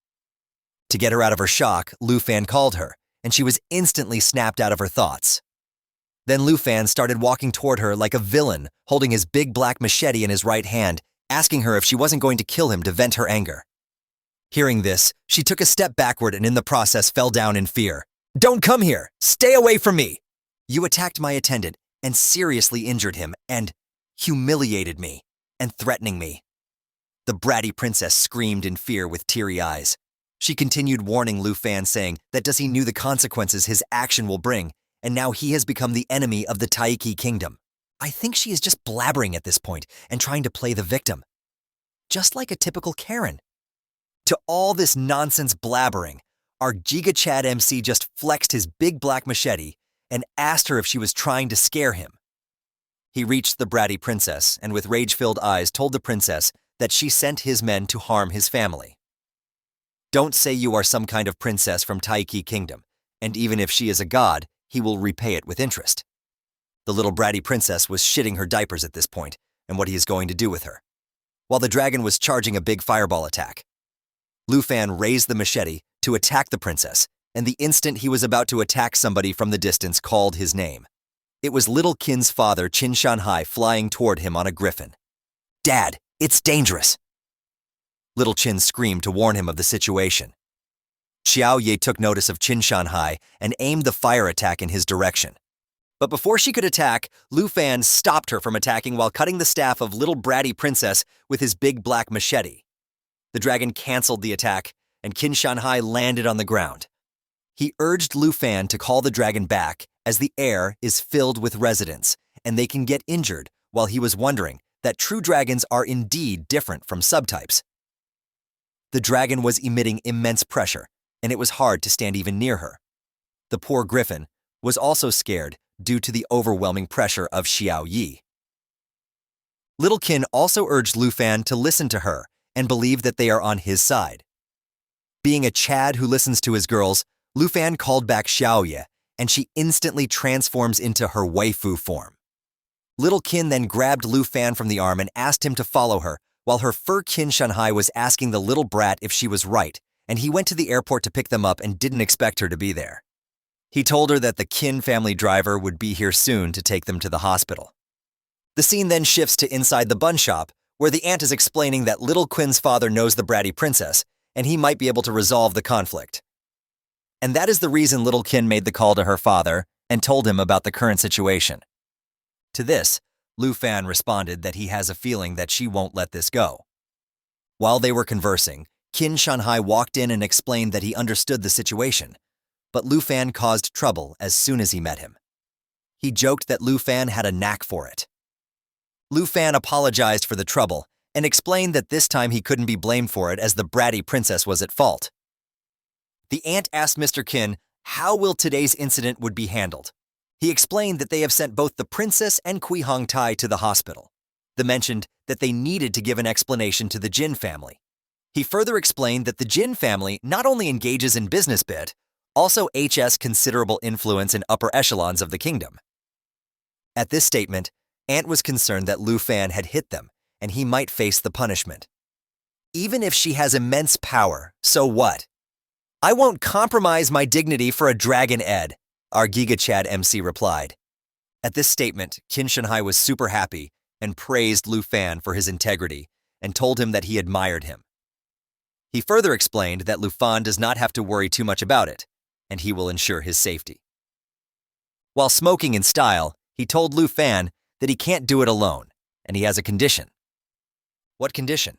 To get her out of her shock, Lu Fan called her, and she was instantly snapped out of her thoughts. Then Lu Fan started walking toward her like a villain, holding his big black machete in his right hand, asking her if she wasn't going to kill him to vent her anger. Hearing this, she took a step backward and in the process fell down in fear. "Don't come here! Stay away from me! You attacked my attendant and seriously injured him and humiliated me and threatening me." The bratty princess screamed in fear with teary eyes. She continued warning Lu Fan, saying that does he knew the consequences his action will bring, and now he has become the enemy of the Taiki kingdom. I think she is just blabbering at this point and trying to play the victim. Just like a typical Karen. To all this nonsense blabbering, our Giga Chad MC just flexed his big black machete and asked her if she was trying to scare him. He reached the bratty princess and with rage-filled eyes told the princess that she sent his men to harm his family. Don't say you are some kind of princess from Taiki Kingdom, and even if she is a god, he will repay it with interest. The little bratty princess was shitting her diapers at this point, and what he is going to do with her. While the dragon was charging a big fireball attack, Lu Fan raised the machete to attack the princess, and the instant he was about to attack somebody from the distance called his name. It was Little Qin's father, Qin Shanhai, flying toward him on a griffin. "Dad, it's dangerous!" Little Qin screamed to warn him of the situation. Xiao Ye took notice of Qin Shanhai and aimed the fire attack in his direction. But before she could attack, Lu Fan stopped her from attacking while cutting the staff of little bratty princess with his big black machete. The dragon canceled the attack, and Qin Shanhai landed on the ground. He urged Lu Fan to call the dragon back as the air is filled with residents, and they can get injured, while he was wondering that true dragons are indeed different from subtypes. The dragon was emitting immense pressure, and it was hard to stand even near her. The poor griffin was also scared due to the overwhelming pressure of Xiao Yi. Little Qin also urged Lu Fan to listen to her and believe that they are on his side. Being a Chad who listens to his girls, Lu Fan called back Xiao Ye, and she instantly transforms into her waifu form. Little Qin then grabbed Lu Fan from the arm and asked him to follow her, while her fur kin Shanhai was asking the little brat if she was right, and he went to the airport to pick them up and didn't expect her to be there. He told her that the Kin family driver would be here soon to take them to the hospital. The scene then shifts to inside the bun shop, where the aunt is explaining that little Quin's father knows the bratty princess, and he might be able to resolve the conflict. And that is the reason little Kin made the call to her father and told him about the current situation. To this, Lu Fan responded that he has a feeling that she won't let this go. While they were conversing, Qin Shanhai walked in and explained that he understood the situation, but Lu Fan caused trouble as soon as he met him. He joked that Lu Fan had a knack for it. Lu Fan apologized for the trouble and explained that this time he couldn't be blamed for it as the bratty princess was at fault. The aunt asked Mr. Qin how will today's incident would be handled. He explained that they have sent both the princess and Kui Hong Tai to the hospital. They mentioned that they needed to give an explanation to the Jin family. He further explained that the Jin family not only engages in business bit, also has considerable influence in upper echelons of the kingdom. At this statement, Aunt was concerned that Lu Fan had hit them, and he might face the punishment. Even if she has immense power, so what? I won't compromise my dignity for a dragon Ed, our Giga Chad MC replied. At this statement, Qin Shanhai was super happy and praised Lu Fan for his integrity and told him that he admired him. He further explained that Lu Fan does not have to worry too much about it, and he will ensure his safety. While smoking in style, he told Lu Fan that he can't do it alone, and he has a condition. What condition?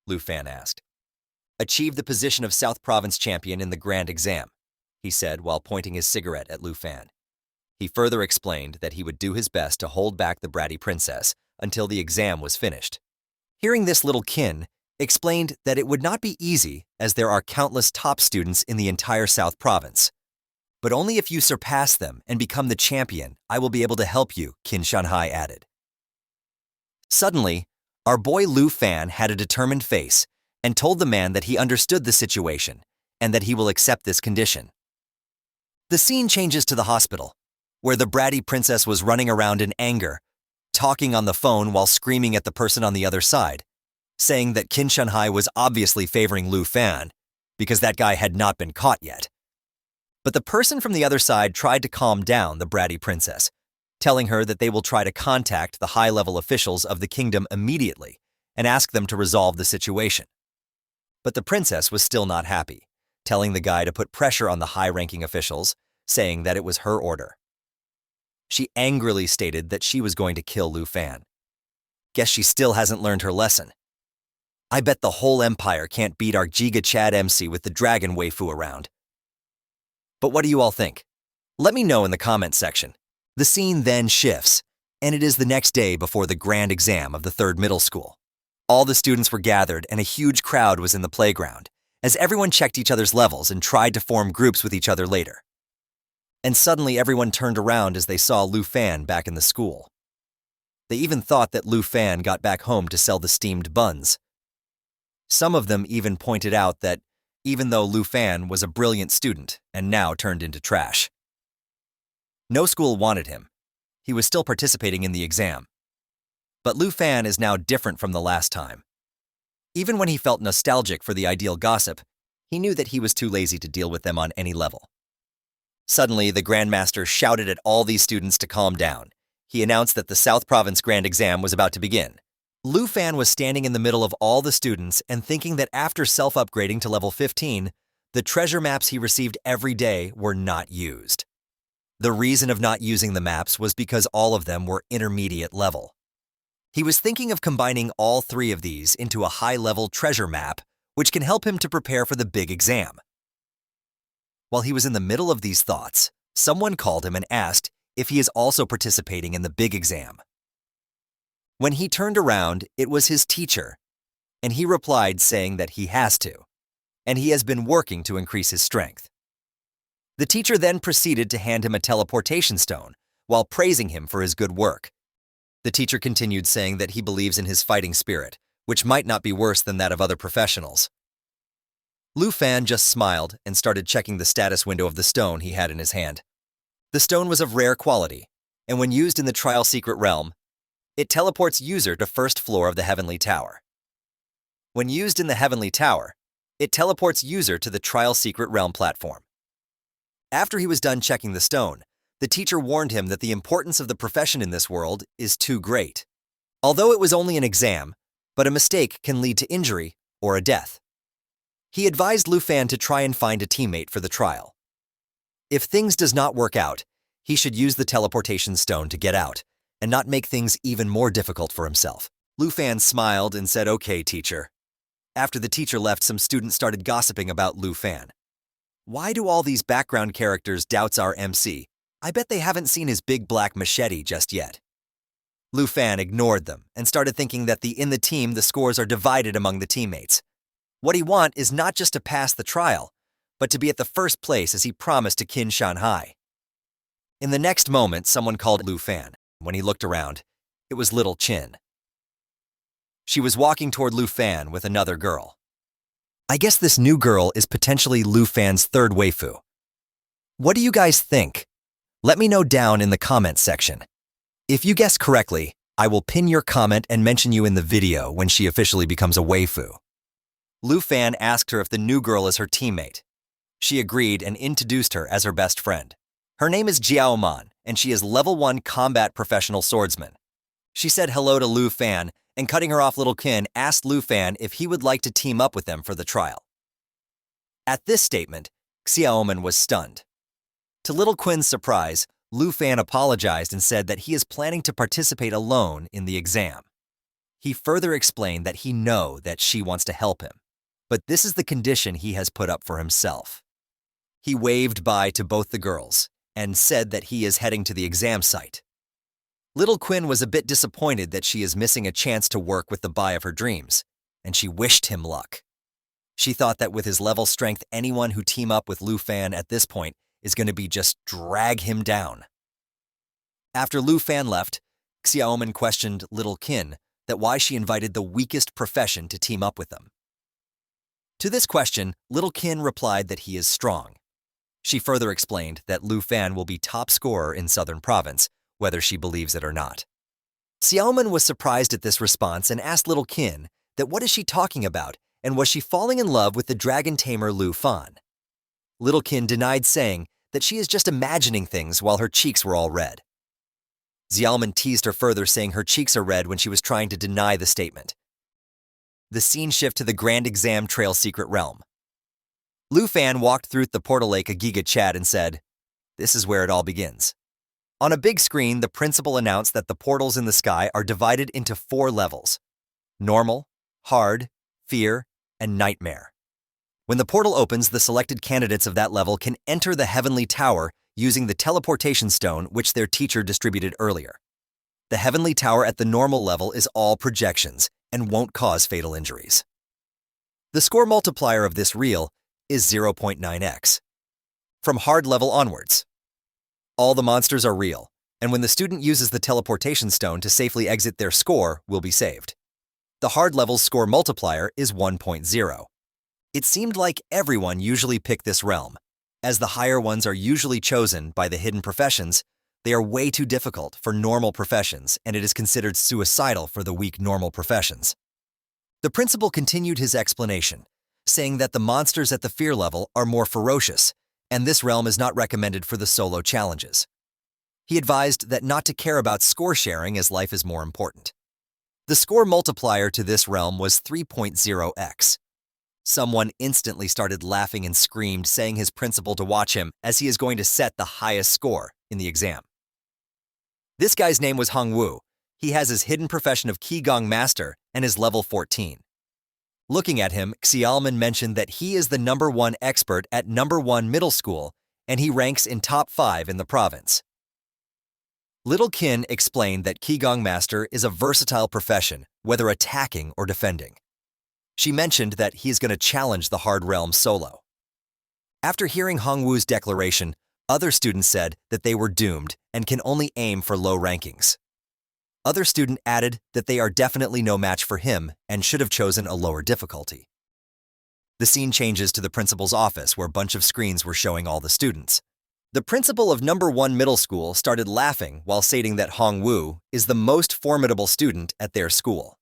Lu Fan asked. Achieve the position of South Province champion in the grand exam, he said while pointing his cigarette at Lu Fan. He further explained that he would do his best to hold back the bratty princess until the exam was finished. Hearing this, little Qin explained that it would not be easy as there are countless top students in the entire South Province. But only if you surpass them and become the champion, I will be able to help you, Qin Shanhai added. Suddenly, our boy Lu Fan had a determined face and told the man that he understood the situation and that he will accept this condition. The scene changes to the hospital, where the bratty princess was running around in anger, talking on the phone while screaming at the person on the other side, saying that Qin Shanhai was obviously favoring Lu Fan because that guy had not been caught yet. But the person from the other side tried to calm down the bratty princess, telling her that they will try to contact the high-level officials of the kingdom immediately and ask them to resolve the situation. But the princess was still not happy, telling the guy to put pressure on the high-ranking officials, saying that it was her order. She angrily stated that she was going to kill Lu Fan. Guess she still hasn't learned her lesson. I bet the whole empire can't beat our Giga Chad MC with the dragon waifu around. But what do you all think? Let me know in the comments section. The scene then shifts, and it is the next day before the grand exam of the 3rd middle school. All the students were gathered and a huge crowd was in the playground, as everyone checked each other's levels and tried to form groups with each other later. And suddenly everyone turned around as they saw Lu Fan back in the school. They even thought that Lu Fan got back home to sell the steamed buns. Some of them even pointed out that even though Lu Fan was a brilliant student and now turned into trash. No school wanted him. He was still participating in the exam. But Lu Fan is now different from the last time. Even when he felt nostalgic for the ideal gossip, he knew that he was too lazy to deal with them on any level. Suddenly, the Grandmaster shouted at all these students to calm down. He announced that the South Province Grand Exam was about to begin. Lu Fan was standing in the middle of all the students and thinking that after self-upgrading to level 15, the treasure maps he received every day were not used. The reason of not using the maps was because all of them were intermediate level. He was thinking of combining all 3 of these into a high-level treasure map, which can help him to prepare for the big exam. While he was in the middle of these thoughts, someone called him and asked if he is also participating in the big exam. When he turned around, it was his teacher, and he replied saying that he has to, and he has been working to increase his strength. The teacher then proceeded to hand him a teleportation stone while praising him for his good work. The teacher continued saying that he believes in his fighting spirit, which might not be worse than that of other professionals. Lu Fan just smiled and started checking the status window of the stone he had in his hand. The stone was of rare quality, and when used in the Trial Secret Realm, it teleports user to 1st floor of the Heavenly Tower. When used in the Heavenly Tower, it teleports user to the Trial Secret Realm platform. After he was done checking the stone, the teacher warned him that the importance of the profession in this world is too great. Although it was only an exam, but a mistake can lead to injury or a death. He advised Lu Fan to try and find a teammate for the trial. If things does not work out, he should use the teleportation stone to get out and not make things even more difficult for himself. Lu Fan smiled and said, "Okay, teacher." After the teacher left, some students started gossiping about Lu Fan. Why do all these background characters doubts our MC? I bet they haven't seen his big black machete just yet. Lu Fan ignored them and started thinking that in the team the scores are divided among the teammates. What he want is not just to pass the trial, but to be at the first place as he promised to Qin Shanhai. In the next moment, someone called Lu Fan. When he looked around, it was little Qin. She was walking toward Lu Fan with another girl. I guess this new girl is potentially Lu Fan's third waifu. What do you guys think? Let me know down in the comments section. If you guess correctly, I will pin your comment and mention you in the video when she officially becomes a waifu. Lu Fan asked her if the new girl is her teammate. She agreed and introduced her as her best friend. Her name is Jiao Man, and she is level 1 combat professional swordsman. She said hello to Lu Fan, and cutting her off, little Qin asked Lu Fan if he would like to team up with them for the trial. At this statement, Xiaoman was stunned. To little Qin's surprise, Lu Fan apologized and said that he is planning to participate alone in the exam. He further explained that he knows that she wants to help him, but this is the condition he has put up for himself. He waved bye to both the girls and said that he is heading to the exam site. Little Qin was a bit disappointed that she is missing a chance to work with the guy of her dreams, and she wished him luck. She thought that with his level strength, anyone who team up with Lu Fan at this point is going to be just drag him down. After Lu Fan left, Xiaoman questioned little Qin that why she invited the weakest profession to team up with them. To this question, little Qin replied that he is strong. She further explained that Lu Fan will be top scorer in Southern Province, whether she believes it or not. Xiaoman was surprised at this response and asked little Qin that what is she talking about and was she falling in love with the dragon tamer Lu Fan. Little Qin denied, saying that she is just imagining things while her cheeks were all red. Xiaoman teased her further, saying her cheeks are red when she was trying to deny the statement. The scene shift to the Grand Exam Trail Secret Realm. Lu Fan walked through the portal lake a Giga Chat and said, "This is where it all begins." On a big screen, the principal announced that the portals in the sky are divided into 4 levels: normal, hard, fear, and nightmare. When the portal opens, the selected candidates of that level can enter the Heavenly Tower using the teleportation stone which their teacher distributed earlier. The Heavenly Tower at the normal level is all projections and won't cause fatal injuries. The score multiplier of this reel is 0.9x. From hard level onwards, all the monsters are real, and when the student uses the teleportation stone to safely exit, their score will be saved. The hard level's score multiplier is 1.0. It seemed like everyone usually picked this realm. As the higher ones are usually chosen by the hidden professions, they are way too difficult for normal professions, and it is considered suicidal for the weak normal professions. The principal continued his explanation, saying that the monsters at the fear level are more ferocious, and this realm is not recommended for the solo challenges. He advised that not to care about score sharing as life is more important. The score multiplier to this realm was 3.0x. Someone instantly started laughing and screamed, saying his principal to watch him as he is going to set the highest score in the exam. This guy's name was Hongwu. He has his hidden profession of Qigong Master and is level 14. Looking at him, Xiaoman mentioned that he is the #1 expert at #1 middle school, and he ranks in top 5 in the province. Little Qin explained that Qigong Master is a versatile profession, whether attacking or defending. She mentioned that he is going to challenge the hard realm solo. After hearing Hongwu's declaration, other students said that they were doomed and can only aim for low rankings. Other student added that they are definitely no match for him and should have chosen a lower difficulty. The scene changes to the principal's office, where a bunch of screens were showing all the students. The principal of #1 middle school started laughing while stating that Hongwu is the most formidable student at their school.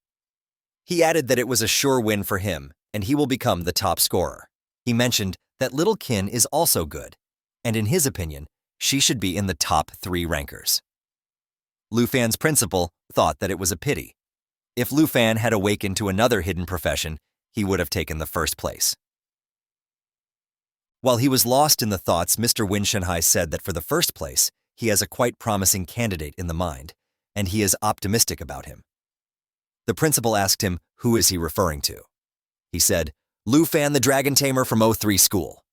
He added that it was a sure win for him, and he will become the top scorer. He mentioned that little Kin is also good, and in his opinion, she should be in the top 3 rankers. Lu Fan's principal thought that it was a pity. If Lu Fan had awakened to another hidden profession, he would have taken the first place. While he was lost in the thoughts, Mr. Win Shanhai said that for the first place, he has a quite promising candidate in the mind, and he is optimistic about him. The principal asked him, who is he referring to? He said, Lu Fan the Dragon Tamer from O3 School.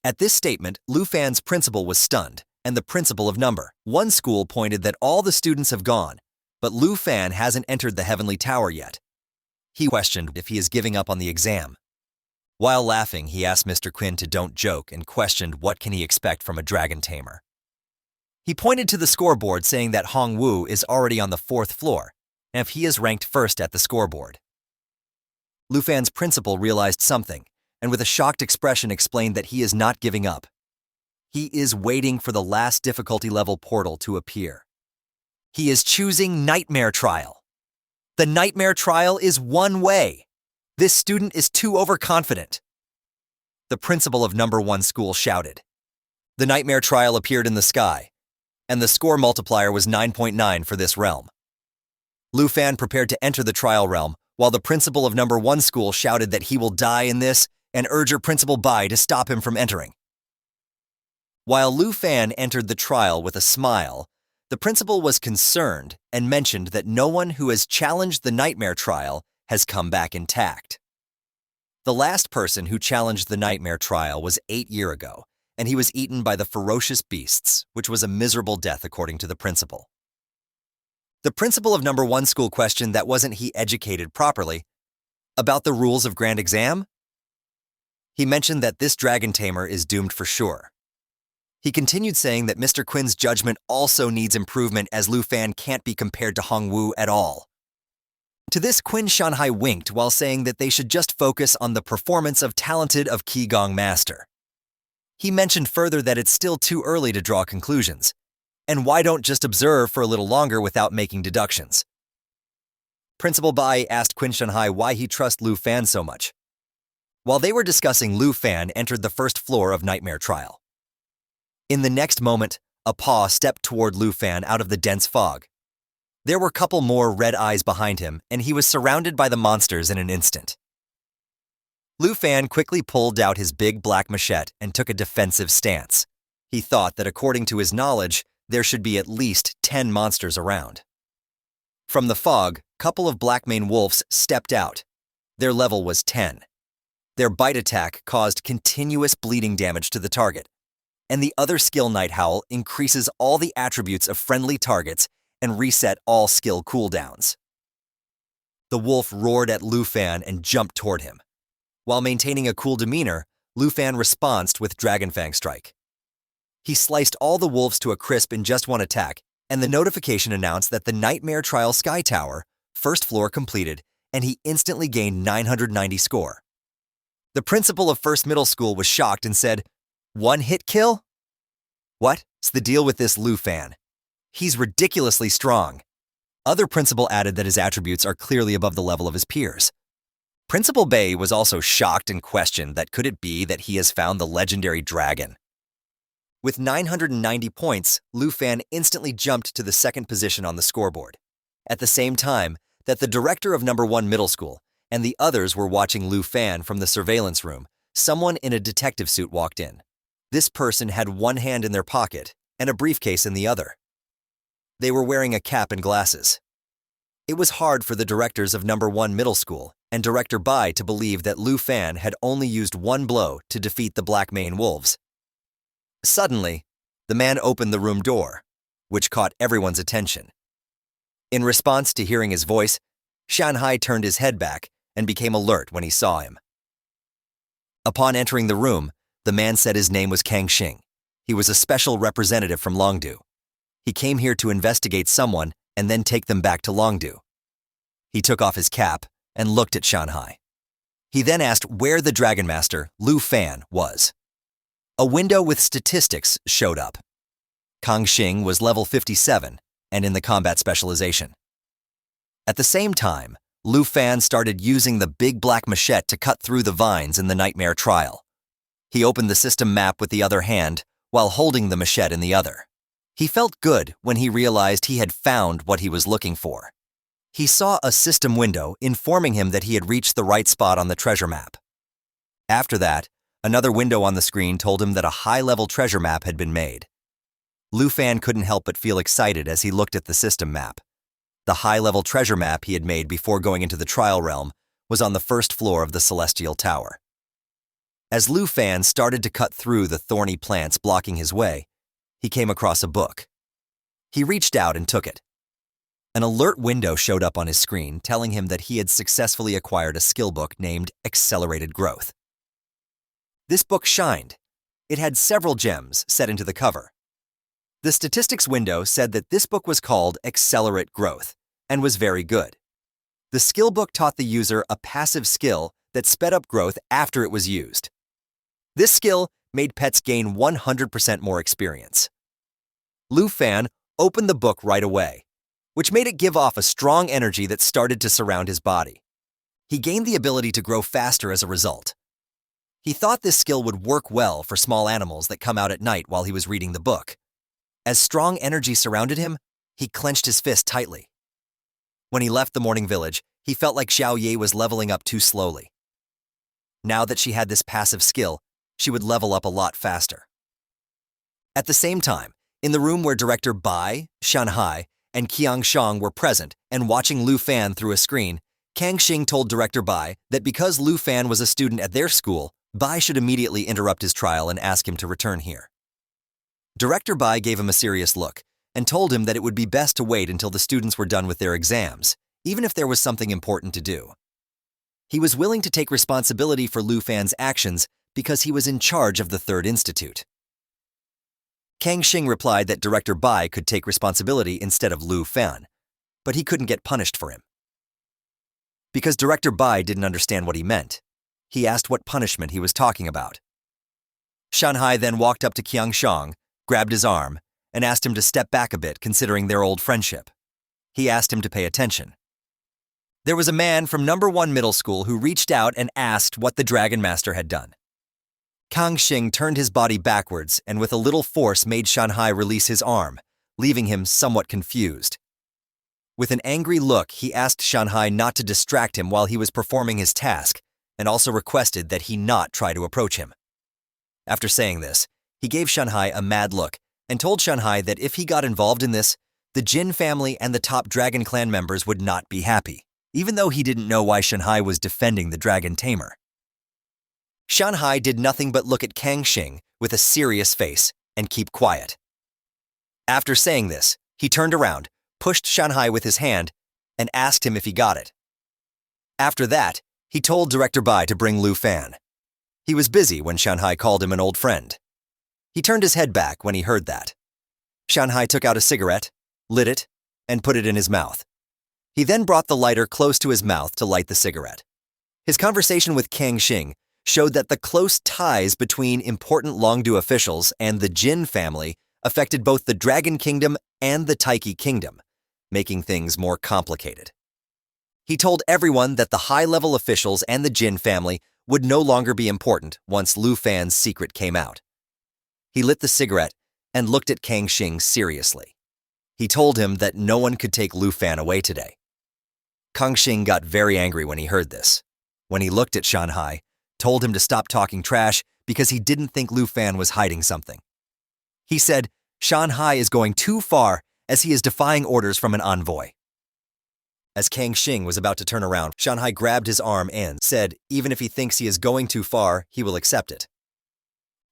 At this statement, Lu Fan's principal was stunned, and the principal of number 1 school pointed that all the students have gone, but Lu Fan hasn't entered the Heavenly Tower yet. He questioned if he is giving up on the exam. While laughing, he asked Mr. Quinn to don't joke and questioned what can he expect from a dragon tamer. He pointed to the scoreboard saying that Hong Wu is already on the 4th floor, and if he is ranked first at the scoreboard. Lu Fan's principal realized something, and with a shocked expression explained that he is not giving up. He is waiting for the last difficulty level portal to appear. He is choosing Nightmare Trial. The Nightmare Trial is one way. This student is too overconfident. The principal of number 1 school shouted. The Nightmare Trial appeared in the sky, and the score multiplier was 9.9 for this realm. Lu Fan prepared to enter the trial realm, while the principal of number 1 school shouted that he will die in this and urged Principal Bai to stop him from entering. While Lu Fan entered the trial with a smile, the principal was concerned and mentioned that no one who has challenged the Nightmare Trial has come back intact. The last person who challenged the Nightmare Trial was 8 years ago, and he was eaten by the ferocious beasts, which was a miserable death according to the principal. The principal of number 1 school questioned that wasn't he educated properly about the rules of Grand Exam? He mentioned that this dragon tamer is doomed for sure. He continued saying that Mr. Quinn's judgment also needs improvement as Lu Fan can't be compared to Hong Wu at all. To this, Quinn Shanhai winked while saying that they should just focus on the performance of talented of Qigong Master. He mentioned further that it's still too early to draw conclusions, and why don't just observe for a little longer without making deductions. Principal Bai asked Quinn Shanhai why he trusts Lu Fan so much. While they were discussing, Lu Fan entered the 1st floor of Nightmare Trial. In the next moment, a paw stepped toward Lu Fan out of the dense fog. There were a couple more red eyes behind him, and he was surrounded by the monsters in an instant. Lu Fan quickly pulled out his big black machete and took a defensive stance. He thought that according to his knowledge, there should be at least 10 monsters around. From the fog, a couple of black-maned wolves stepped out. Their level was 10. Their bite attack caused continuous bleeding damage to the target, and the other skill Night Howl increases all the attributes of friendly targets and reset all skill cooldowns. The wolf roared at Lu Fan and jumped toward him. While maintaining a cool demeanor, Lu Fan responded with Dragon Fang Strike. He sliced all the wolves to a crisp in just one attack, and the notification announced that the Nightmare Trial Sky Tower, 1st floor completed, and he instantly gained 990 score. The principal of 1st Middle School was shocked and said, "One hit kill? What's the deal with this Lu Fan? He's ridiculously strong." Other principal added that his attributes are clearly above the level of his peers. Principal Bai was also shocked and questioned that could it be that he has found the legendary dragon. With 990 points, Lu Fan instantly jumped to the 2nd position on the scoreboard. At the same time that the director of number 1 middle school and the others were watching Lu Fan from the surveillance room, someone in a detective suit walked in. This person had one hand in their pocket and a briefcase in the other. They were wearing a cap and glasses. It was hard for the directors of number 1 middle school and Director Bai to believe that Lu Fan had only used one blow to defeat the Black Mane Wolves. Suddenly, the man opened the room door, which caught everyone's attention. In response to hearing his voice, Shanhai turned his head back and became alert when he saw him. Upon entering the room, the man said his name was Kang Xing. He was a special representative from Longdu. He came here to investigate someone and then take them back to Longdu. He took off his cap and looked at Shanhai. He then asked where the Dragon Master, Lu Fan, was. A window with statistics showed up. Kang Xing was level 57 and in the combat specialization. At the same time, Lu Fan started using the big black machete to cut through the vines in the nightmare trial. He opened the system map with the other hand while holding the machete in the other. He felt good when he realized he had found what he was looking for. He saw a system window informing him that he had reached the right spot on the treasure map. After that, another window on the screen told him that a high-level treasure map had been made. Lu Fan couldn't help but feel excited as he looked at the system map. The high-level treasure map he had made before going into the trial realm was on the first floor of the Celestial Tower. As Lu Fan started to cut through the thorny plants blocking his way, he came across a book. He reached out and took it. An alert window showed up on his screen telling him that he had successfully acquired a skill book named Accelerated Growth. This book shined. It had several gems set into the cover. The statistics window said that this book was called Accelerate Growth and was very good. The skill book taught the user a passive skill that sped up growth after it was used. This skill made pets gain 100% more experience. Lu Fan opened the book right away, which made it give off a strong energy that started to surround his body. He gained the ability to grow faster as a result. He thought this skill would work well for small animals that come out at night while he was reading the book. As strong energy surrounded him, he clenched his fist tightly. When he left the morning village, he felt like Xiao Ye was leveling up too slowly. Now that she had this passive skill, she would level up a lot faster. At the same time, in the room where Director Bai, Shanhai, and Qiang Shang were present and watching Lu Fan through a screen, Kang Xing told Director Bai that because Lu Fan was a student at their school, Bai should immediately interrupt his trial and ask him to return here. Director Bai gave him a serious look and told him that it would be best to wait until the students were done with their exams, even if there was something important to do. He was willing to take responsibility for Lu Fan's actions because he was in charge of the Third Institute. Kang Xing replied that Director Bai could take responsibility instead of Lu Fan, but he couldn't get punished for him. Because Director Bai didn't understand what he meant, he asked what punishment he was talking about. Shanhai then walked up to Qiang Shang, grabbed his arm, and asked him to step back a bit considering their old friendship. He asked him to pay attention. There was a man from No. 1 Middle School who reached out and asked what the Dragon Master had done. Kang Xing turned his body backwards and with a little force made Shanhai release his arm, leaving him somewhat confused. With an angry look, he asked Shanhai not to distract him while he was performing his task and also requested that he not try to approach him. After saying this, he gave Shanhai a mad look and told Shanhai that if he got involved in this, the Jin family and the top Dragon Clan members would not be happy, even though he didn't know why Shanhai was defending the dragon Tamer. Shanhai did nothing but look at Kang Xing with a serious face and keep quiet. After saying this, he turned around, pushed Shanhai with his hand, and asked him if he got it. After that, he told Director Bai to bring Lu Fan. He was busy when Shanhai called him an old friend. He turned his head back when he heard that. Shanhai took out a cigarette, lit it, and put it in his mouth. He then brought the lighter close to his mouth to light the cigarette. His conversation with Kang Xing showed that the close ties between important Longdu officials and the Jin family affected both the Dragon Kingdom and the Taiki Kingdom, making things more complicated. He told everyone that the high-level officials and the Jin family would no longer be important once Lu Fan's secret came out. He lit the cigarette and looked at Kang Xing seriously. He told him that no one could take Lu Fan away today. Kang Xing got very angry when he heard this. When he looked at Shanhai, told him to stop talking trash because he didn't think Lu Fan was hiding something. He said, Shanhai is going too far as he is defying orders from an envoy. As Kang Xing was about to turn around, Shanhai grabbed his arm and said, even if he thinks he is going too far, he will accept it.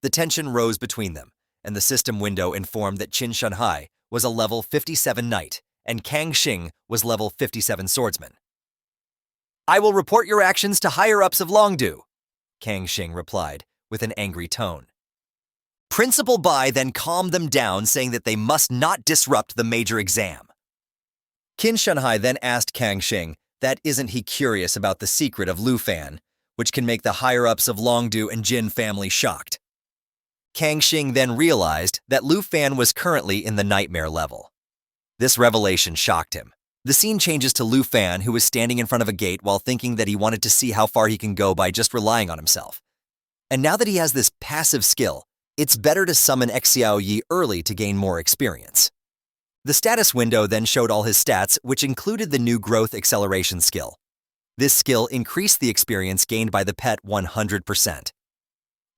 The tension rose between them, and the system window informed that Qin Shanhai was a level 57 knight, and Kang Xing was level 57 swordsman. I will report your actions to higher-ups of Longdu, Kang Xing replied, with an angry tone. Principal Bai then calmed them down, saying that they must not disrupt the major exam. Qin Shanhai then asked Kang Xing that isn't he curious about the secret of Lu Fan, which can make the higher-ups of Longdu and Jin family shocked. Kang Xing then realized that Lu Fan was currently in the nightmare level. This revelation shocked him. The scene changes to Lu Fan, who is standing in front of a gate while thinking that he wanted to see how far he can go by just relying on himself. And now that he has this passive skill, it's better to summon Xiao Yi early to gain more experience. The status window then showed all his stats, which included the new growth acceleration skill. This skill increased the experience gained by the pet 100%.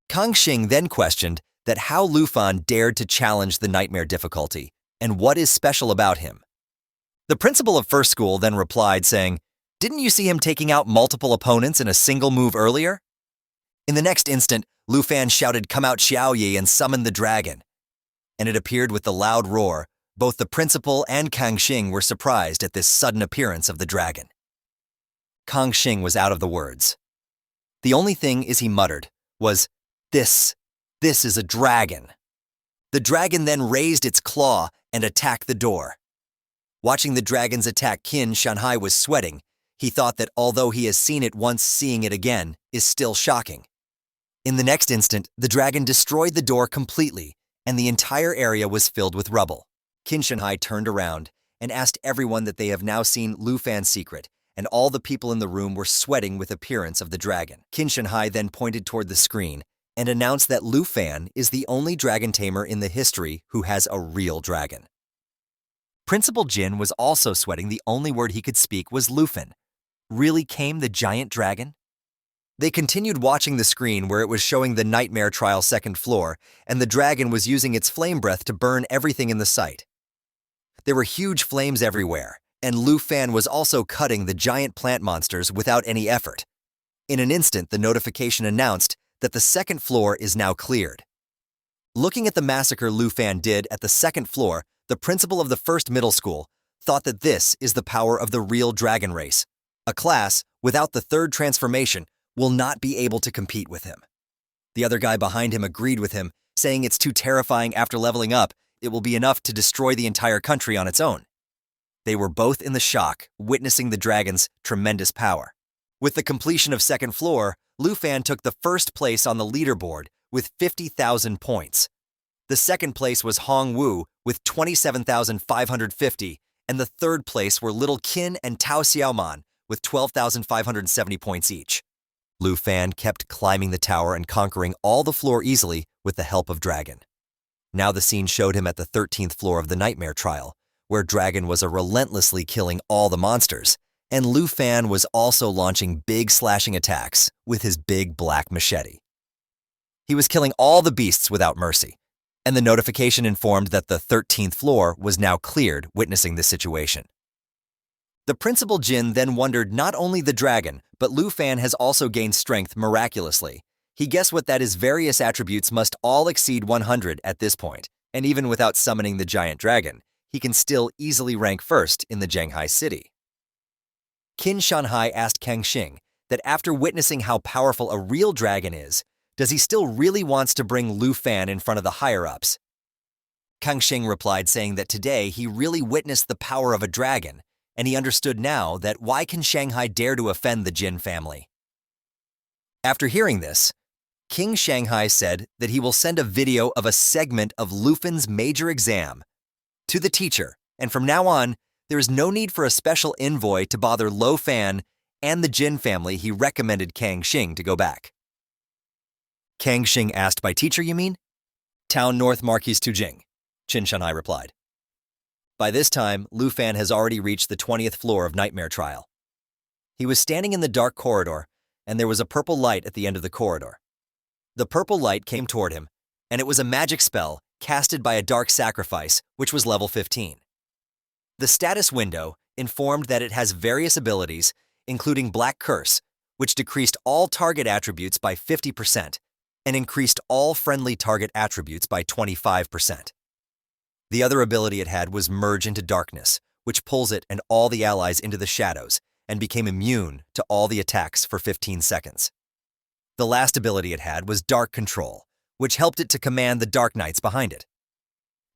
Kang Xing then questioned that how Lu Fan dared to challenge the nightmare difficulty, and what is special about him. The principal of first school then replied saying, "Didn't you see him taking out multiple opponents in a single move earlier?" In the next instant, Lu Fan shouted, "Come out Xiao Yi," and summoned the dragon. And it appeared with the loud roar. Both the principal and Kang Xing were surprised at this sudden appearance of the dragon. Kang Xing was out of the words. The only thing he muttered was, This is a dragon." The dragon then raised its claw and attacked the door. Watching the dragon's attack, Qin Shanhai was sweating. He thought that although he has seen it once, seeing it again is still shocking. In the next instant, the dragon destroyed the door completely, and the entire area was filled with rubble. Qin Shanhai turned around and asked everyone that they have now seen Lu Fan's secret, and all the people in the room were sweating with the appearance of the dragon. Qin Shanhai then pointed toward the screen and announced that Lu Fan is the only dragon tamer in the history who has a real dragon. Principal Jin was also sweating. The only word he could speak was Lufin. Really came the giant dragon? They continued watching the screen where it was showing the nightmare trial second floor, and the dragon was using its flame breath to burn everything in the sight. There were huge flames everywhere, and Lu Fan was also cutting the giant plant monsters without any effort. In an instant, the notification announced that the second floor is now cleared. Looking at the massacre Lu Fan did at the second floor, the principal of the first middle school thought that this is the power of the real dragon race. A class without the third transformation will not be able to compete with him. The other guy behind him agreed with him, saying it's too terrifying. After leveling up, it will be enough to destroy the entire country on its own. They were both in the shock, witnessing the dragon's tremendous power. With the completion of second floor, Lu Fan took the first place on the leaderboard with 50,000 points. The second place was Hong Wu with 27,550, and the third place were Little Qin and Tao Xiaoman with 12,570 points each. Lu Fan kept climbing the tower and conquering all the floor easily with the help of Dragon. Now the scene showed him at the 13th floor of the Nightmare Trial, where Dragon was relentlessly killing all the monsters, and Lu Fan was also launching big slashing attacks with his big black machete. He was killing all the beasts without mercy, and the notification informed that the 13th floor was now cleared, witnessing the situation. The principal Jin then wondered not only the dragon, but Lu Fan has also gained strength miraculously. He guessed what that his various attributes must all exceed 100 at this point, and even without summoning the giant dragon, he can still easily rank first in the Zhenghai city. Qin Shanhai asked Kang Xing that after witnessing how powerful a real dragon is, does he still really wants to bring Lu Fan in front of the higher-ups? Kang Xing replied saying that today he really witnessed the power of a dragon, and he understood now that why can Shanghai dare to offend the Jin family. After hearing this, King Shanghai said that he will send a video of a segment of Lufin's major exam to the teacher, and from now on, there is no need for a special envoy to bother Lu Fan and the Jin family. He recommended Kang Xing to go back. Kang Xing asked, "By teacher, you mean?" "Town North Marquis Tujing," Qin Shanhai replied. By this time, Lu Fan has already reached the 20th floor of Nightmare Trial. He was standing in the dark corridor, and there was a purple light at the end of the corridor. The purple light came toward him, and it was a magic spell casted by a dark sacrifice, which was level 15. The status window informed that it has various abilities, including Black Curse, which decreased all target attributes by 50% and increased all friendly target attributes by 25%. The other ability it had was Merge into Darkness, which pulls it and all the allies into the shadows and became immune to all the attacks for 15 seconds. The last ability it had was Dark Control, which helped it to command the Dark Knights behind it.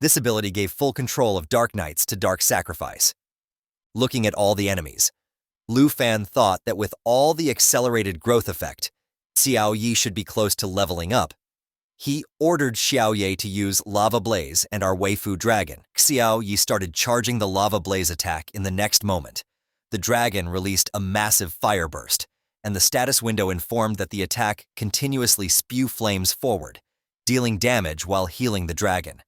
This ability gave full control of Dark Knights to Dark Sacrifice. Looking at all the enemies, Lu Fan thought that with all the accelerated growth effect, Xiao Yi should be close to leveling up. He ordered Xiao Ye to use Lava Blaze and our Waifu dragon. Xiao Ye started charging the Lava Blaze attack in the next moment. The dragon released a massive fire burst, and the status window informed that the attack continuously spew flames forward, dealing damage while healing the dragon.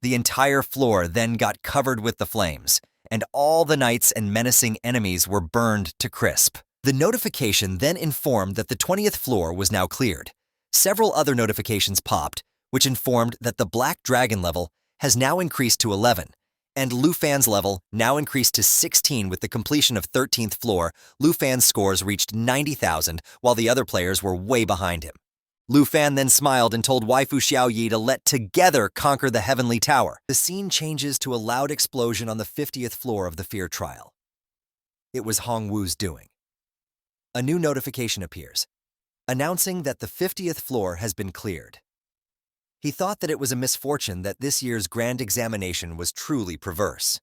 The entire floor then got covered with the flames, and all the knights and menacing enemies were burned to crisp. The notification then informed that the 20th floor was now cleared. Several other notifications popped, which informed that the Black Dragon level has now increased to 11, and Lu Fan's level now increased to 16 with the completion of 13th floor. Lu Fan's scores reached 90,000, while the other players were way behind him. Lu Fan then smiled and told Waifu Xiao Yi to let together conquer the Heavenly Tower. The scene changes to a loud explosion on the 50th floor of the Fear Trial. It was Hong Wu's doing. A new notification appears, announcing that the 50th floor has been cleared. He thought that it was a misfortune that this year's grand examination was truly perverse.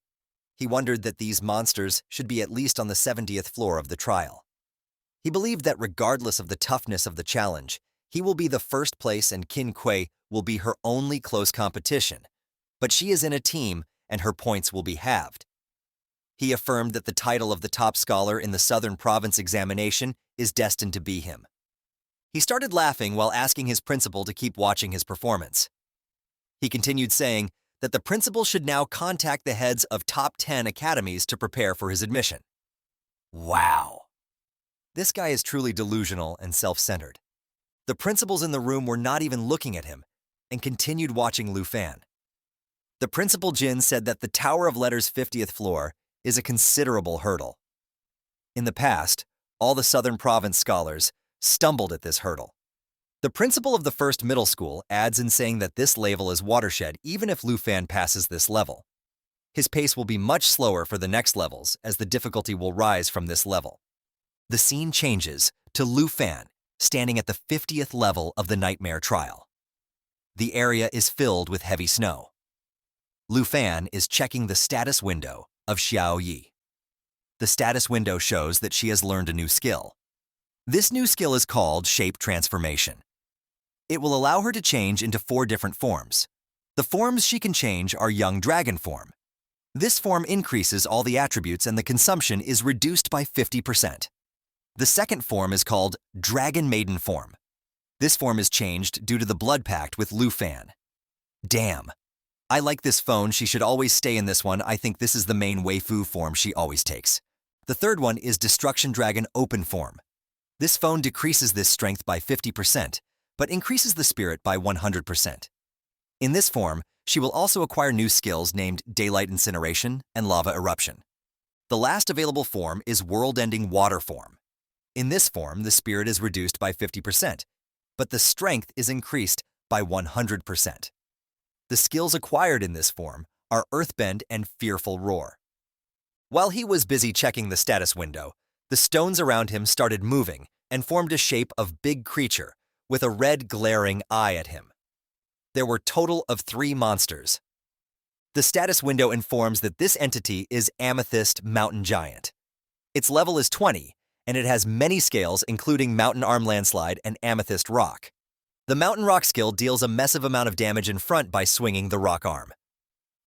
He wondered that these monsters should be at least on the 70th floor of the trial. He believed that regardless of the toughness of the challenge, he will be the first place and Qin Kui will be her only close competition, but she is in a team and her points will be halved. He affirmed that the title of the top scholar in the Southern Province examination is destined to be him. He started laughing while asking his principal to keep watching his performance. He continued saying that the principal should now contact the heads of top 10 academies to prepare for his admission. Wow. This guy is truly delusional and self-centered. The principals in the room were not even looking at him and continued watching Lu Fan. The principal Jin said that the Tower of Letters' 50th floor is a considerable hurdle. In the past, all the Southern Province scholars stumbled at this hurdle. The principal of the first middle school adds in saying that this level is watershed even if Lu Fan passes this level. His pace will be much slower for the next levels as the difficulty will rise from this level. The scene changes to Lu Fan standing at the 50th level of the Nightmare Trial. The area is filled with heavy snow. Lu Fan is checking the status window of Xiao Yi. The status window shows that she has learned a new skill. This new skill is called Shape Transformation. It will allow her to change into 4 different forms. The forms she can change are Young Dragon form. This form increases all the attributes and the consumption is reduced by 50%. The second form is called Dragon Maiden form. This form is changed due to the blood pact with Lu Fan. Damn. I like this phone, she should always stay in this one. I think this is the main Waifu form she always takes. The third one is Destruction Dragon Open form. This phone decreases this strength by 50%, but increases the spirit by 100%. In this form, she will also acquire new skills named Daylight Incineration and Lava Eruption. The last available form is World-Ending Water form. In this form, the spirit is reduced by 50%, but the strength is increased by 100%. The skills acquired in this form are Earthbend and Fearful Roar. While he was busy checking the status window, the stones around him started moving and formed a shape of big creature with a red glaring eye at him. There were total of 3 monsters. The status window informs that this entity is Amethyst Mountain Giant. Its level is 20, and it has many scales including Mountain Arm Landslide and Amethyst Rock. The Mountain Rock skill deals a massive amount of damage in front by swinging the rock arm.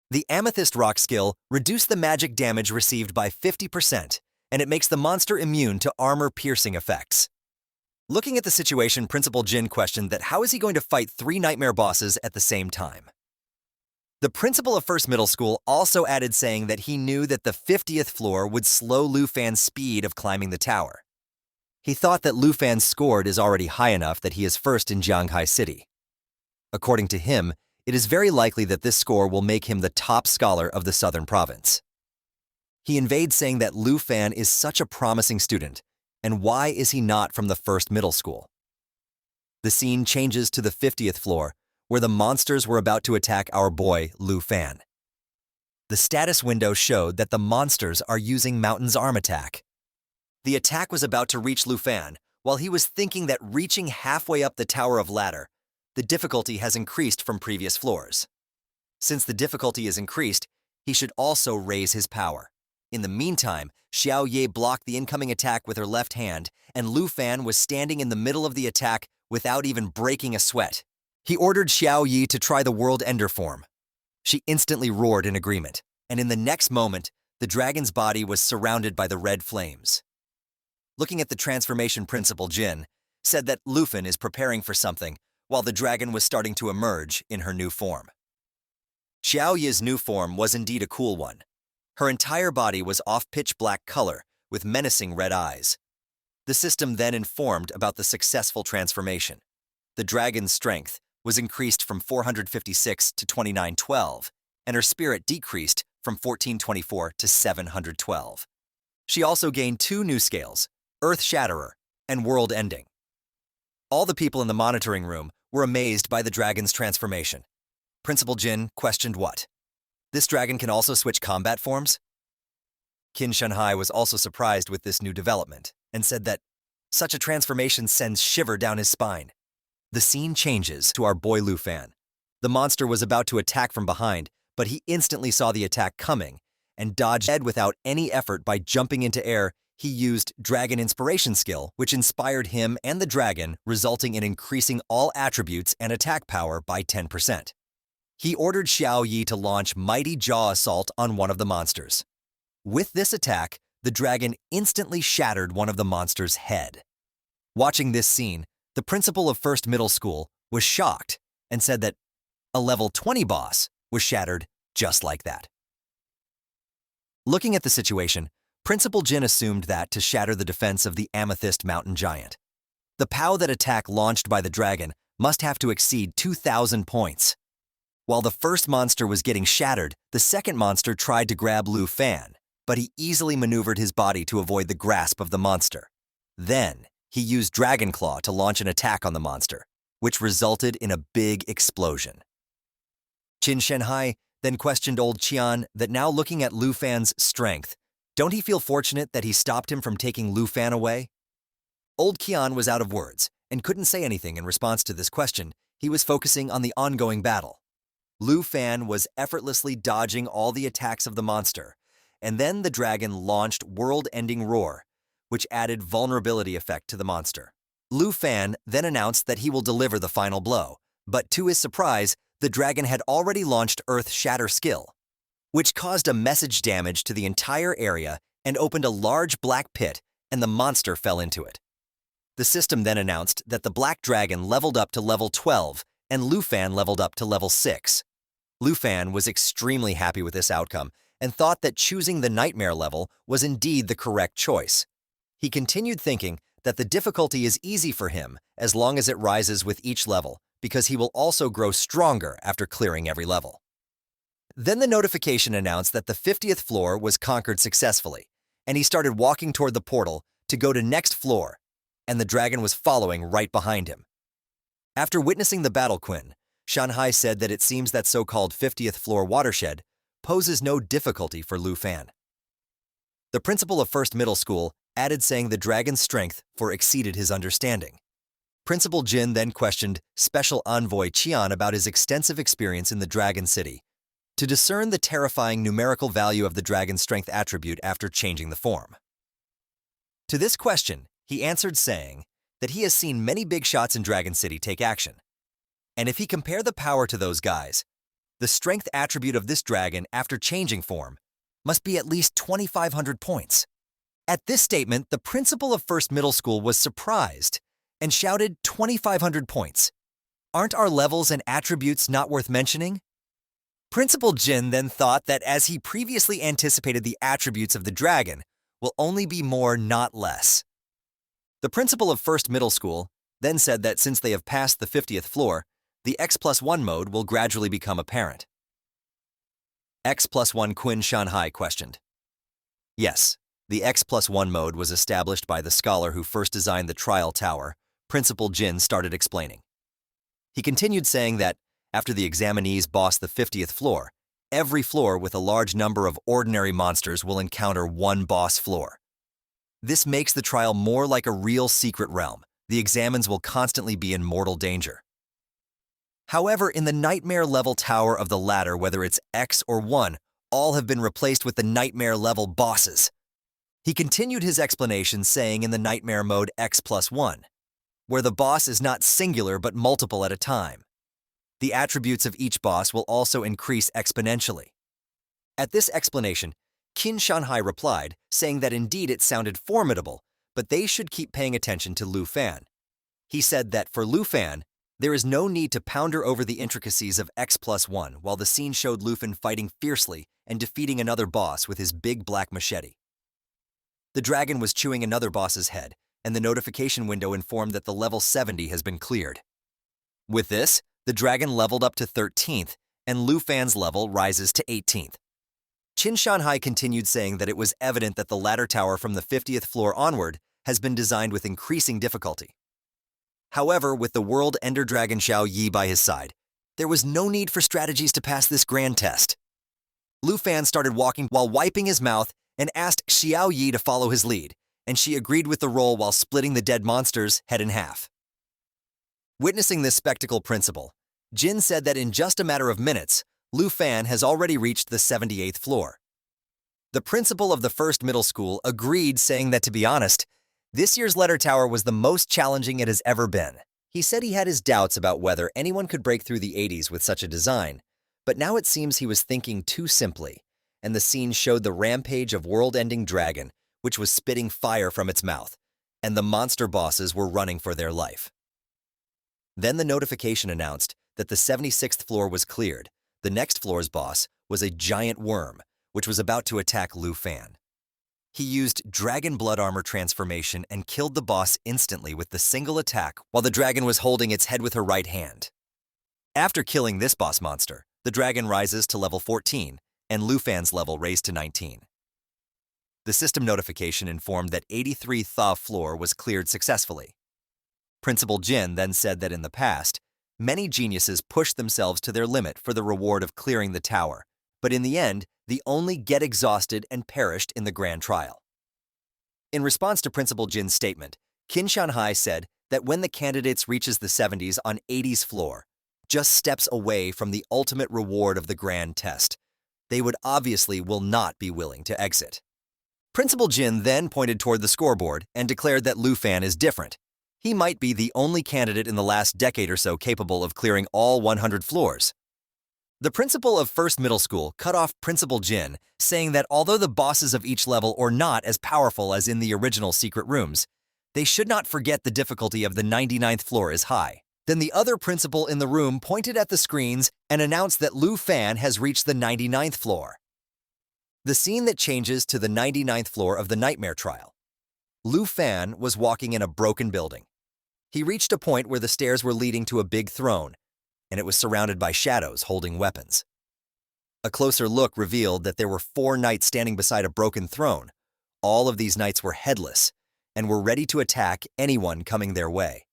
The Amethyst Rock skill reduced the magic damage received by 50%, and it makes the monster immune to armor-piercing effects. Looking at the situation, Principal Jin questioned that how is he going to fight 3 nightmare bosses at the same time? The principal of First Middle School also added saying that he knew that the 50th floor would slow Lu Fan's speed of climbing the tower. He thought that Lu Fan's score is already high enough that he is first in Jianghai City. According to him, it is very likely that this score will make him the top scholar of the Southern Province. He invades saying that Lu Fan is such a promising student, and why is he not from the First Middle School? The scene changes to the 50th floor, where the monsters were about to attack our boy, Lu Fan. The status window showed that the monsters are using Mountain's arm attack. The attack was about to reach Lu Fan, while he was thinking that reaching halfway up the Tower of Ladder, the difficulty has increased from previous floors. Since the difficulty is increased, he should also raise his power. In the meantime, Xiao Ye blocked the incoming attack with her left hand, and Lu Fan was standing in the middle of the attack without even breaking a sweat. He ordered Xiao Yi to try the World Ender form. She instantly roared in agreement, and in the next moment, the dragon's body was surrounded by the red flames. Looking at the transformation principal, Jin said that Lufin is preparing for something while the dragon was starting to emerge in her new form. Xiao Yi's new form was indeed a cool one. Her entire body was off pitch black color with menacing red eyes. The system then informed about the successful transformation. The dragon's strength was increased from 456 to 2912, and her spirit decreased from 1424 to 712. She also gained 2 new scales, Earth Shatterer and World Ending. All the people in the monitoring room were amazed by the dragon's transformation. Principal Jin questioned what? This dragon can also switch combat forms? Qin Shanhai was also surprised with this new development and said that such a transformation sends shiver down his spine. The scene changes to our boy Lufan. The monster was about to attack from behind, but he instantly saw the attack coming and dodged dead without any effort. By jumping into air. He used Dragon Inspiration skill, which inspired him and the dragon, resulting in increasing all attributes and attack power by 10%. He ordered Xiao Yi to launch Mighty Jaw Assault on one of the monsters. With this attack, the dragon instantly shattered one of the monster's head. Watching this scene, the principal of First Middle School was shocked and said that a level 20 boss was shattered just like that. Looking at the situation, Principal Jin assumed that to shatter the defense of the Amethyst Mountain Giant, the POW that attack launched by the dragon must have to exceed 2,000 points. While the first monster was getting shattered, the second monster tried to grab Lu Fan, but he easily maneuvered his body to avoid the grasp of the monster. Then, he used Dragon Claw to launch an attack on the monster, which resulted in a big explosion. Qin Shanhai then questioned old Qian that now looking at Lu Fan's strength, don't he feel fortunate that he stopped him from taking Lu Fan away? Old Qian was out of words and couldn't say anything in response to this question. He was focusing on the ongoing battle. Lu Fan was effortlessly dodging all the attacks of the monster, and then the dragon launched World-Ending Roar, which added vulnerability effect to the monster. Lu Fan then announced that he will deliver the final blow, but to his surprise, the dragon had already launched Earth Shatter skill, which caused a message damage to the entire area and opened a large black pit, and the monster fell into it. The system then announced that the black dragon leveled up to level 12 and Lu Fan leveled up to level 6. Lu Fan was extremely happy with this outcome and thought that choosing the nightmare level was indeed the correct choice. He continued thinking that the difficulty is easy for him as long as it rises with each level, because he will also grow stronger after clearing every level. Then the notification announced that the 50th floor was conquered successfully, and he started walking toward the portal to go to next floor, and the dragon was following right behind him. After witnessing the battle, Qin Shanhai said that it seems that so-called 50th floor watershed poses no difficulty for Lu Fan. The principal of First Middle School added saying the dragon's strength exceeded his understanding. Principal Jin then questioned Special Envoy Qian about his extensive experience in the Dragon City to discern the terrifying numerical value of the dragon's strength attribute after changing the form. To this question, he answered saying that he has seen many big shots in Dragon City take action, and if he compared the power to those guys, the strength attribute of this dragon after changing form must be at least 2,500 points. At this statement, the principal of First Middle School was surprised and shouted 2,500 points. Aren't our levels and attributes not worth mentioning? Principal Jin then thought that as he previously anticipated, the attributes of the dragon will only be more, not less. The principal of First Middle School then said that since they have passed the 50th floor, the X+1 mode will gradually become apparent. X+1 Qin Shanhai questioned. Yes, the X+1 mode was established by the scholar who first designed the trial tower. Principal Jin started explaining. He continued saying that after the examinees boss the 50th floor, every floor with a large number of ordinary monsters will encounter one boss floor. This makes the trial more like a real secret realm. The examines will constantly be in mortal danger. However, in the nightmare level tower of the ladder, whether it's X or 1, all have been replaced with the nightmare level bosses. He continued his explanation saying in the nightmare mode X+1, where the boss is not singular but multiple at a time. the attributes of each boss will also increase exponentially. At this explanation, Qin Shanhai replied, saying that indeed it sounded formidable, but they should keep paying attention to Lu Fan. He said that for Lu Fan, there is no need to ponder over the intricacies of X+1 while the scene showed Lu Fan fighting fiercely and defeating another boss with his big black machete. The dragon was chewing another boss's head, and the notification window informed that the level 70 has been cleared. With this, the dragon leveled up to 13th, and Lu Fan's level rises to 18th. Qin Shanhai continued saying that it was evident that the ladder tower from the 50th floor onward has been designed with increasing difficulty. However, with the World Ender Dragon Xiao Yi by his side, there was no need for strategies to pass this grand test. Lu Fan started walking while wiping his mouth and asked Xiao Yi to follow his lead, and she agreed with the role while splitting the dead monster's head in half. Witnessing this spectacle principle, Jin said that in just a matter of minutes, Lu Fan has already reached the 78th floor. The principal of the first middle school agreed, saying that to be honest, this year's letter tower was the most challenging it has ever been. He said he had his doubts about whether anyone could break through the 80s with such a design, but now it seems he was thinking too simply, and the scene showed the rampage of world-ending dragon, which was spitting fire from its mouth, and the monster bosses were running for their life. Then the notification announced that the 76th floor was cleared. The next floor's boss was a giant worm, which was about to attack Lu Fan. He used dragon blood armor transformation and killed the boss instantly with the single attack while the dragon was holding its head with her right hand. After killing this boss monster, the dragon rises to level 14, and Lu Fan's level raised to 19. The system notification informed that 83 Tha floor was cleared successfully. Principal Jin then said that in the past, many geniuses pushed themselves to their limit for the reward of clearing the tower, but in the end, they only get exhausted and perished in the grand trial. In response to Principal Jin's statement, Qin Shanhai said that when the candidates reaches the 70s on 80's floor, just steps away from the ultimate reward of the grand test, they would obviously will not be willing to exit. Principal Jin then pointed toward the scoreboard and declared that Lu Fan is different. He might be the only candidate in the last decade or so capable of clearing all 100 floors. The principal of First Middle School cut off Principal Jin, saying that although the bosses of each level are not as powerful as in the original secret rooms, they should not forget the difficulty of the 99th floor is high. Then the other principal in the room pointed at the screens and announced that Lu Fan has reached the 99th floor. The scene that changes to the 99th floor of the Nightmare Trial. Lu Fan was walking in a broken building. He reached a point where the stairs were leading to a big throne, and it was surrounded by shadows holding weapons. A closer look revealed that there were 4 knights standing beside a broken throne. All of these knights were headless and were ready to attack anyone coming their way.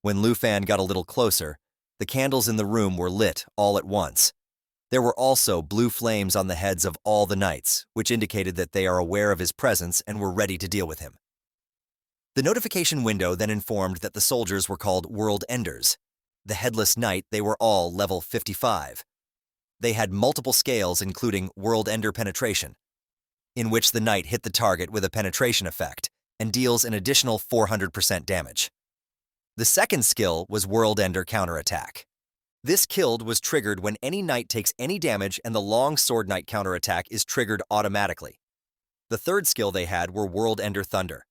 When Lu Fan got a little closer, the candles in the room were lit all at once. There were also blue flames on the heads of all the knights, which indicated that they are aware of his presence and were ready to deal with him. The notification window then informed that the soldiers were called World Enders. The headless knight, they were all level 55. They had multiple scales including World Ender Penetration, in which the knight hit the target with a penetration effect and deals an additional 400% damage. The second skill was World Ender Counterattack. This killed was triggered when any knight takes any damage and the long sword knight counterattack is triggered automatically. The third skill they had were World Ender Thunder.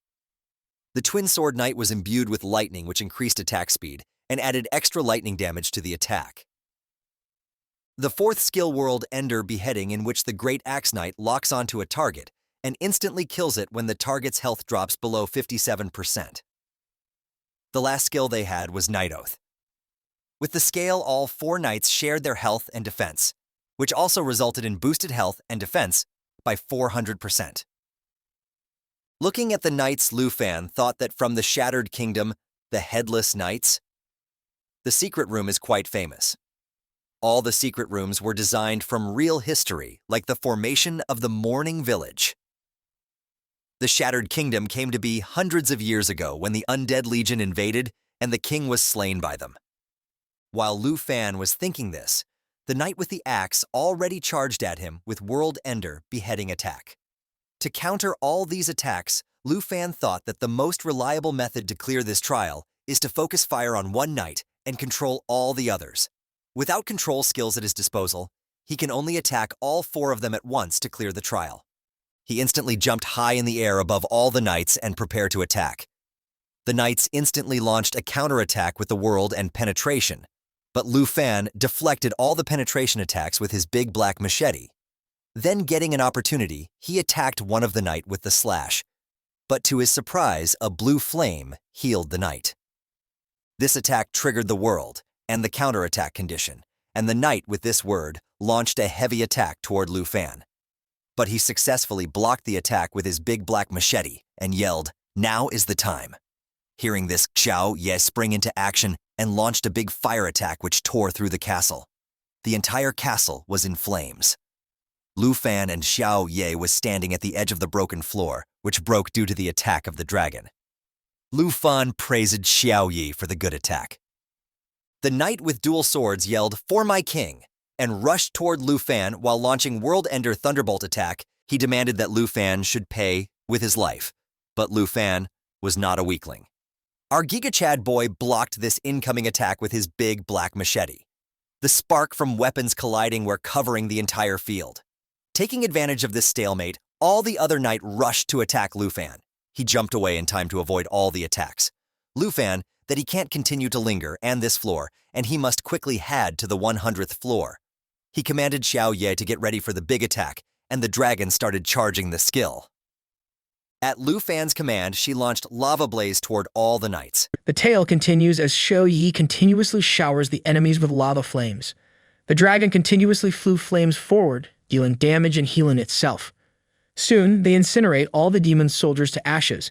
The twin sword knight was imbued with lightning, which increased attack speed and added extra lightning damage to the attack. The fourth skill, World Ender Beheading, in which the Great Axe Knight locks onto a target and instantly kills it when the target's health drops below 57%. The last skill they had was Night Oath. With the scale, all 4 knights shared their health and defense, which also resulted in boosted health and defense by 400%. Looking at the knights, Lu Fan thought that from the Shattered Kingdom, the Headless Knights, the secret room is quite famous. All the secret rooms were designed from real history, like the formation of the Morning Village. The Shattered Kingdom came to be hundreds of years ago when the Undead Legion invaded and the king was slain by them. While Lu Fan was thinking this, the knight with the axe already charged at him with World Ender Beheading attack. To counter all these attacks, Lu Fan thought that the most reliable method to clear this trial is to focus fire on one knight and control all the others. Without control skills at his disposal, he can only attack all 4 of them at once to clear the trial. He instantly jumped high in the air above all the knights and prepared to attack. The knights instantly launched a counterattack with the world and penetration, but Lu Fan deflected all the penetration attacks with his big black machete. Then, getting an opportunity, he attacked one of the knight with the slash, but to his surprise, a blue flame healed the knight. This attack triggered the world and the counterattack condition, and the knight with this word launched a heavy attack toward Lu Fan. But he successfully blocked the attack with his big black machete and yelled, "Now is the time." Hearing this, Xiao Ye sprang into action and launched a big fire attack which tore through the castle. The entire castle was in flames. Lu Fan and Xiao Ye was standing at the edge of the broken floor, which broke due to the attack of the dragon. Lu Fan praised Xiao Yi for the good attack. The knight with dual swords yelled, "For my king," and rushed toward Lu Fan while launching World Ender Thunderbolt attack. He demanded that Lu Fan should pay with his life, but Lu Fan was not a weakling. Our Giga Chad boy blocked this incoming attack with his big black machete. The spark from weapons colliding were covering the entire field. Taking advantage of this stalemate, all the other knight rushed to attack Lu Fan. He jumped away in time to avoid all the attacks. Lu Fan that he can't continue to linger and this floor, and he must quickly head to the 100th floor. He commanded Xiao Ye to get ready for the big attack, and the dragon started charging the skill. At Lu Fan's command, she launched lava blaze toward all the knights. The tale continues as Xiao Yi continuously showers the enemies with lava flames. The dragon continuously flew flames forward, dealing damage and healing itself. Soon, they incinerate all the demon soldiers to ashes.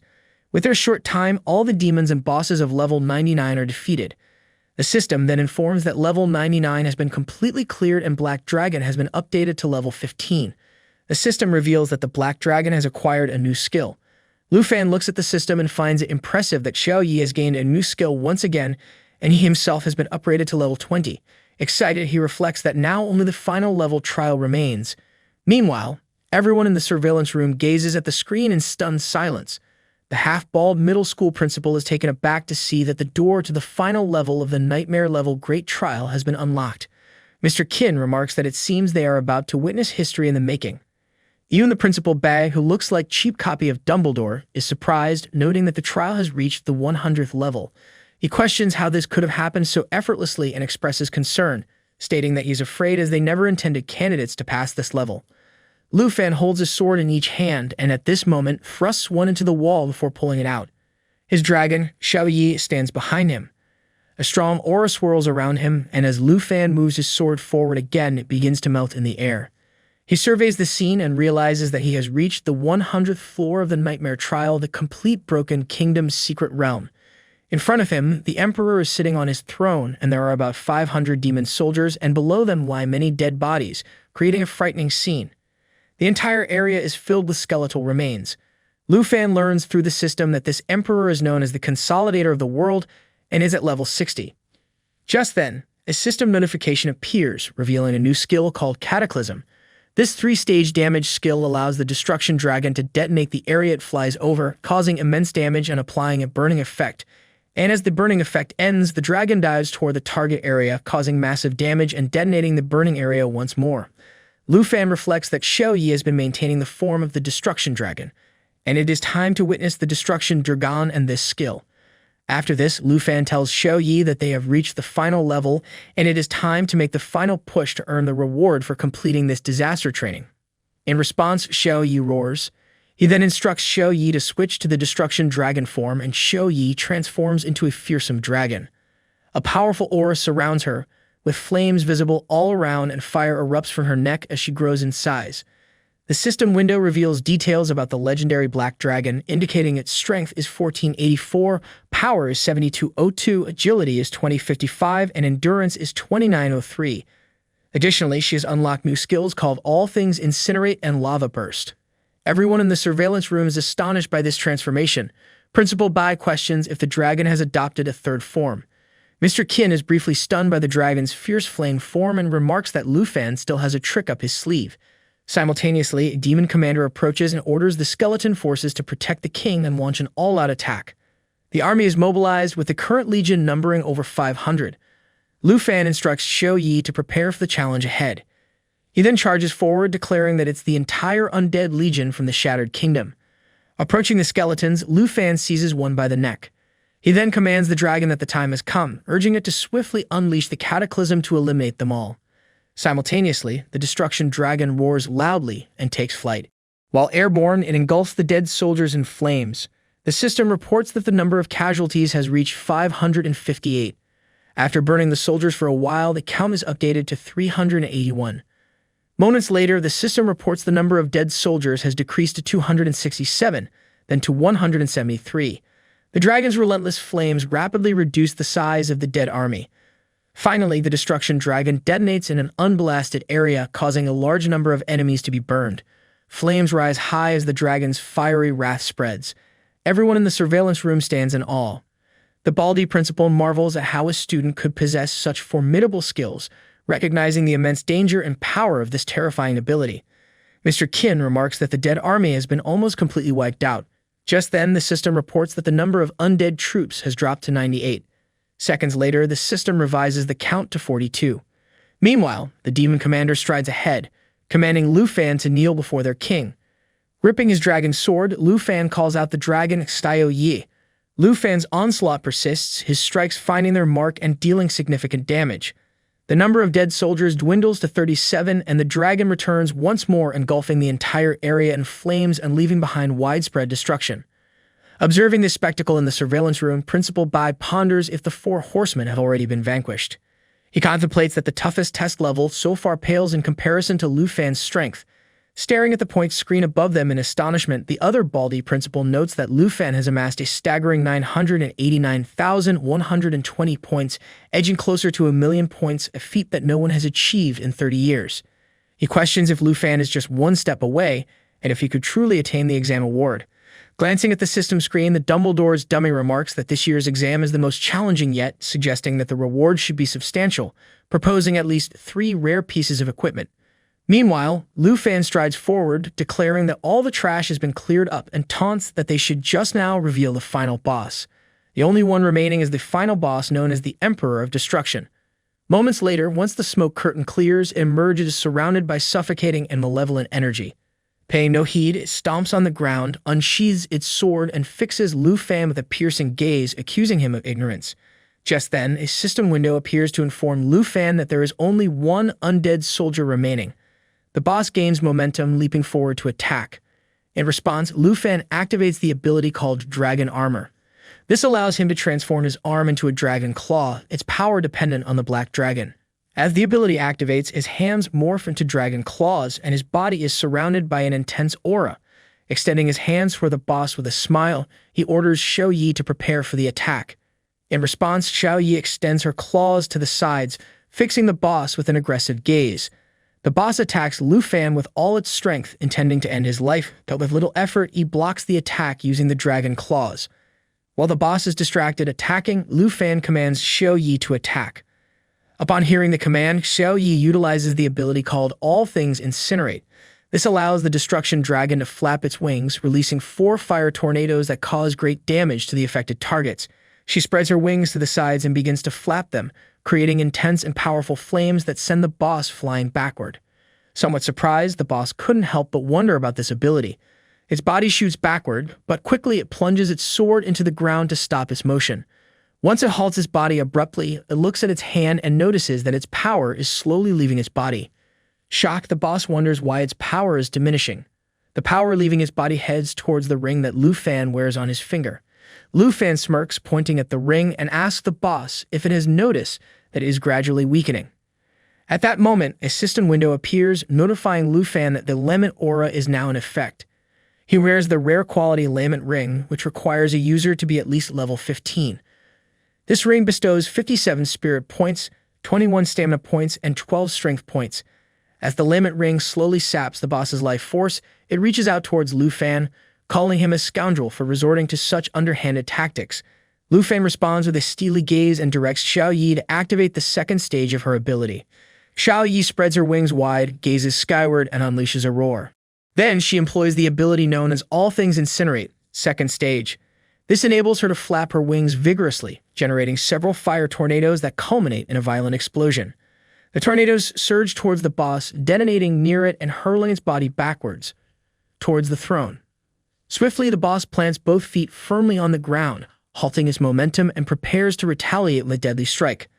With their short time, all the demons and bosses of level 99 are defeated. The system then informs that level 99 has been completely cleared and Black Dragon has been updated to level 15. The system reveals that the Black Dragon has acquired a new skill. Lu Fan looks at the system and finds it impressive that Xiao Yi has gained a new skill once again, and he himself has been upgraded to level 20. Excited, he reflects that now only the final level trial remains. Meanwhile, everyone in the surveillance room gazes at the screen in stunned silence. The half-bald middle school principal is taken aback to see that the door to the final level of the nightmare-level Great Trial has been unlocked. Mr. Qin remarks that it seems they are about to witness history in the making. Even the principal Bai, who looks like cheap copy of Dumbledore, is surprised, noting that the trial has reached the 100th level. He questions how this could have happened so effortlessly and expresses concern, stating that he's afraid as they never intended candidates to pass this level. Lu Fan holds his sword in each hand and at this moment thrusts one into the wall before pulling it out. His dragon, Xiao Yi, stands behind him. A strong aura swirls around him, and as Lu Fan moves his sword forward again, it begins to melt in the air. He surveys the scene and realizes that he has reached the 100th floor of the Nightmare Trial, the complete Broken Kingdom's secret realm. In front of him, the Emperor is sitting on his throne, and there are about 500 demon soldiers, and below them lie many dead bodies, creating a frightening scene. The entire area is filled with skeletal remains. Lu Fan learns through the system that this Emperor is known as the Consolidator of the World and is at level 60. Just then, a system notification appears, revealing a new skill called Cataclysm. This 3-stage damage skill allows the Destruction Dragon to detonate the area it flies over, causing immense damage and applying a burning effect. And as the burning effect ends, the dragon dives toward the target area, causing massive damage and detonating the burning area once more. Lu Fan reflects that Xiao Yi has been maintaining the form of the Destruction Dragon, and it is time to witness the Destruction Dragon and this skill. After this, Lu Fan tells Xiao Yi that they have reached the final level, and it is time to make the final push to earn the reward for completing this disaster training. In response, Xiao Yi roars. He then instructs Xiao Yi to switch to the Destruction Dragon form, and Xiao Yi transforms into a fearsome dragon. A powerful aura surrounds her, with flames visible all around and fire erupts from her neck as she grows in size. The system window reveals details about the legendary Black Dragon, indicating its strength is 1484, power is 7202, agility is 2055, and endurance is 2903. Additionally, she has unlocked new skills called All Things Incinerate and Lava Burst. Everyone in the surveillance room is astonished by this transformation. Principal Bai questions if the dragon has adopted a third form. Mr. Qin is briefly stunned by the dragon's fierce flame form and remarks that Lu Fan still has a trick up his sleeve. Simultaneously, a demon commander approaches and orders the skeleton forces to protect the king and launch an all-out attack. The army is mobilized, with the current legion numbering over 500. Lu Fan instructs Xiao Yi to prepare for the challenge ahead. He then charges forward, declaring that it's the entire undead legion from the Shattered Kingdom. Approaching the skeletons, Lu Fan seizes one by the neck. He then commands the dragon that the time has come, urging it to swiftly unleash the cataclysm to eliminate them all. Simultaneously, the destruction dragon roars loudly and takes flight. While airborne, it engulfs the dead soldiers in flames. The system reports that the number of casualties has reached 558. After burning the soldiers for a while, the count is updated to 381. Moments later, the system reports the number of dead soldiers has decreased to 267, then to 173. The dragon's relentless flames rapidly reduce the size of the dead army. Finally, the destruction dragon detonates in an unblasted area, causing a large number of enemies to be burned. Flames rise high as the dragon's fiery wrath spreads. Everyone in the surveillance room stands in awe. The Baldi principal marvels at how a student could possess such formidable skills, recognizing the immense danger and power of this terrifying ability. Mr. Qin remarks that the dead army has been almost completely wiped out. Just then, the system reports that the number of undead troops has dropped to 98. Seconds later, the system revises the count to 42. Meanwhile, the demon commander strides ahead, commanding Lu Fan to kneel before their king. Ripping his dragon sword, Lu Fan calls out the dragon Xiao Yi. Lu Fan's onslaught persists, his strikes finding their mark and dealing significant damage. The number of dead soldiers dwindles to 37, and the dragon returns once more, engulfing the entire area in flames and leaving behind widespread destruction. Observing this spectacle in the surveillance room, Principal Bai ponders if the four horsemen have already been vanquished. He contemplates that the toughest test level so far pales in comparison to Lu Fan's strength. Staring at the point screen above them in astonishment, the other Baldi principal notes that Lu Fan has amassed a staggering 989,120 points, edging closer to 1,000,000 points, a feat that no one has achieved in 30 years. He questions if Lu Fan is just one step away, and if he could truly attain the exam award. Glancing at the system screen, the Dumbledore's dummy remarks that this year's exam is the most challenging yet, suggesting that the reward should be substantial, proposing at least 3 rare pieces of equipment. Meanwhile, Lu Fan strides forward, declaring that all the trash has been cleared up and taunts that they should just now reveal the final boss. The only one remaining is the final boss known as the Emperor of Destruction. Moments later, once the smoke curtain clears, it emerges surrounded by suffocating and malevolent energy. Paying no heed, it stomps on the ground, unsheathes its sword, and fixes Lu Fan with a piercing gaze, accusing him of ignorance. Just then, a system window appears to inform Lu Fan that there is only one undead soldier remaining. The boss gains momentum, leaping forward to attack. In response, Lu Fan activates the ability called Dragon Armor. This allows him to transform his arm into a dragon claw, its power dependent on the black dragon. As the ability activates, his hands morph into dragon claws, and his body is surrounded by an intense aura. Extending his hands toward the boss with a smile, he orders Xiao Yi to prepare for the attack. In response, Xiao Yi extends her claws to the sides, fixing the boss with an aggressive gaze. The boss attacks Lu Fan with all its strength, intending to end his life, but with little effort, he blocks the attack using the dragon claws. While the boss is distracted attacking, Lu Fan commands Xiao Yi to attack. Upon hearing the command, Xiao Yi utilizes the ability called All Things Incinerate. This allows the destruction dragon to flap its wings, releasing 4 fire tornadoes that cause great damage to the affected targets. She spreads her wings to the sides and begins to flap them, creating intense and powerful flames that send the boss flying backward. Somewhat surprised, the boss couldn't help but wonder about this ability. Its body shoots backward, but quickly it plunges its sword into the ground to stop its motion. Once it halts its body abruptly, it looks at its hand and notices that its power is slowly leaving its body. Shocked, the boss wonders why its power is diminishing. The power leaving his body heads towards the ring that Lu Fan wears on his finger. Lu Fan smirks, pointing at the ring, and asks the boss if it has noticed that it is gradually weakening. At that moment, a system window appears, notifying Lu Fan that the Lament Aura is now in effect. He wears the rare quality Lament Ring, which requires a user to be at least level 15. This ring bestows 57 spirit points, 21 stamina points, and 12 strength points. As the Lament Ring slowly saps the boss's life force, it reaches out towards Lu Fan, calling him a scoundrel for resorting to such underhanded tactics. Lu Fan responds with a steely gaze and directs Xiao Yi to activate the second stage of her ability. Xiao Yi spreads her wings wide, gazes skyward, and unleashes a roar. Then she employs the ability known as All Things Incinerate, second stage. This enables her to flap her wings vigorously, generating several fire tornadoes that culminate in a violent explosion. The tornadoes surge towards the boss, detonating near it and hurling its body backwards towards the throne. Swiftly, the boss plants both feet firmly on the ground, halting his momentum and prepares to retaliate with a deadly strike.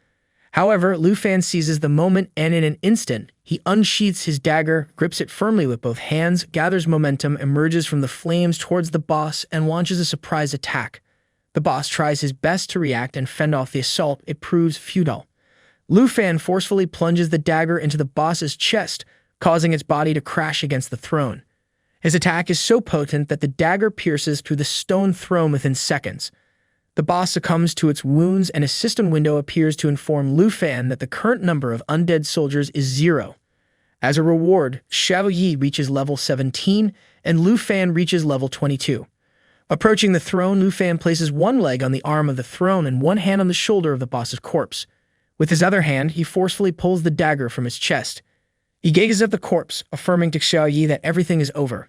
However, Lu Fan seizes the moment and in an instant, he unsheaths his dagger, grips it firmly with both hands, gathers momentum, emerges from the flames towards the boss, and launches a surprise attack. The boss tries his best to react and fend off the assault. It proves futile. Lu Fan forcefully plunges the dagger into the boss's chest, causing its body to crash against the throne. His attack is so potent that the dagger pierces through the stone throne within seconds. The boss succumbs to its wounds, and a system window appears to inform Lu Fan that the current number of undead soldiers is 0. As a reward, Xiao Yi reaches level 17, and Lu Fan reaches level 22. Approaching the throne, Lu Fan places one leg on the arm of the throne and one hand on the shoulder of the boss's corpse. With his other hand, he forcefully pulls the dagger from his chest. He gazes at the corpse, affirming to Xiao Yi that everything is over.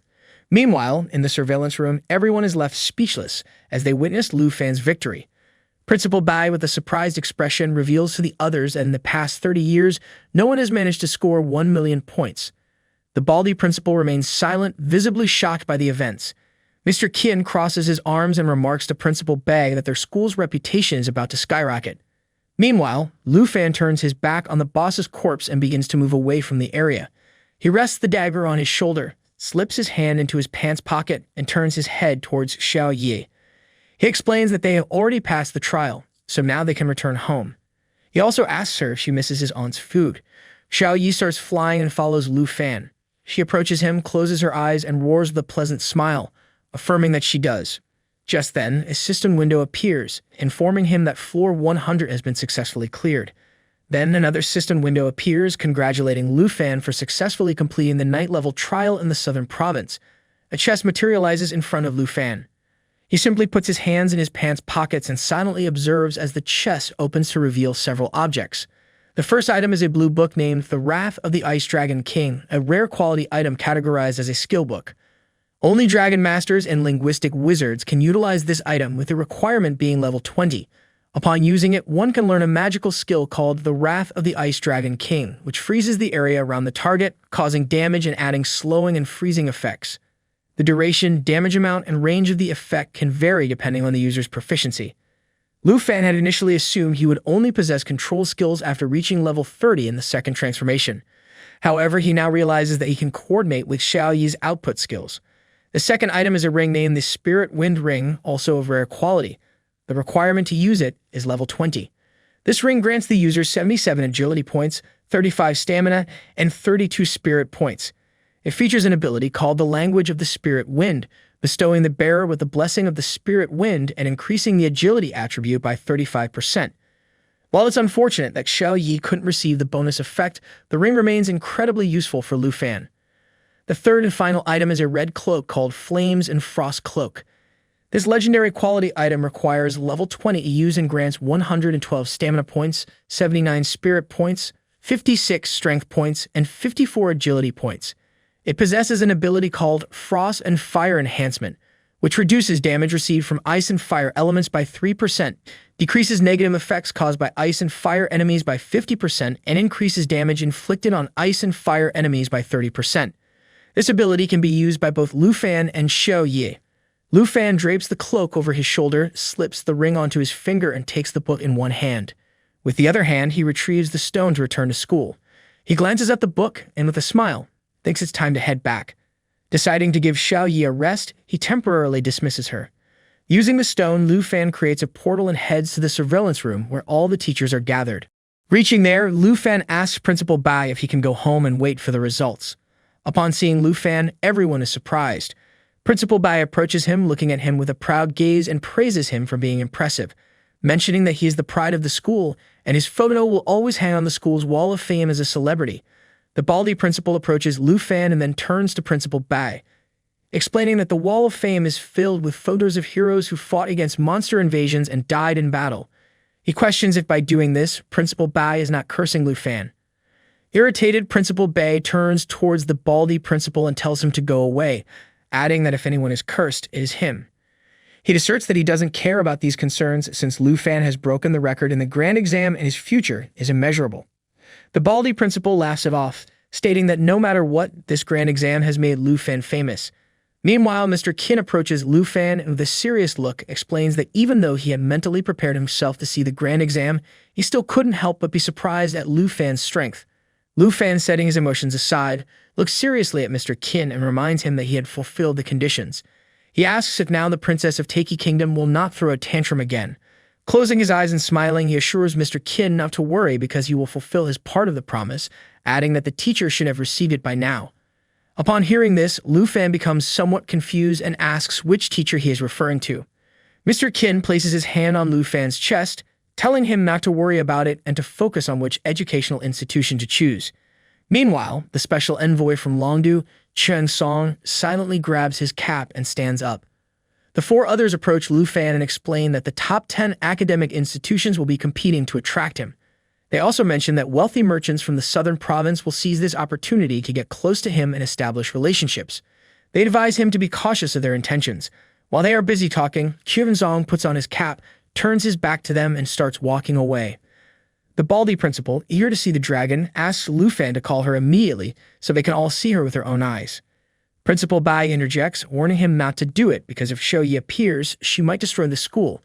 Meanwhile, in the surveillance room, everyone is left speechless as they witness Lu Fan's victory. Principal Bai, with a surprised expression, reveals to the others that in the past 30 years, no one has managed to score 1 million points. The baldy principal remains silent, visibly shocked by the events. Mr. Qin crosses his arms and remarks to Principal Bai that their school's reputation is about to skyrocket. Meanwhile, Lu Fan turns his back on the boss's corpse and begins to move away from the area. He rests the dagger on his shoulder, slips his hand into his pants pocket, and turns his head towards Xiao Yi. He explains that they have already passed the trial, so now they can return home. He also asks her if she misses his aunt's food. Xiao Yi starts flying and follows Lu Fan. She approaches him, closes her eyes, and roars with a pleasant smile, affirming that she does. Just then, a system window appears, informing him that floor 100 has been successfully cleared. Then another system window appears, congratulating Lu Fan for successfully completing the night-level trial in the southern province. A chest materializes in front of Lu Fan. He simply puts his hands in his pants pockets and silently observes as the chest opens to reveal several objects. The first item is a blue book named The Wrath of the Ice Dragon King, a rare quality item categorized as a skill book. Only Dragon Masters and Linguistic Wizards can utilize this item, with the requirement being level 20. Upon using it, one can learn a magical skill called The Wrath of the Ice Dragon King, which freezes the area around the target, causing damage and adding slowing and freezing effects. The duration, damage amount, and range of the effect can vary depending on the user's proficiency. Lu Fan had initially assumed he would only possess control skills after reaching level 30 in the second transformation. However, he now realizes that he can coordinate with Xiao Yi's output skills. The second item is a ring named the Spirit Wind Ring, also of rare quality. The requirement to use it is level 20. This ring grants the user 77 agility points, 35 stamina, and 32 spirit points. It features an ability called the Language of the Spirit Wind, bestowing the bearer with the blessing of the Spirit Wind and increasing the agility attribute by 35%. While it's unfortunate that Xiao Yi couldn't receive the bonus effect, the ring remains incredibly useful for Lu Fan. The third and final item is a red cloak called Flames and Frost Cloak. This legendary quality item requires level 20 to use and grants 112 stamina points, 79 spirit points, 56 strength points, and 54 agility points. It possesses an ability called Frost and Fire Enhancement, which reduces damage received from ice and fire elements by 3%, decreases negative effects caused by ice and fire enemies by 50%, and increases damage inflicted on ice and fire enemies by 30%. This ability can be used by both Lu Fan and Xiao Yi. Lu Fan drapes the cloak over his shoulder, slips the ring onto his finger, and takes the book in one hand. With the other hand, he retrieves the stone to return to school. He glances at the book and, with a smile, thinks it's time to head back. Deciding to give Xiao Yi a rest, he temporarily dismisses her. Using the stone, Lu Fan creates a portal and heads to the surveillance room where all the teachers are gathered. Reaching there, Lu Fan asks Principal Bai if he can go home and wait for the results. Upon seeing Lu Fan, everyone is surprised. Principal Bai approaches him, looking at him with a proud gaze, and praises him for being impressive, mentioning that he is the pride of the school, and his photo will always hang on the school's wall of fame as a celebrity. The baldy principal approaches Lu Fan and then turns to Principal Bai, explaining that the wall of fame is filled with photos of heroes who fought against monster invasions and died in battle. He questions if by doing this, Principal Bai is not cursing Lu Fan. Irritated, Principal Bai turns towards the baldy principal and tells him to go away, adding that if anyone is cursed, it is him. He asserts that he doesn't care about these concerns since Lu Fan has broken the record in the grand exam and his future is immeasurable. The Baldy principal laughs it off, stating that no matter what, this grand exam has made Lu Fan famous. Meanwhile, Mr. Qin approaches Lu Fan and with a serious look explains that even though he had mentally prepared himself to see the grand exam, he still couldn't help but be surprised at Lu Fan's strength. Lu Fan, setting his emotions aside, looks seriously at Mr. Qin and reminds him that he had fulfilled the conditions. He asks if now the princess of Taiki Kingdom will not throw a tantrum again. Closing his eyes and smiling, he assures Mr. Qin not to worry because he will fulfill his part of the promise, adding that the teacher should have received it by now. Upon hearing this, Lu Fan becomes somewhat confused and asks which teacher he is referring to. Mr. Qin places his hand on Lu Fan's chest, telling him not to worry about it and to focus on which educational institution to choose. Meanwhile, the special envoy from Longdu, Cheng Song, silently grabs his cap and stands up. The four others approach Lu Fan and explain that the top 10 academic institutions will be competing to attract him. They also mention that wealthy merchants from the southern province will seize this opportunity to get close to him and establish relationships. They advise him to be cautious of their intentions. While they are busy talking, Zong puts on his cap, turns his back to them, and starts walking away. The Baldy principal, eager to see the dragon, asks Lu Fan to call her immediately so they can all see her with their own eyes. Principal Bai interjects, warning him not to do it because if Shou-Yi appears, she might destroy the school.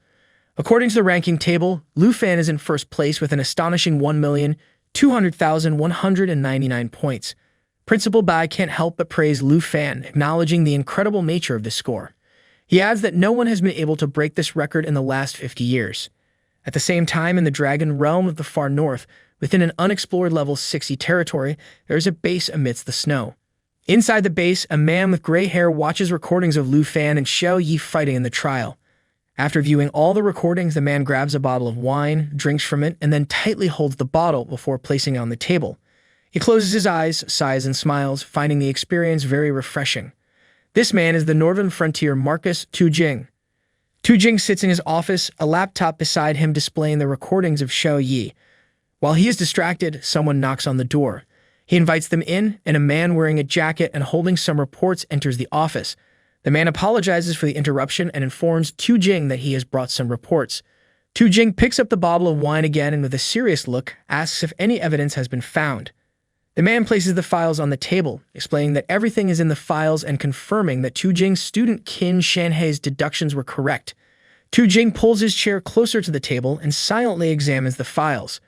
According to the ranking table, Lu Fan is in first place with an astonishing 1,200,199 points. Principal Bai can't help but praise Lu Fan, acknowledging the incredible nature of the score. He adds that no one has been able to break this record in the last 50 years. At the same time, in the Dragon Realm of the far north, within an unexplored level 60 territory, there is a base amidst the snow. Inside the base, a man with gray hair watches recordings of Lu Fan and Shou-Yi fighting in the trial. After viewing all the recordings, the man grabs a bottle of wine, drinks from it, and then tightly holds the bottle before placing it on the table. He closes his eyes, sighs, and smiles, finding the experience very refreshing. This man is the Northern Frontier Marcus Tujing. Tujing sits in his office, a laptop beside him displaying the recordings of Shou-Yi. While he is distracted, someone knocks on the door. He invites them in, and a man wearing a jacket and holding some reports enters the office. The man apologizes for the interruption and informs Tujing that he has brought some reports. Tujing picks up the bottle of wine again and with a serious look asks if any evidence has been found. The man places the files on the table, explaining that everything is in the files and confirming that Tujing's student Qin Shanhei's deductions were correct. Tujing pulls his chair closer to the table and silently examines the files.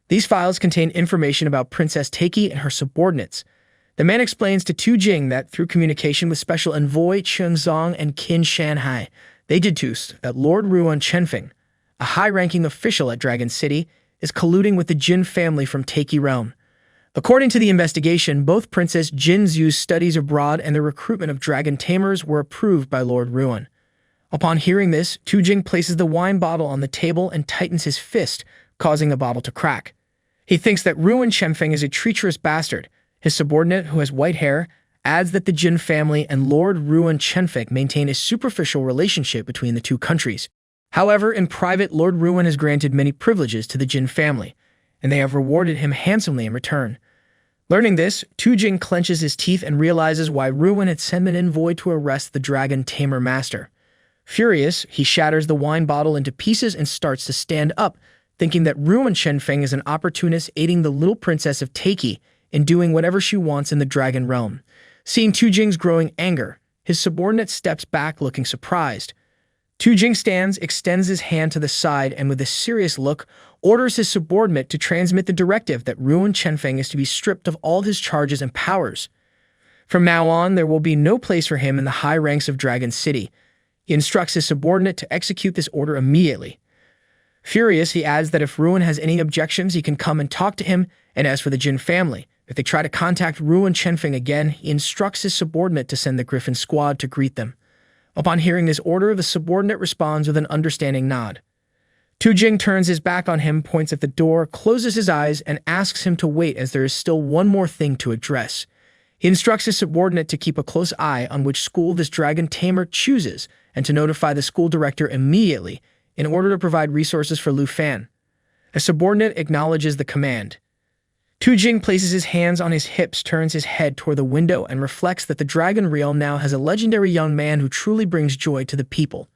These files contain information about Princess Taiki and her subordinates. The man explains to Tujing that through communication with Special Envoy Cheng Zong and Qin Shanhai, they deduced that Lord Ruan Chenfeng, a high-ranking official at Dragon City, is colluding with the Jin family from Taiki realm. According to the investigation, both Princess Jin Zhu's studies abroad and the recruitment of dragon tamers were approved by Lord Ruan. Upon hearing this, Tujing places the wine bottle on the table and tightens his fist, causing the bottle to crack. He thinks that Ruan Chenfeng is a treacherous bastard. His subordinate, who has white hair, adds that the Jin family and Lord Ruan Chenfeng maintain a superficial relationship between the two countries. However, in private, Lord Ruan has granted many privileges to the Jin family, and they have rewarded him handsomely in return. Learning this, Tujing clenches his teeth and realizes why Ruan had sent an envoy to arrest the dragon tamer master. Furious, he shatters the wine bottle into pieces and starts to stand up, thinking that Ruan Chenfeng is an opportunist aiding the little princess of Taiki in doing whatever she wants in the dragon realm. Seeing Tujing's growing anger, his subordinate steps back looking surprised. Tujing stands, extends his hand to the side, and with a serious look, orders his subordinate to transmit the directive that Ruan Chenfeng is to be stripped of all his charges and powers. From now on, there will be no place for him in the high ranks of Dragon City. He instructs his subordinate to execute this order immediately. Furious, he adds that if Ruan has any objections, he can come and talk to him, and as for the Jin family, if they try to contact Ruan Chenfeng again, he instructs his subordinate to send the Griffin squad to greet them. Upon hearing this order, the subordinate responds with an understanding nod. Tujing turns his back on him, points at the door, closes his eyes, and asks him to wait as there is still one more thing to address. He instructs his subordinate to keep a close eye on which school this dragon tamer chooses and to notify the school director immediately in order to provide resources for Lu Fan. A subordinate acknowledges the command. Tujing places his hands on his hips, turns his head toward the window, and reflects that the Dragon Realm now has a legendary young man who truly brings joy to the people.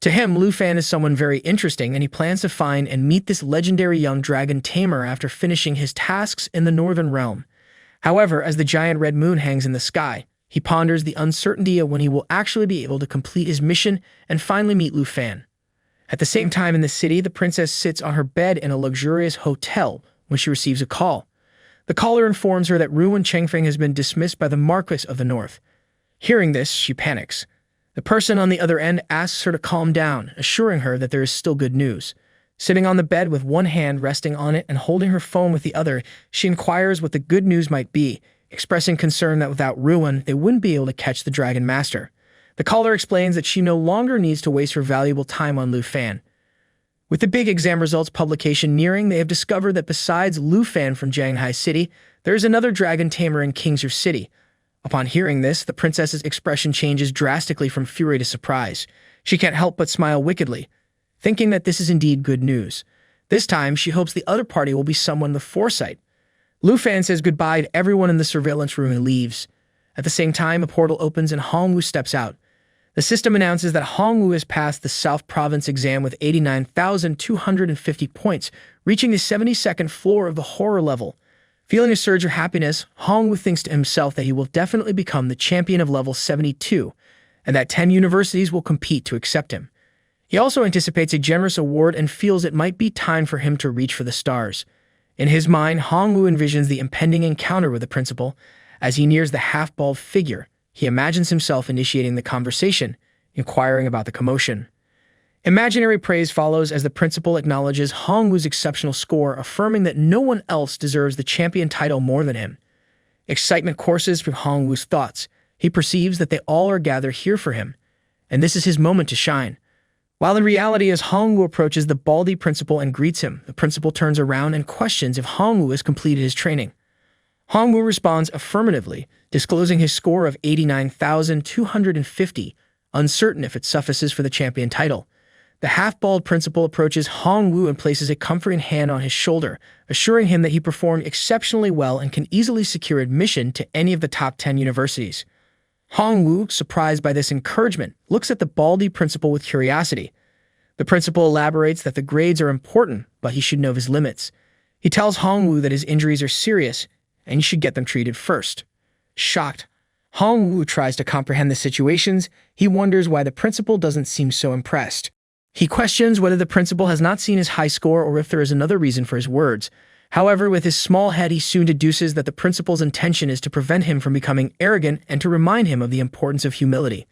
To him, Lu Fan is someone very interesting, and he plans to find and meet this legendary young dragon Tamer after finishing his tasks in the Northern Realm. However, as the giant red moon hangs in the sky, he ponders the uncertainty of when he will actually be able to complete his mission and finally meet Lu Fan. At the same time in the city, the princess sits on her bed in a luxurious hotel when she receives a call. The caller informs her that Ruan Chengfeng has been dismissed by the Marquis of the North. Hearing this, she panics. The person on the other end asks her to calm down, assuring her that there is still good news. Sitting on the bed with one hand resting on it and holding her phone with the other, she inquires what the good news might be, expressing concern that without Ruan, they wouldn't be able to catch the Dragon Master. The caller explains that she no longer needs to waste her valuable time on Lu Fan. With the big exam results publication nearing, they have discovered that besides Lu Fan from Jianghai City, there is another dragon tamer in Kingzhou City. Upon hearing this, the princess's expression changes drastically from fury to surprise. She can't help but smile wickedly, thinking that this is indeed good news. This time, she hopes the other party will be someone with foresight. Lu Fan says goodbye to everyone in the surveillance room and leaves. At the same time, a portal opens and Hongwu steps out. The system announces that Hongwu has passed the South Province exam with 89,250 points, reaching the 72nd floor of the horror level. Feeling a surge of happiness, Hongwu thinks to himself that he will definitely become the champion of level 72, and that 10 universities will compete to accept him. He also anticipates a generous award and feels it might be time for him to reach for the stars. In his mind, Hongwu envisions the impending encounter with the principal. As he nears the half-bald figure, he imagines himself initiating the conversation, inquiring about the commotion. Imaginary praise follows as the principal acknowledges Hongwu's exceptional score, affirming that no one else deserves the champion title more than him. Excitement courses through Hongwu's thoughts. He perceives that they all are gathered here for him, and this is his moment to shine. While in reality, as Hongwu approaches the baldy principal and greets him, the principal turns around and questions if Hongwu has completed his training. Hongwu responds affirmatively, disclosing his score of 89,250, uncertain if it suffices for the champion title. The half-bald principal approaches Hongwu and places a comforting hand on his shoulder, assuring him that he performed exceptionally well and can easily secure admission to any of the top 10 universities. Hongwu, surprised by this encouragement, looks at the baldy principal with curiosity. The principal elaborates that the grades are important, but he should know his limits. He tells Hongwu that his injuries are serious, and he should get them treated first. Shocked, Hongwu tries to comprehend the situations. He wonders why the principal doesn't seem so impressed. He questions whether the principal has not seen his high score or if there is another reason for his words. However, with his small head, he soon deduces that the principal's intention is to prevent him from becoming arrogant and to remind him of the importance of humility.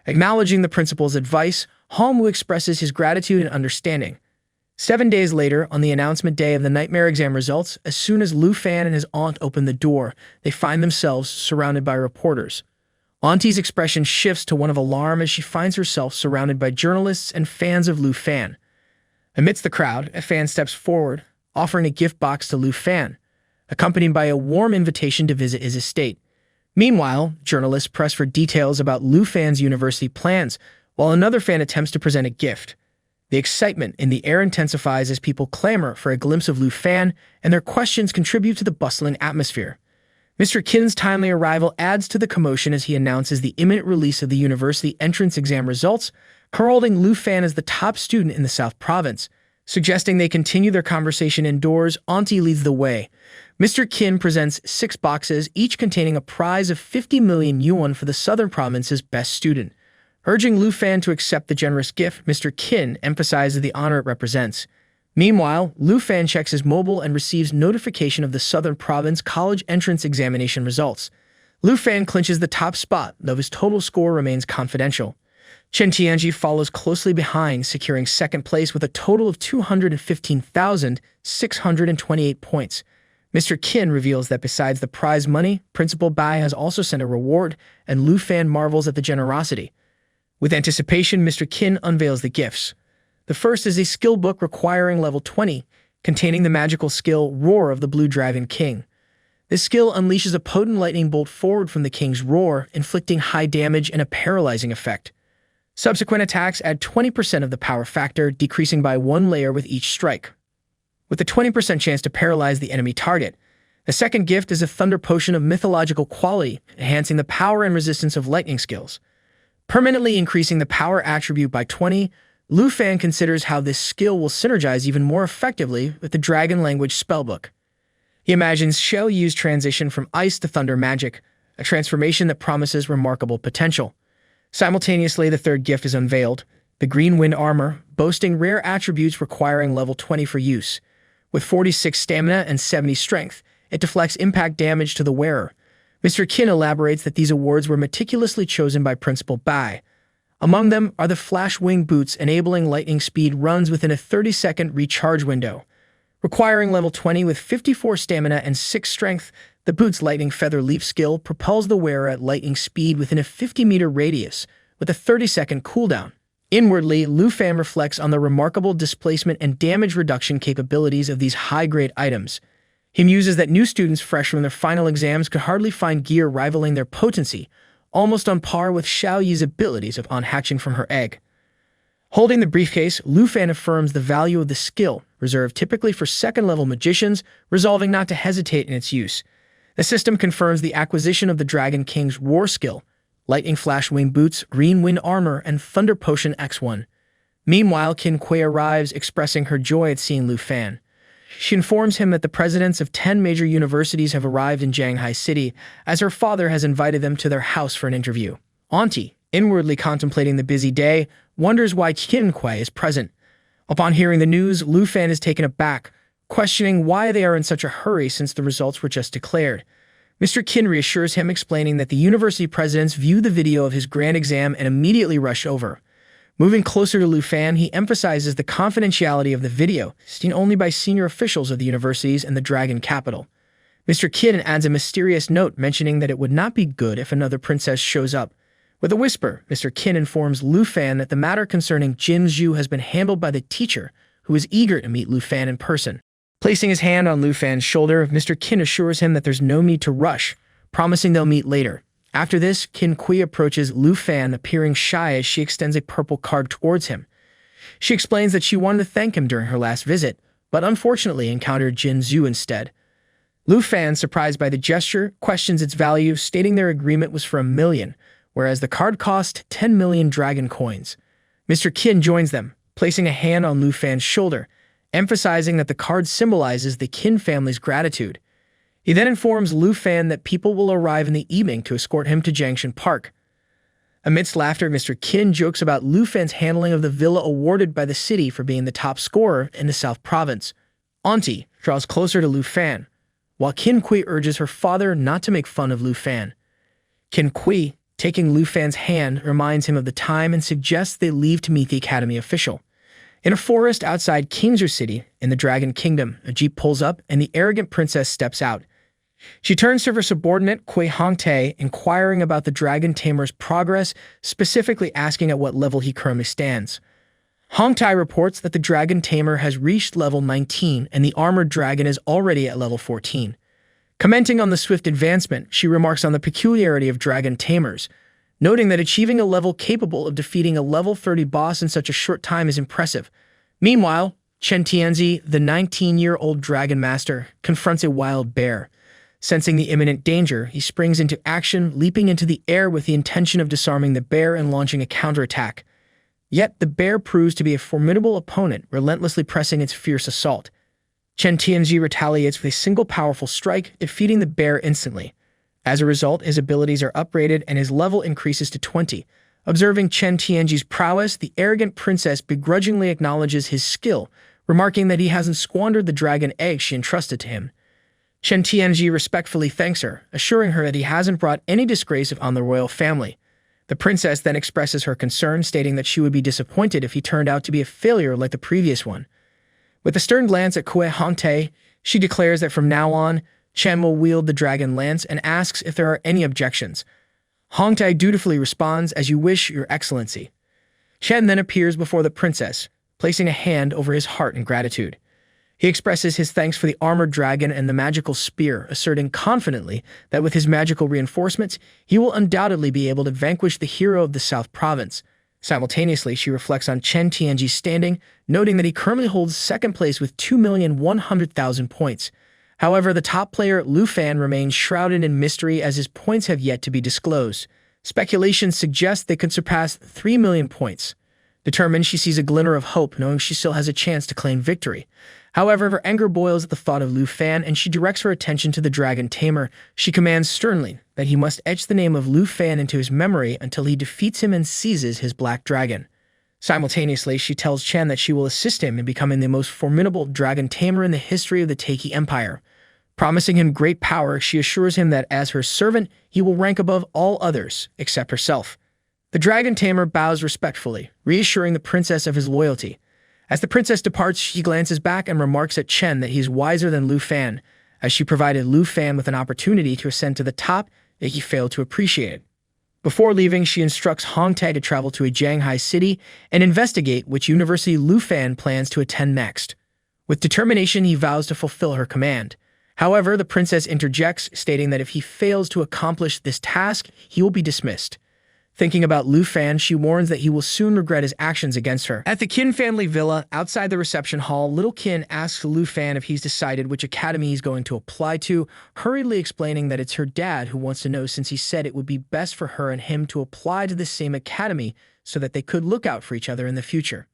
Acknowledging the principal's advice, Hongwu expresses his gratitude and understanding. 7 days later, on the announcement day of the nightmare exam results, as soon as Lu Fan and his aunt open the door, they find themselves surrounded by reporters. Auntie's expression shifts to one of alarm as she finds herself surrounded by journalists and fans of Lu Fan. Amidst the crowd, a fan steps forward, offering a gift box to Lu Fan, accompanied by a warm invitation to visit his estate. Meanwhile, journalists press for details about Lu Fan's university plans, while another fan attempts to present a gift. The excitement in the air intensifies as people clamor for a glimpse of Lu Fan, and their questions contribute to the bustling atmosphere. Mr. Qin's timely arrival adds to the commotion as he announces the imminent release of the university entrance exam results, heralding Lu Fan as the top student in the South Province. Suggesting they continue their conversation indoors, Auntie leads the way. Mr. Qin presents 6 boxes, each containing a prize of 50 million yuan for the Southern Province's best student. Urging Lu Fan to accept the generous gift, Mr. Qin emphasizes the honor it represents. Meanwhile, Lu Fan checks his mobile and receives notification of the Southern Province College entrance examination results. Lu Fan clinches the top spot, though his total score remains confidential. Chen Tianji follows closely behind, securing second place with a total of 215,628 points. Mr. Qin reveals that besides the prize money, Principal Bai has also sent a reward, and Lu Fan marvels at the generosity. With anticipation, Mr. Qin unveils the gifts. The first is a skill book requiring level 20, containing the magical skill Roar of the Blue Dragon King. This skill unleashes a potent lightning bolt forward from the king's roar, inflicting high damage and a paralyzing effect. Subsequent attacks add 20% of the power factor, decreasing by 1 layer with each strike, with a 20% chance to paralyze the enemy target. The second gift is a thunder potion of mythological quality, enhancing the power and resistance of lightning skills, permanently increasing the power attribute by 20. Lu Fan considers how this skill will synergize even more effectively with the dragon language spellbook. He imagines Xiao Yu's transition from ice to thunder magic, a transformation that promises remarkable potential. Simultaneously, the third gift is unveiled, the Green Wind Armor, boasting rare attributes requiring level 20 for use. With 46 stamina and 70 strength, it deflects impact damage to the wearer. Mr. Qin elaborates that these awards were meticulously chosen by Principal Bai. Among them are the Flash Wing Boots, enabling lightning speed runs within a 30-second recharge window. Requiring level 20 with 54 stamina and 6 strength, the boot's Lightning Feather Leap skill propels the wearer at lightning speed within a 50-meter radius, with a 30-second cooldown. Inwardly, Lu Fan reflects on the remarkable displacement and damage reduction capabilities of these high-grade items. He muses that new students fresh from their final exams could hardly find gear rivaling their potency, almost on par with Xiao Yi's abilities of unhatching from her egg. Holding the briefcase, Lu Fan affirms the value of the skill, reserved typically for second-level magicians, resolving not to hesitate in its use. The system confirms the acquisition of the Dragon King's war skill, Lightning Flash Wing Boots, Green Wind Armor, and Thunder Potion X1. Meanwhile, Qin Kui arrives, expressing her joy at seeing Lu Fan. She informs him that the presidents of 10 major universities have arrived in Shanghai City, as her father has invited them to their house for an interview. Auntie, inwardly contemplating the busy day, wonders why Qin Kui is present. Upon hearing the news, Lu Fan is taken aback, questioning why they are in such a hurry since the results were just declared. Mr. Qin reassures him, explaining that the university presidents view the video of his grand exam and immediately rush over. Moving closer to Lu Fan, he emphasizes the confidentiality of the video, seen only by senior officials of the universities and the Dragon capital. Mr. Qin adds a mysterious note mentioning that it would not be good if another princess shows up. With a whisper, Mr. Qin informs Lu Fan that the matter concerning Jin Zhu has been handled by the teacher, who is eager to meet Lu Fan in person. Placing his hand on Lu Fan's shoulder, Mr. Qin assures him that there's no need to rush, promising they'll meet later. After this, Qin Kui approaches Lu Fan, appearing shy as she extends a purple card towards him. She explains that she wanted to thank him during her last visit, but unfortunately encountered Jin Zhu instead. Lu Fan, surprised by the gesture, questions its value, stating their agreement was for 1 million, whereas the card cost 10 million dragon coins. Mr. Qin joins them, placing a hand on Lu Fan's shoulder, emphasizing that the card symbolizes the Qin family's gratitude. He then informs Lu Fan that people will arrive in the evening to escort him to Jiangshan Park. Amidst laughter, Mr. Qin jokes about Lu Fan's handling of the villa awarded by the city for being the top scorer in the South Province. Auntie draws closer to Lu Fan, while Qin Kui urges her father not to make fun of Lu Fan. Qin Kui, taking Lu Fan's hand, reminds him of the time and suggests they leave to meet the academy official. In a forest outside Kingzhou City, in the Dragon Kingdom, a jeep pulls up and the arrogant princess steps out. She turns to her subordinate, Kui Hongtae, inquiring about the Dragon Tamer's progress, specifically asking at what level he currently stands. Hongtae reports that the Dragon Tamer has reached level 19 and the Armored Dragon is already at level 14. Commenting on the swift advancement, she remarks on the peculiarity of Dragon Tamers, noting that achieving a level capable of defeating a level 30 boss in such a short time is impressive. Meanwhile, Chen Tianzi, the 19-year-old Dragon Master, confronts a wild bear. Sensing the imminent danger, he springs into action, leaping into the air with the intention of disarming the bear and launching a counterattack. Yet the bear proves to be a formidable opponent, relentlessly pressing its fierce assault. Chen Tianzi retaliates with a single powerful strike, defeating the bear instantly. As a result, his abilities are upgraded and his level increases to 20. Observing Chen Tianji's prowess, the arrogant princess begrudgingly acknowledges his skill, remarking that he hasn't squandered the dragon egg she entrusted to him. Chen Tianji respectfully thanks her, assuring her that he hasn't brought any disgrace on the royal family. The princess then expresses her concern, stating that she would be disappointed if he turned out to be a failure like the previous one. With a stern glance at Kui Hongtae, she declares that from now on, Chen will wield the dragon lance and asks if there are any objections. Hongtae dutifully responds, "As you wish, your excellency." Chen then appears before the princess, placing a hand over his heart in gratitude. He expresses his thanks for the armored dragon and the magical spear, asserting confidently that with his magical reinforcements, he will undoubtedly be able to vanquish the hero of the South Province. Simultaneously, she reflects on Chen Tianji's standing, noting that he currently holds second place with 2,100,000 points. However, the top player, Lu Fan, remains shrouded in mystery as his points have yet to be disclosed. Speculation suggests they could surpass 3 million points. Determined, she sees a glimmer of hope, knowing she still has a chance to claim victory. However, her anger boils at the thought of Lu Fan, and she directs her attention to the dragon Tamer. She commands sternly that he must etch the name of Lu Fan into his memory until he defeats him and seizes his black dragon. Simultaneously, she tells Chen that she will assist him in becoming the most formidable dragon tamer in the history of the Taiki Empire. Promising him great power, she assures him that as her servant, he will rank above all others, except herself. The dragon tamer bows respectfully, reassuring the princess of his loyalty. As the princess departs, she glances back and remarks at Chen that he's wiser than Lu Fan, as she provided Lu Fan with an opportunity to ascend to the top, yet he failed to appreciate it. Before leaving, she instructs Hong Tae to travel to a Shanghai city and investigate which university Lu Fan plans to attend next. With determination, he vows to fulfill her command. However, the princess interjects, stating that if he fails to accomplish this task, he will be dismissed. Thinking about Lu Fan, she warns that he will soon regret his actions against her. At the Qin family villa, outside the reception hall, little Qin asks Lu Fan if he's decided which academy he's going to apply to, hurriedly explaining that it's her dad who wants to know since he said it would be best for her and him to apply to the same academy so that they could look out for each other in the future.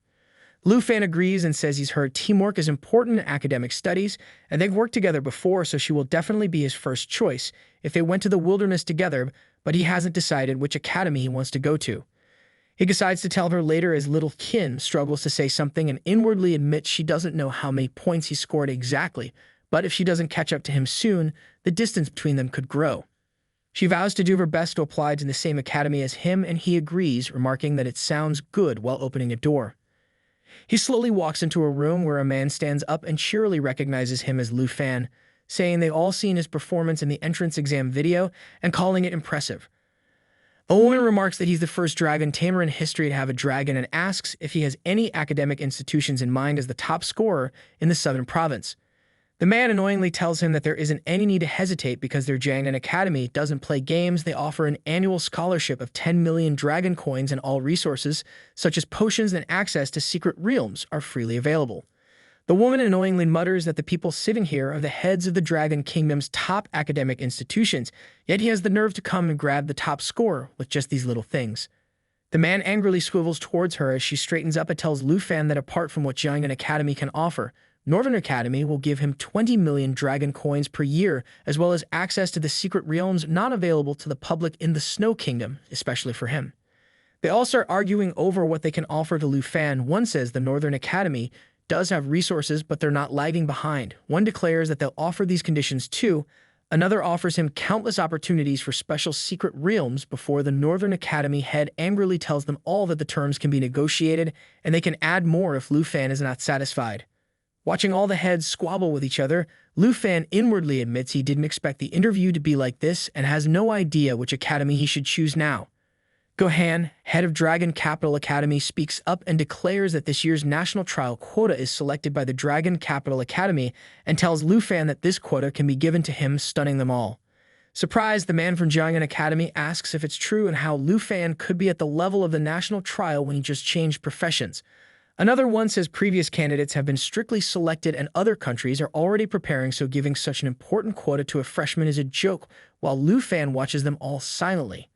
Lu Fan agrees and says he's heard teamwork is important in academic studies, and they've worked together before, so she will definitely be his first choice if they went to the wilderness together, but he hasn't decided which academy he wants to go to. He decides to tell her later as little Qin struggles to say something and inwardly admits she doesn't know how many points he scored exactly, but if she doesn't catch up to him soon, the distance between them could grow. She vows to do her best to apply to the same academy as him, and he agrees, remarking that it sounds good while opening a door. He slowly walks into a room where a man stands up and cheerily recognizes him as Lu Fan, saying they all seen his performance in the entrance exam video and calling it impressive. A woman remarks that he's the first dragon tamer in history to have a dragon and asks if he has any academic institutions in mind as the top scorer in the southern province. The man annoyingly tells him that there isn't any need to hesitate because their Jiangnan Academy doesn't play games. They offer an annual scholarship of 10 million dragon coins, and all resources, such as potions and access to secret realms, are freely available. The woman annoyingly mutters that the people sitting here are the heads of the Dragon Kingdom's top academic institutions, yet he has the nerve to come and grab the top score with just these little things. The man angrily swivels towards her as she straightens up and tells Lu Fan that apart from what Jiangnan Academy can offer, Northern Academy will give him 20 million dragon coins per year, as well as access to the secret realms not available to the public in the Snow Kingdom, especially for him. They all start arguing over what they can offer to Lu Fan. One says the Northern Academy does have resources, but they're not lagging behind. One declares that they'll offer these conditions too. Another offers him countless opportunities for special secret realms before the Northern Academy head angrily tells them all that the terms can be negotiated and they can add more if Lu Fan is not satisfied. Watching all the heads squabble with each other, Lu Fan inwardly admits he didn't expect the interview to be like this and has no idea which academy he should choose now. Gohan, head of Dragon Capital Academy, speaks up and declares that this year's national trial quota is selected by the Dragon Capital Academy and tells Lu Fan that this quota can be given to him, stunning them all. Surprised, the man from Jiangnan Academy asks if it's true and how Lu Fan could be at the level of the national trial when he just changed professions. Another one says previous candidates have been strictly selected and other countries are already preparing, so giving such an important quota to a freshman is a joke, while Lu Fan watches them all silently.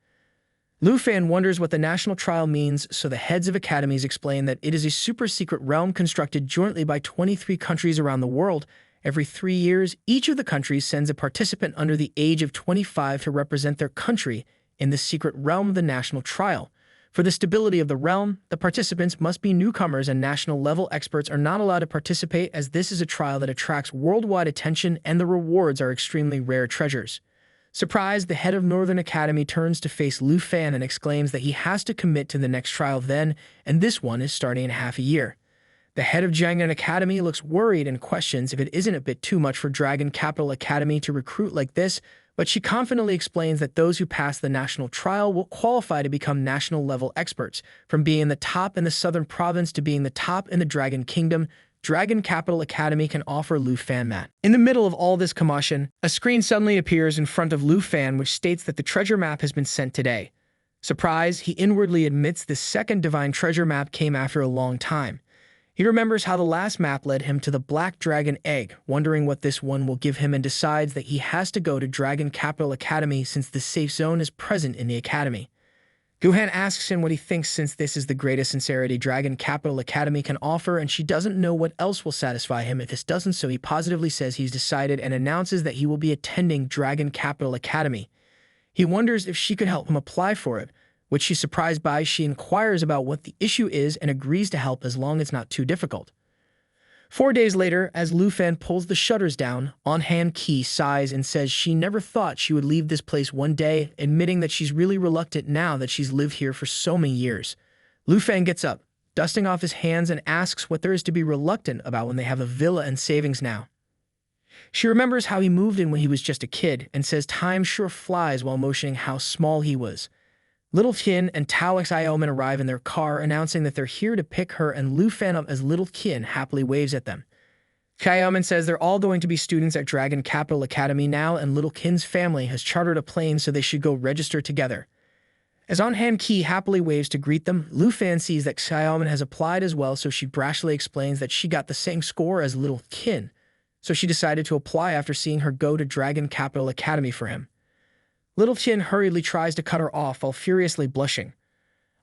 Lu Fan wonders what the national trial means, so the heads of academies explain that it is a super-secret realm constructed jointly by 23 countries around the world. Every 3 years, each of the countries sends a participant under the age of 25 to represent their country in the secret realm of the national trial. For the stability of the realm, the participants must be newcomers and national-level experts are not allowed to participate, as this is a trial that attracts worldwide attention and the rewards are extremely rare treasures. Surprised, the head of Northern Academy turns to face Lu Fan and exclaims that he has to commit to the next trial then, and this one is starting in half a year. The head of Jiangnan Academy looks worried and questions if it isn't a bit too much for Dragon Capital Academy to recruit like this, but she confidently explains that those who pass the national trial will qualify to become national-level experts. From being the top in the southern province to being the top in the Dragon Kingdom, Dragon Capital Academy can offer Lu Fan that. In the middle of all this commotion, a screen suddenly appears in front of Lu Fan which states that the treasure map has been sent today. Surprised, he inwardly admits the second divine treasure map came after a long time. He remembers how the last map led him to the Black Dragon Egg, wondering what this one will give him, and decides that he has to go to Dragon Capital Academy since the safe zone is present in the academy. Guhan asks him what he thinks since this is the greatest sincerity Dragon Capital Academy can offer, and she doesn't know what else will satisfy him if this doesn't, so he positively says he's decided and announces that he will be attending Dragon Capital Academy. He wonders if she could help him apply for it, which she's surprised by. She inquires about what the issue is and agrees to help as long as it's not too difficult. 4 days later, as Lu Fan pulls the shutters down, On-Han Ki sighs and says she never thought she would leave this place one day, admitting that she's really reluctant now that she's lived here for so many years. Lu Fan gets up, dusting off his hands, and asks what there is to be reluctant about when they have a villa and savings now. She remembers how he moved in when he was just a kid and says time sure flies while motioning how small he was. Little Qin and Tao Xiaoman arrive in their car, announcing that they're here to pick her and Lu Fan up as Little Qin happily waves at them. Xiaoman says they're all going to be students at Dragon Capital Academy now, and Little Qin's family has chartered a plane, so they should go register together. As On-Han Ki happily waves to greet them, Lu Fan sees that Xiaoman has applied as well, so she brashly explains that she got the same score as Little Qin, so she decided to apply after seeing her go to Dragon Capital Academy for him. Little Qin hurriedly tries to cut her off while furiously blushing.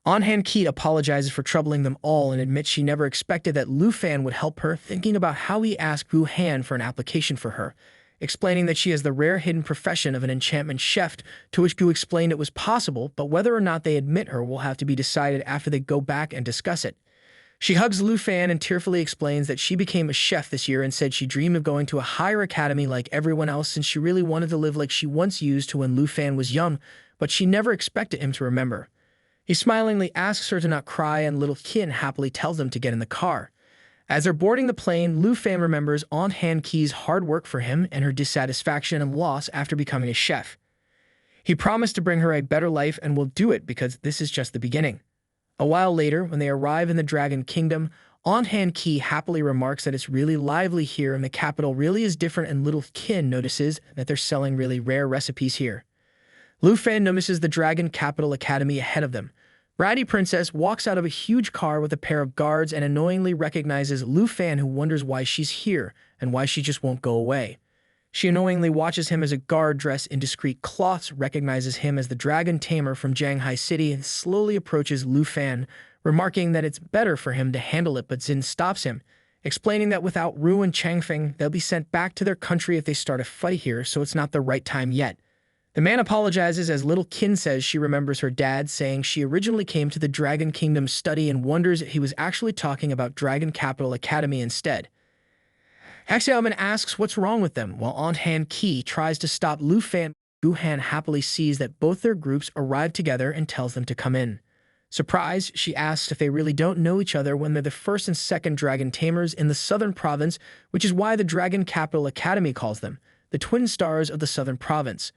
On-Han Ki apologizes for troubling them all and admits she never expected that Lu Fan would help her, thinking about how he asked Gu Han for an application for her, explaining that she has the rare hidden profession of an enchantment chef, to which Gu explained it was possible, but whether or not they admit her will have to be decided after they go back and discuss it. She hugs Lu Fan and tearfully explains that she became a chef this year and said she dreamed of going to a higher academy like everyone else since she really wanted to live like she once used to when Lu Fan was young, but she never expected him to remember. He smilingly asks her to not cry, and Little Qin happily tells them to get in the car. As they're boarding the plane, Lu Fan remembers On-Han Ki's hard work for him and her dissatisfaction and loss after becoming a chef. He promised to bring her a better life and will do it because this is just the beginning. A while later, when they arrive in the Dragon Kingdom, On-Han Ki happily remarks that it's really lively here and the capital really is different, and Little Qin notices that they're selling really rare recipes here. Lu Fan notices the Dragon Capital Academy ahead of them. Bratty Princess walks out of a huge car with a pair of guards and annoyingly recognizes Lu Fan, who wonders why she's here and why she just won't go away. She annoyingly watches him as a guard dressed in discreet cloths recognizes him as the Dragon Tamer from Shanghai City and slowly approaches Lu Fan, remarking that it's better for him to handle it, but Xin stops him, explaining that without Ru and Changfeng, they'll be sent back to their country if they start a fight here, so it's not the right time yet. The man apologizes as Little Qin says she remembers her dad saying she originally came to the Dragon Kingdom study and wonders if he was actually talking about Dragon Capital Academy instead. Xiaoman asks what's wrong with them, while On-Han Ki tries to stop Lu Fan. Gu Han happily sees that both their groups arrive together and tells them to come in. Surprised, she asks if they really don't know each other when they're the first and second Dragon Tamers in the Southern Province, which is why the Dragon Capital Academy calls them the Twin Stars of the Southern Province.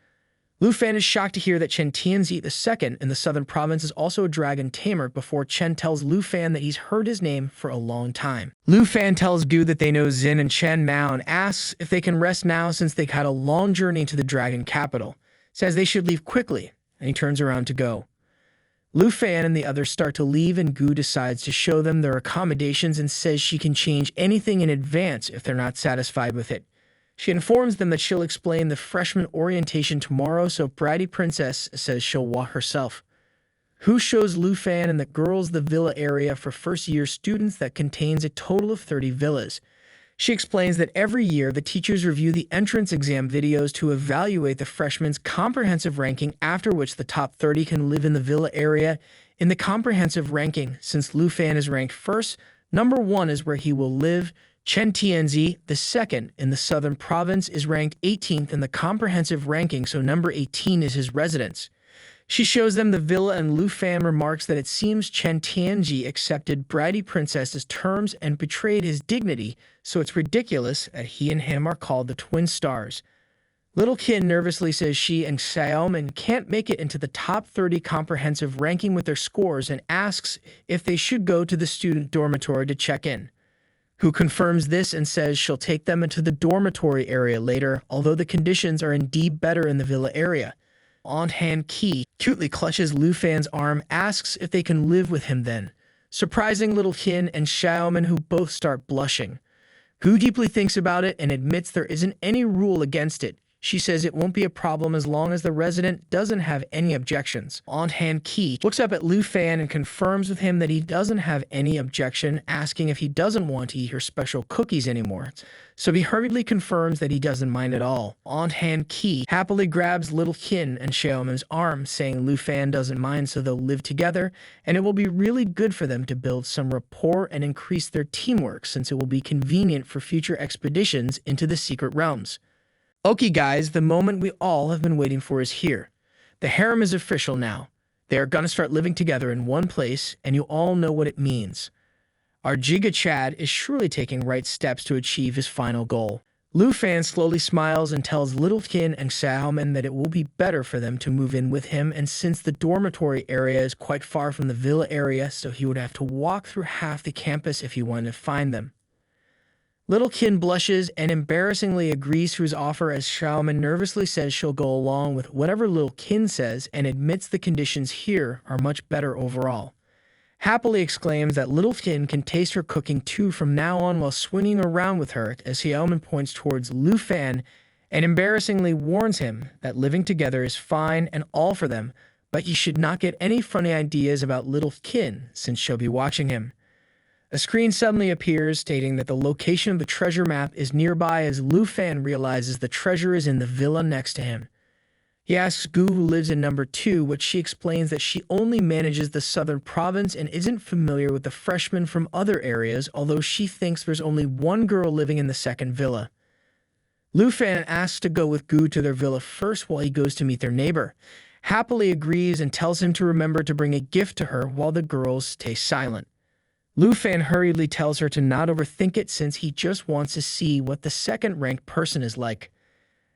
Lu Fan is shocked to hear that Chen Tianzi II in the Southern Province is also a Dragon Tamer before Chen tells Lu Fan that he's heard his name for a long time. Lu Fan tells Gu that they know Xin and Chen Mao and asks if they can rest now since they've had a long journey to the Dragon Capital, says they should leave quickly, and he turns around to go. Lu Fan and the others start to leave, and Gu decides to show them their accommodations and says she can change anything in advance if they're not satisfied with it. She informs them that she'll explain the freshman orientation tomorrow, so Bratty Princess says she'll walk herself. Hu shows Lu Fan and the girls the villa area for first-year students that contains a total of 30 villas. She explains that every year the teachers review the entrance exam videos to evaluate the freshmen's comprehensive ranking, after which the top 30 can live in the villa area. In the comprehensive ranking, since Lu Fan is ranked first, number 1 is where he will live. Chen Tianzi, the second in the Southern Province, is ranked 18th in the comprehensive ranking, so number 18 is his residence. She shows them the villa, and Lu Fan remarks that it seems Chen Tianji accepted Bratty Princess's terms and betrayed his dignity, so it's ridiculous that he and him are called the Twin Stars. Little Qin nervously says she and Xiaoman can't make it into the top 30 comprehensive ranking with their scores and asks if they should go to the student dormitory to check in. Who confirms this and says she'll take them into the dormitory area later, although the conditions are indeed better in the villa area. On-Han Ki cutely clutches Lu Fan's arm, asks if they can live with him then, surprising Little Qin and Xiaoman, who both start blushing. Gu deeply thinks about it and admits there isn't any rule against it. She says it won't be a problem as long as the resident doesn't have any objections. Aunt Han Ki looks up at Lu Fan and confirms with him that he doesn't have any objection, asking if he doesn't want to eat her special cookies anymore. So he hurriedly confirms that he doesn't mind at all. Aunt Han Ki happily grabs little Qin and Xiaomen's arm, saying Lu Fan doesn't mind, so they'll live together, and it will be really good for them to build some rapport and increase their teamwork, since it will be convenient for future expeditions into the secret realms. Okay guys, the moment we all have been waiting for is here. The harem is official now. They are gonna start living together in one place, and you all know what it means. Our Giga Chad is surely taking right steps to achieve his final goal. Lu Fan slowly smiles and tells Little Qin and Xiaomen that it will be better for them to move in with him, and since the dormitory area is quite far from the villa area, so he would have to walk through half the campus if he wanted to find them. Little Qin blushes and embarrassingly agrees to his offer as Xiaomen nervously says she'll go along with whatever Little Qin says and admits the conditions here are much better overall. Happily exclaims that Little Qin can taste her cooking too from now on while swinging around with her, as Xiaomen points towards Lu Fan and embarrassingly warns him that living together is fine and all for them, but he should not get any funny ideas about Little Qin since she'll be watching him. A screen suddenly appears stating that the location of the treasure map is nearby as Lu Fan realizes the treasure is in the villa next to him. He asks Gu, who lives in number 2, which she explains that she only manages the southern province and isn't familiar with the freshmen from other areas, although she thinks there's only one girl living in the second villa. Lu Fan asks to go with Gu to their villa first while he goes to meet their neighbor. Happily agrees and tells him to remember to bring a gift to her while the girls stay silent. Lu Fan hurriedly tells her to not overthink it since he just wants to see what the second-ranked person is like.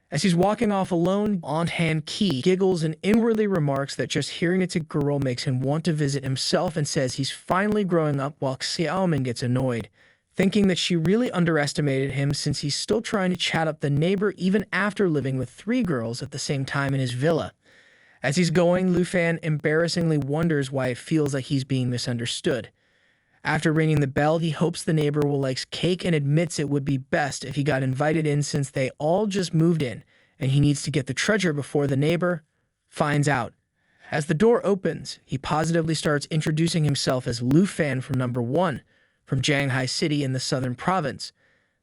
As he's walking off alone, Aunt Han Ki giggles and inwardly remarks that just hearing it's a girl makes him want to visit himself and says he's finally growing up, while Xiaomen gets annoyed, thinking that she really underestimated him since he's still trying to chat up the neighbor even after living with 3 girls at the same time in his villa. As he's going, Lu Fan embarrassingly wonders why it feels like he's being misunderstood. After ringing the bell, he hopes the neighbor will like cake and admits it would be best if he got invited in since they all just moved in, and he needs to get the treasure before the neighbor finds out. As the door opens, he positively starts introducing himself as Lu Fan from number 1, from Shanghai City in the southern province.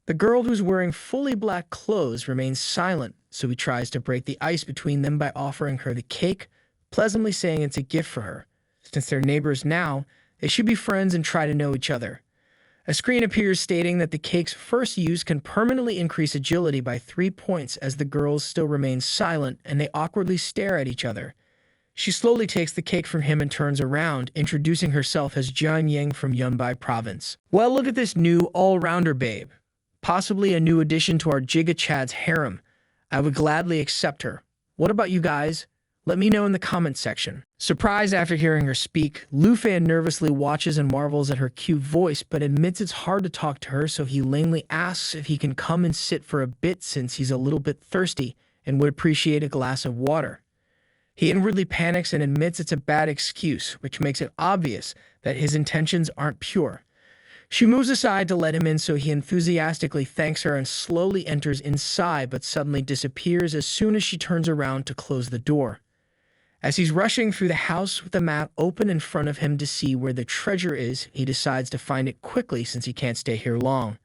The girl who's wearing fully black clothes remains silent, so he tries to break the ice between them by offering her the cake, pleasantly saying it's a gift for her. Since they're neighbors now, they should be friends and try to know each other. A screen appears stating that the cake's first use can permanently increase agility by 3 points, as the girls still remain silent and they awkwardly stare at each other. She slowly takes the cake from him and turns around, introducing herself as Jian Yang from Yunbai province. Well, look at this new all-rounder babe. Possibly a new addition to our Giga Chad's harem. I would gladly accept her. What about you guys? Let me know in the comments section. Surprised after hearing her speak, Lu Fan nervously watches and marvels at her cute voice, but admits it's hard to talk to her, so he lamely asks if he can come and sit for a bit since he's a little bit thirsty and would appreciate a glass of water. He inwardly panics and admits it's a bad excuse, which makes it obvious that his intentions aren't pure. She moves aside to let him in, so he enthusiastically thanks her and slowly enters inside, but suddenly disappears as soon as she turns around to close the door. As he's rushing through the house with the map open in front of him to see where the treasure is, he decides to find it quickly since he can't stay here long.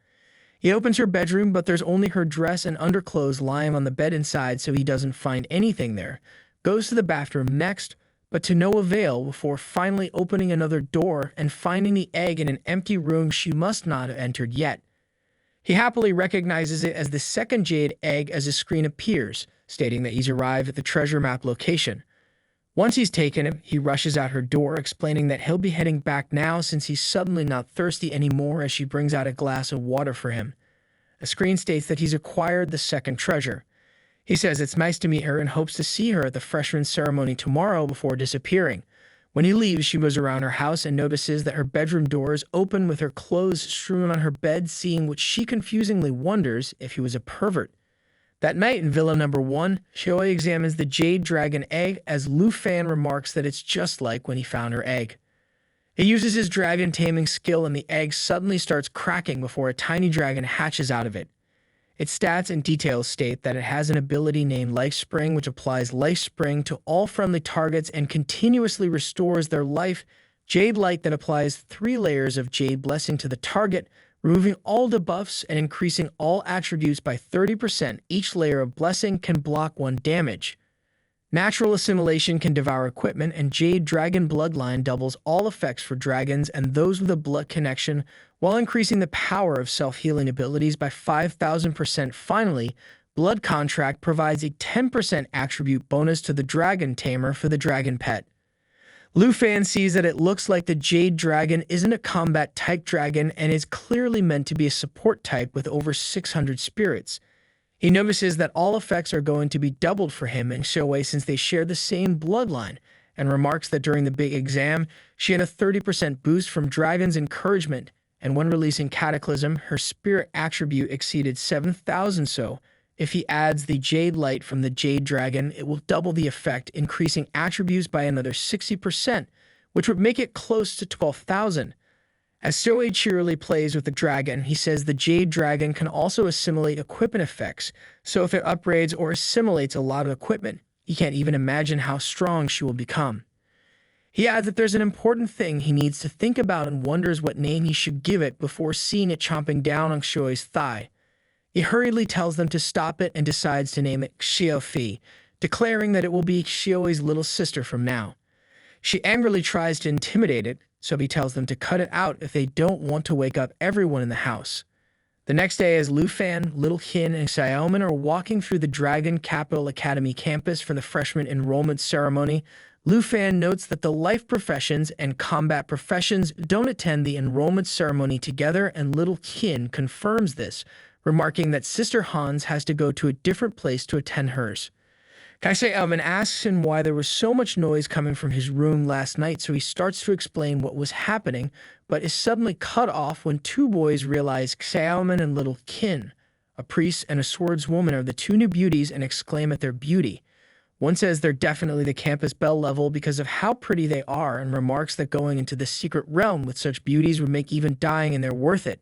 He opens her bedroom, but there's only her dress and underclothes lying on the bed inside, so he doesn't find anything there. Goes to the bathroom next, but to no avail, before finally opening another door and finding the egg in an empty room she must not have entered yet. He happily recognizes it as the second jade egg as a screen appears, stating that he's arrived at the treasure map location. Once he's taken it, he rushes out her door, explaining that he'll be heading back now since he's suddenly not thirsty anymore, as she brings out a glass of water for him. A screen states that he's acquired the second treasure. He says it's nice to meet her and hopes to see her at the freshman ceremony tomorrow before disappearing. When he leaves, she goes around her house and notices that her bedroom door is open with her clothes strewn on her bed, seeing which she confusingly wonders if he was a pervert. That night in Villa number 1, Xioi examines the jade dragon egg, as Lu Fan remarks that it's just like when he found her egg. He uses his dragon taming skill and the egg suddenly starts cracking before a tiny dragon hatches out of it. Its stats and details state that it has an ability named Life Spring, which applies Life Spring to all friendly targets and continuously restores their life. Jade Light that applies 3 layers of Jade Blessing to the target, removing all debuffs and increasing all attributes by 30%. Each layer of Blessing can block 1 damage. Natural Assimilation can devour equipment, and Jade Dragon Bloodline doubles all effects for dragons and those with a blood connection, while increasing the power of self-healing abilities by 5,000%. Finally, Blood Contract provides a 10% attribute bonus to the Dragon Tamer for the dragon pet. Lufan sees that it looks like the Jade Dragon isn't a combat-type dragon and is clearly meant to be a support type with over 600 spirits. He notices that all effects are going to be doubled for him and Shoei since they share the same bloodline, and remarks that during the big exam, she had a 30% boost from Dragon's encouragement, and when releasing Cataclysm, her spirit attribute exceeded 7,000. So, if he adds the Jade Light from the Jade Dragon, it will double the effect, increasing attributes by another 60%, which would make it close to 12,000. As Shoei cheerily plays with the dragon, he says the Jade Dragon can also assimilate equipment effects, so if it upgrades or assimilates a lot of equipment, he can't even imagine how strong she will become. He adds that there's an important thing he needs to think about and wonders what name he should give it before seeing it chomping down on Shoei's thigh. He hurriedly tells them to stop it and decides to name it Xiofi, declaring that it will be Shoei's little sister from now. She angrily tries to intimidate it, so he tells them to cut it out if they don't want to wake up everyone in the house. The next day, as Lufan, Little Kin, and Xiaomin are walking through the Dragon Capital Academy campus for the freshman enrollment ceremony, Lufan notes that the life professions and combat professions don't attend the enrollment ceremony together, and Little Kin confirms this, remarking that Sister Hans has to go to a different place to attend hers. Xiaomin asks him why there was so much noise coming from his room last night, so he starts to explain what was happening, but is suddenly cut off when 2 boys realize Xiaomin and Little Kin, a priest and a swordswoman, are the 2 new beauties and exclaim at their beauty. One says they're definitely the campus belle level because of how pretty they are, and remarks that going into the secret realm with such beauties would make even dying and they're worth it.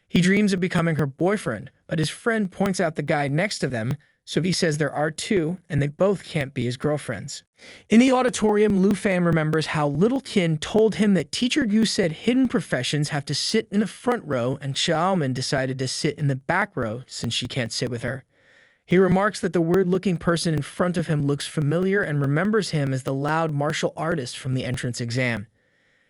He dreams of becoming her boyfriend, but his friend points out the guy next to them, so he says there are 2, and they both can't be his girlfriends. In the auditorium, Lufan remembers how Little Kin told him that Teacher Yu said hidden professions have to sit in the front row, and Xiaomin decided to sit in the back row since she can't sit with her. He remarks that the weird-looking person in front of him looks familiar and remembers him as the loud martial artist from the entrance exam.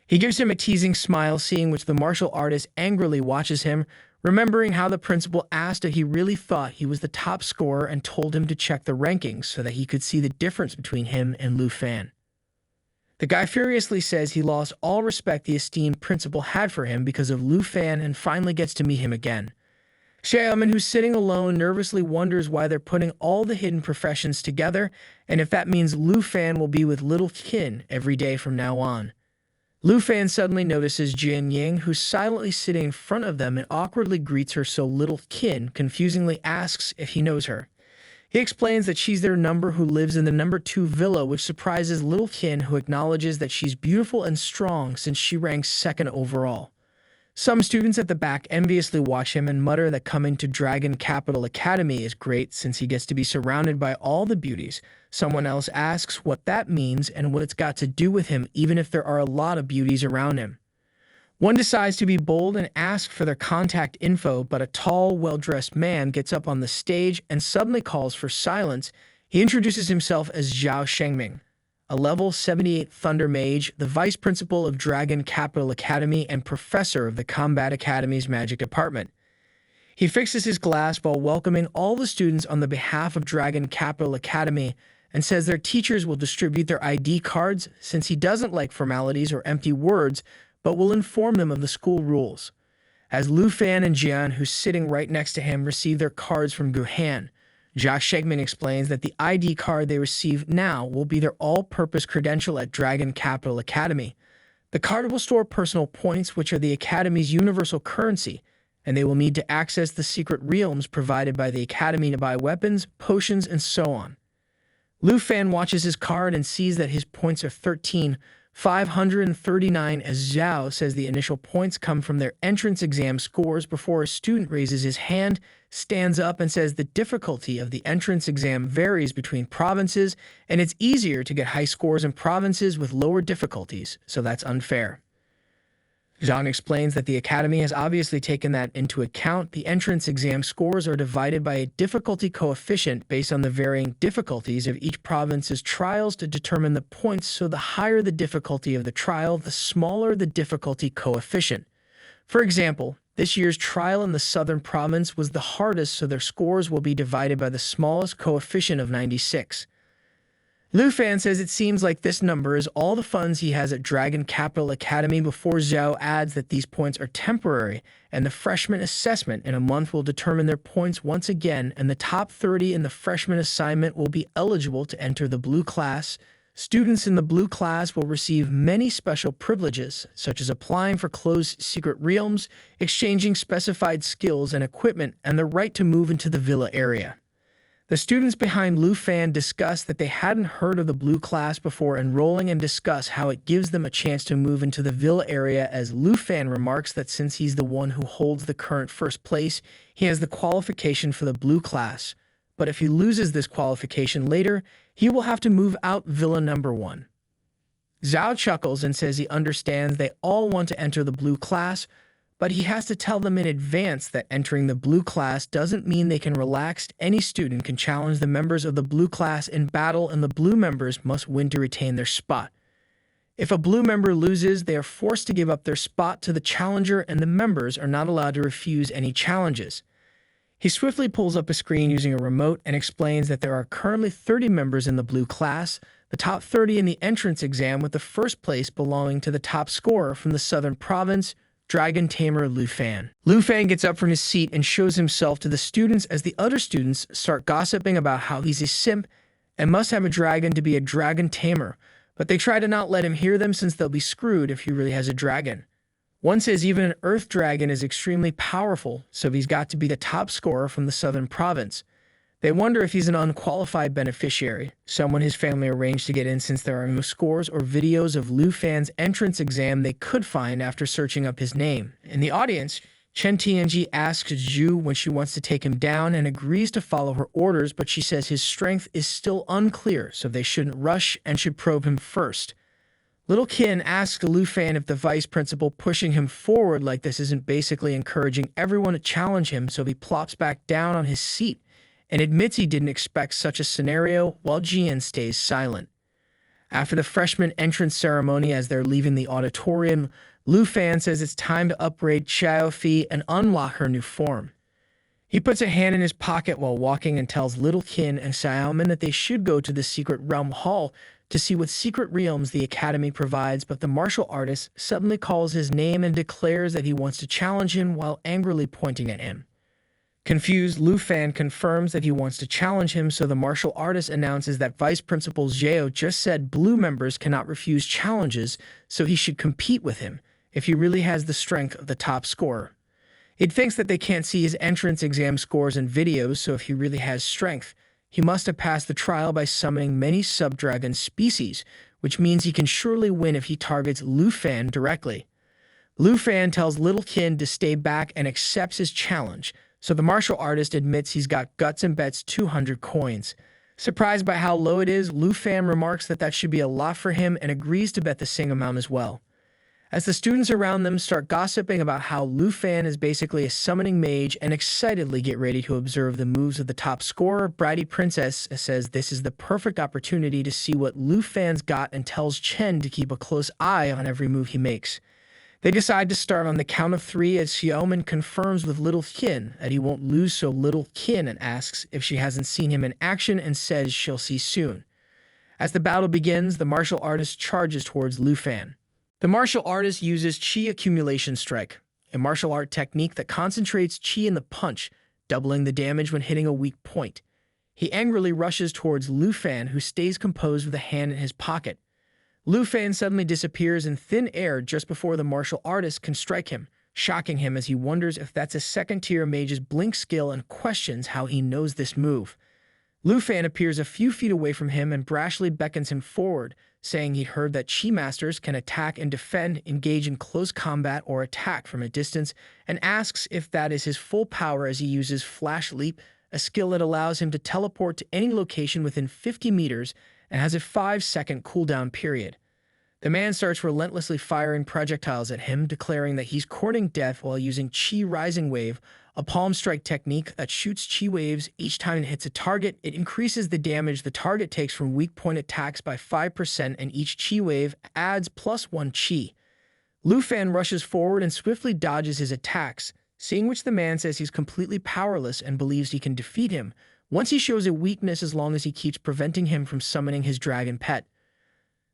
He gives him a teasing smile, seeing which the martial artist angrily watches him, remembering how the principal asked if he really thought he was the top scorer and told him to check the rankings so that he could see the difference between him and Lufan. The guy furiously says he lost all respect the esteemed principal had for him because of Lufan and finally gets to meet him again. Xiaomin, who's sitting alone, nervously wonders why they're putting all the hidden professions together and if that means Lufan will be with Little Kin every day from now on. Lufan suddenly notices Jian Ying, who's silently sitting in front of them, and awkwardly greets her, so Little Kin confusingly asks if he knows her. He explains that she's their number who lives in the number 2 villa, which surprises Little Kin, who acknowledges that she's beautiful and strong since she ranks 2nd overall. Some students at the back enviously watch him and mutter that coming to Dragon Capital Academy is great since he gets to be surrounded by all the beauties. Someone else asks what that means and what it's got to do with him, even if there are a lot of beauties around him. One decides to be bold and ask for their contact info, but a tall, well-dressed man gets up on the stage and suddenly calls for silence. He introduces himself as Zhao Shengming, a level 78 Thunder Mage, the vice principal of Dragon Capital Academy and professor of the Combat Academy's magic department. He fixes his glass while welcoming all the students on the behalf of Dragon Capital Academy and says their teachers will distribute their ID cards since he doesn't like formalities or empty words, but will inform them of the school rules. As Lufan and Jian, who's sitting right next to him, receive their cards from Guhan, Zhao Shengmin explains that the ID card they receive now will be their all-purpose credential at Dragon Capital Academy. The card will store personal points, which are the Academy's universal currency, and they will need to access the secret realms provided by the Academy to buy weapons, potions, and so on. Lufan watches his card and sees that his points are 13,539, as Zhao says the initial points come from their entrance exam scores before a student raises his hand, stands up and says the difficulty of the entrance exam varies between provinces, and it's easier to get high scores in provinces with lower difficulties, so that's unfair. Zhang explains that the academy has obviously taken that into account. The entrance exam scores are divided by a difficulty coefficient based on the varying difficulties of each province's trials to determine the points, so the higher the difficulty of the trial, the smaller the difficulty coefficient. For example, this year's trial in the southern province was the hardest, so their scores will be divided by the smallest coefficient of 96. Lu Fan says it seems like this number is all the funds he has at Dragon Capital Academy before Zhao adds that these points are temporary and the freshman assessment in a month will determine their points once again, and the top 30 in the freshman assignment will be eligible to enter the blue class. Students in the blue class will receive many special privileges, such as applying for closed secret realms, exchanging specified skills and equipment, and the right to move into the villa area. The students behind Lu Fan discuss that they hadn't heard of the blue class before enrolling and discuss how it gives them a chance to move into the villa area, as Lu Fan remarks that since he's the one who holds the current first place, he has the qualification for the blue class. But if he loses this qualification later, he will have to move out villa number 1. Zhao chuckles and says he understands they all want to enter the blue class, but he has to tell them in advance that entering the blue class doesn't mean they can relax. Any student can challenge the members of the blue class in battle, and the blue members must win to retain their spot. If a blue member loses, they are forced to give up their spot to the challenger, and the members are not allowed to refuse any challenges. He swiftly pulls up a screen using a remote and explains that there are currently 30 members in the blue class, the top 30 in the entrance exam, with the first place belonging to the top scorer from the southern province, Dragon Tamer Lu Fan. Lu Fan gets up from his seat and shows himself to the students as the other students start gossiping about how he's a simp and must have a dragon to be a dragon tamer, but they try to not let him hear them since they'll be screwed if he really has a dragon. One says even an earth dragon is extremely powerful, so he's got to be the top scorer from the southern province. They wonder if he's an unqualified beneficiary, someone his family arranged to get in, since there are no scores or videos of Lu Fan's entrance exam they could find after searching up his name. In the audience, Chen Tianji asks Zhu when she wants to take him down and agrees to follow her orders, but she says his strength is still unclear, so they shouldn't rush and should probe him first. Little Qin asks Lu Fan if the vice principal pushing him forward like this isn't basically encouraging everyone to challenge him, so he plops back down on his seat and admits he didn't expect such a scenario, while Jian stays silent. After the freshman entrance ceremony, as they're leaving the auditorium, Lu Fan says it's time to upgrade Xiaofi and unlock her new form. He puts a hand in his pocket while walking and tells Little Qin and Xiaomin that they should go to the secret realm hall to see what secret realms the academy provides, but the martial artist suddenly calls his name and declares that he wants to challenge him while angrily pointing at him. Confused, Lu Fan confirms that he wants to challenge him, so the martial artist announces that Vice Principal Zhao just said blue members cannot refuse challenges, so he should compete with him if he really has the strength of the top scorer. He thinks that they can't see his entrance exam scores and videos, so if he really has strength, he must have passed the trial by summoning many sub-dragon species, which means he can surely win if he targets Lu Fan directly. Lu Fan tells Little Qin to stay back and accepts his challenge, so the martial artist admits he's got guts and bets 200 coins. Surprised by how low it is, Lu Fan remarks that that should be a lot for him and agrees to bet the same amount as well. As the students around them start gossiping about how Lu Fan is basically a summoning mage and excitedly get ready to observe the moves of the top scorer, Bratty Princess says this is the perfect opportunity to see what Lu Fan's got and tells Chen to keep a close eye on every move he makes. They decide to start on the count of 3 as Xiaomin confirms with Little Qin that he won't lose, so Little Qin and asks if she hasn't seen him in action and says she'll see soon. As the battle begins, the martial artist charges towards Lu Fan. The martial artist uses Qi Accumulation Strike, a martial art technique that concentrates Qi in the punch, doubling the damage when hitting a weak point. He angrily rushes towards Lu Fan, who stays composed with a hand in his pocket. Lu Fan suddenly disappears in thin air just before the martial artist can strike him, shocking him as he wonders if that's a second-tier mage's blink skill and questions how he knows this move. Lu Fan appears a few feet away from him and brashly beckons him forward, saying he'd heard that Chi Masters can attack and defend, engage in close combat, or attack from a distance, and asks if that is his full power as he uses Flash Leap, a skill that allows him to teleport to any location within 50 meters and has a 5-second cooldown period. The man starts relentlessly firing projectiles at him, declaring that he's courting death while using Chi Rising Wave, a palm strike technique that shoots Chi waves each time it hits a target. It increases the damage the target takes from weak point attacks by 5%, and each Chi wave adds +1 Chi. Lu Fan rushes forward and swiftly dodges his attacks, seeing which the man says he's completely powerless and believes he can defeat him, once he shows a weakness as long as he keeps preventing him from summoning his dragon pet.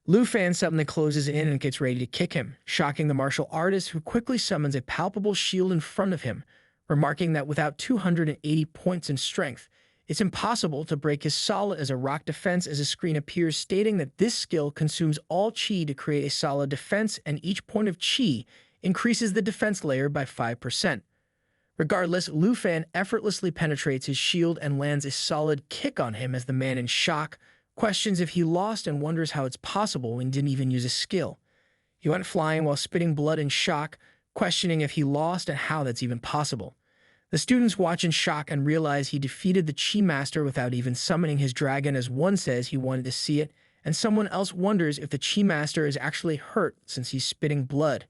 Lu Fan suddenly closes in and gets ready to kick him, shocking the martial artist, who quickly summons a palpable shield in front of him, remarking that without 280 points in strength, it's impossible to break his solid as a rock defense, as a screen appears stating that this skill consumes all Chi to create a solid defense, and each point of Chi increases the defense layer by 5%. Regardless, Lu Fan effortlessly penetrates his shield and lands a solid kick on him as the man, in shock, questions if he lost and wonders how it's possible when he didn't even use a skill. He went flying while spitting blood in shock, questioning if he lost and how that's even possible. The students watch in shock and realize he defeated the Chi Master without even summoning his dragon, as one says he wanted to see it, and someone else wonders if the Chi Master is actually hurt since he's spitting blood.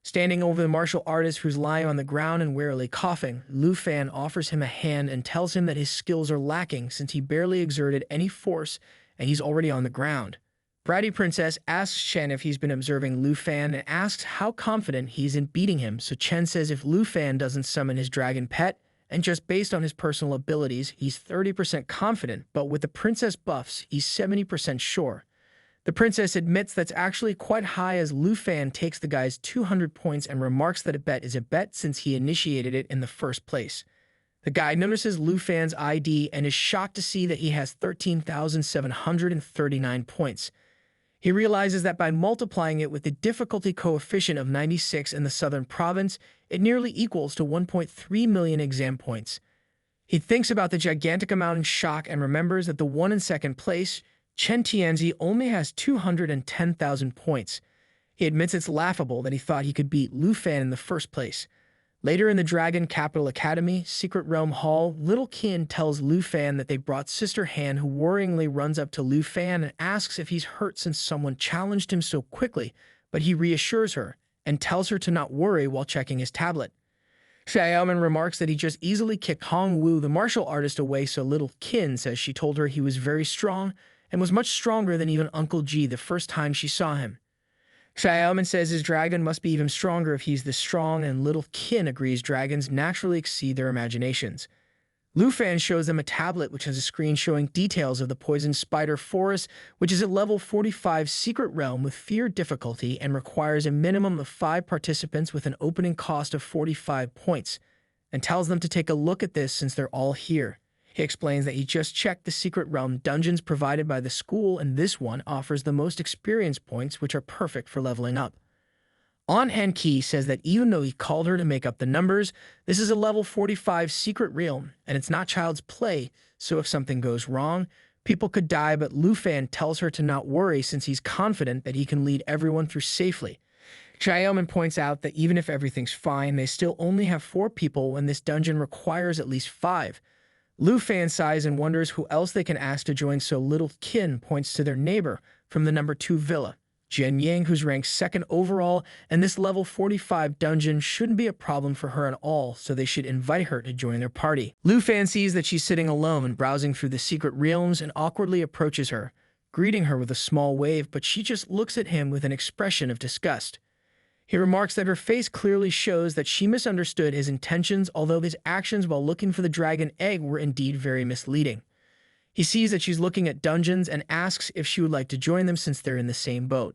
Standing over the martial artist, who's lying on the ground and wearily coughing, Lu Fan offers him a hand and tells him that his skills are lacking since he barely exerted any force and he's already on the ground. Bratty Princess asks Chen if he's been observing Lu Fan and asks how confident he's in beating him, so Chen says if Lu Fan doesn't summon his dragon pet, and just based on his personal abilities, he's 30% confident, but with the princess buffs, he's 70% sure. The princess admits that's actually quite high, as Lu Fan takes the guy's 200 points and remarks that a bet is a bet since he initiated it in the first place. The guy notices Lu Fan's ID and is shocked to see that he has 13,739 points. He realizes that by multiplying it with the difficulty coefficient of 96 in the southern province, it nearly equals to 1.3 million exam points. He thinks about the gigantic amount in shock and remembers that the one in second place, Chen Tianzi, only has 210,000 points. He admits it's laughable that he thought he could beat Lu Fan in the first place. Later in the Dragon Capital Academy, Secret Realm Hall, Little Qin tells Lu Fan that they brought Sister Han, who worryingly runs up to Lu Fan and asks if he's hurt since someone challenged him so quickly, but he reassures her and tells her to not worry while checking his tablet. Xiaoman remarks that he just easily kicked Hong Wu, the martial artist, away, so Little Qin says she told her he was very strong and was much stronger than even Uncle Ji the first time she saw him. Xiaoman says his dragon must be even stronger if he's this strong, and Little Qin agrees dragons naturally exceed their imaginations. Lu Fan shows them a tablet which has a screen showing details of the Poison Spider Forest, which is a level 45 secret realm with fear difficulty and requires a minimum of 5 participants with an opening cost of 45 points, and tells them to take a look at this since they're all here. He explains that he just checked the secret realm dungeons provided by the school, and this one offers the most experience points, which are perfect for leveling up. On Hanqi says that even though he called her to make up the numbers, this is a level 45 secret realm, and it's not child's play, so if something goes wrong, people could die, but Lu Fan tells her to not worry since he's confident that he can lead everyone through safely. Xiaoman points out that even if everything's fine, they still only have 4 people when this dungeon requires at least 5. Lu Fan sighs and wonders who else they can ask to join, so Little Qin points to their neighbor from the number 2 villa, Jian Yang, who's ranked 2nd overall, and this level 45 dungeon shouldn't be a problem for her at all, so they should invite her to join their party. Lu Fan sees that she's sitting alone and browsing through the secret realms and awkwardly approaches her, greeting her with a small wave, but she just looks at him with an expression of disgust. He remarks that her face clearly shows that she misunderstood his intentions, although his actions while looking for the dragon egg were indeed very misleading. He sees that she's looking at dungeons and asks if she would like to join them since they're in the same boat.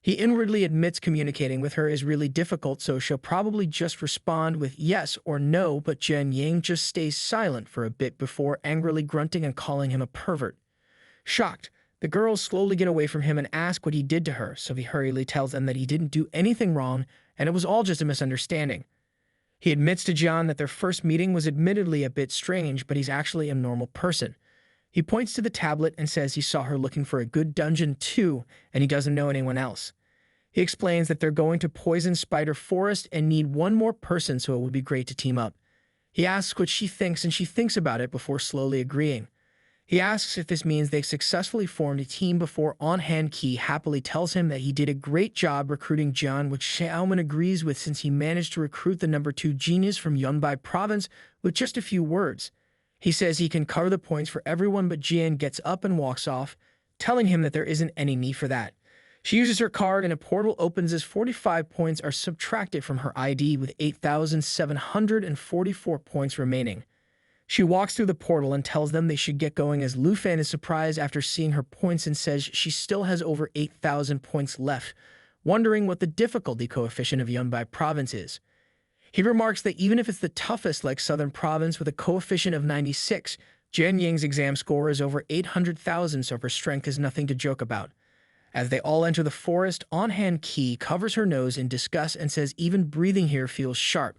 He inwardly admits communicating with her is really difficult, so she'll probably just respond with yes or no, but Jian Yang just stays silent for a bit before angrily grunting and calling him a pervert. Shocked, the girls slowly get away from him and ask what he did to her, so he hurriedly tells them that he didn't do anything wrong and it was all just a misunderstanding. He admits to John that their first meeting was admittedly a bit strange, but he's actually a normal person. He points to the tablet and says he saw her looking for a good dungeon too, and he doesn't know anyone else. He explains that they're going to Poison Spider Forest and need one more person, so it would be great to team up. He asks what she thinks, and she thinks about it before slowly agreeing. He asks if this means they've successfully formed a team before On-Hand Key happily tells him that he did a great job recruiting Jian, which Xiaoman agrees with since he managed to recruit the number 2 genius from Yunbai province with just a few words. He says he can cover the points for everyone, but Jian gets up and walks off, telling him that there isn't any need for that. She uses her card and a portal opens as 45 points are subtracted from her ID with 8,744 points remaining. She walks through the portal and tells them they should get going as Lu Fan is surprised after seeing her points and says she still has over 8,000 points left, wondering what the difficulty coefficient of Yunbai province is. He remarks that even if it's the toughest like Southern province with a coefficient of 96, Jian Ying's exam score is over 800,000, so her strength is nothing to joke about. As they all enter the forest, On-Hand Key covers her nose in disgust and says even breathing here feels sharp.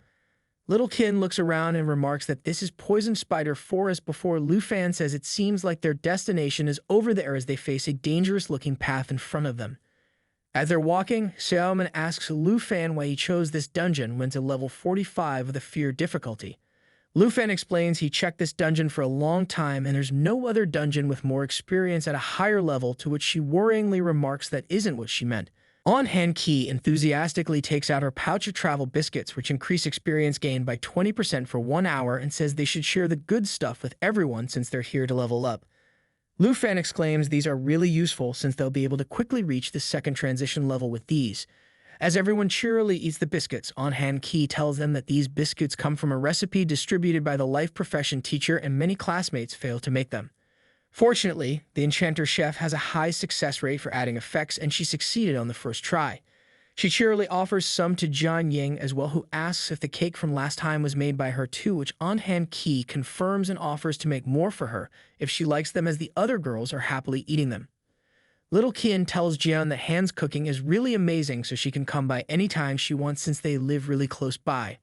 Little Kin looks around and remarks that this is Poison Spider Forest before Lu Fan says it seems like their destination is over there as they face a dangerous-looking path in front of them. As they're walking, Xiaoman asks Lu Fan why he chose this dungeon when to level 45 with a fear difficulty. Lu Fan explains he checked this dungeon for a long time and there's no other dungeon with more experience at a higher level, to which she worryingly remarks that isn't what she meant. On-Hand Key enthusiastically takes out her pouch of travel biscuits, which increase experience gain by 20% for 1 hour, and says they should share the good stuff with everyone since they're here to level up. Lu Fan exclaims these are really useful since they'll be able to quickly reach the second transition level with these. As everyone cheerily eats the biscuits, On-Hand Key tells them that these biscuits come from a recipe distributed by the life profession teacher and many classmates fail to make them. Fortunately, the enchanter chef has a high success rate for adding effects, and she succeeded on the first try. She cheerily offers some to Jian Ying as well, who asks if the cake from last time was made by her too, which On-Hand Key confirms and offers to make more for her if she likes them, as the other girls are happily eating them. Little Qian tells Jian that Han's cooking is really amazing, so she can come by anytime she wants since they live really close by.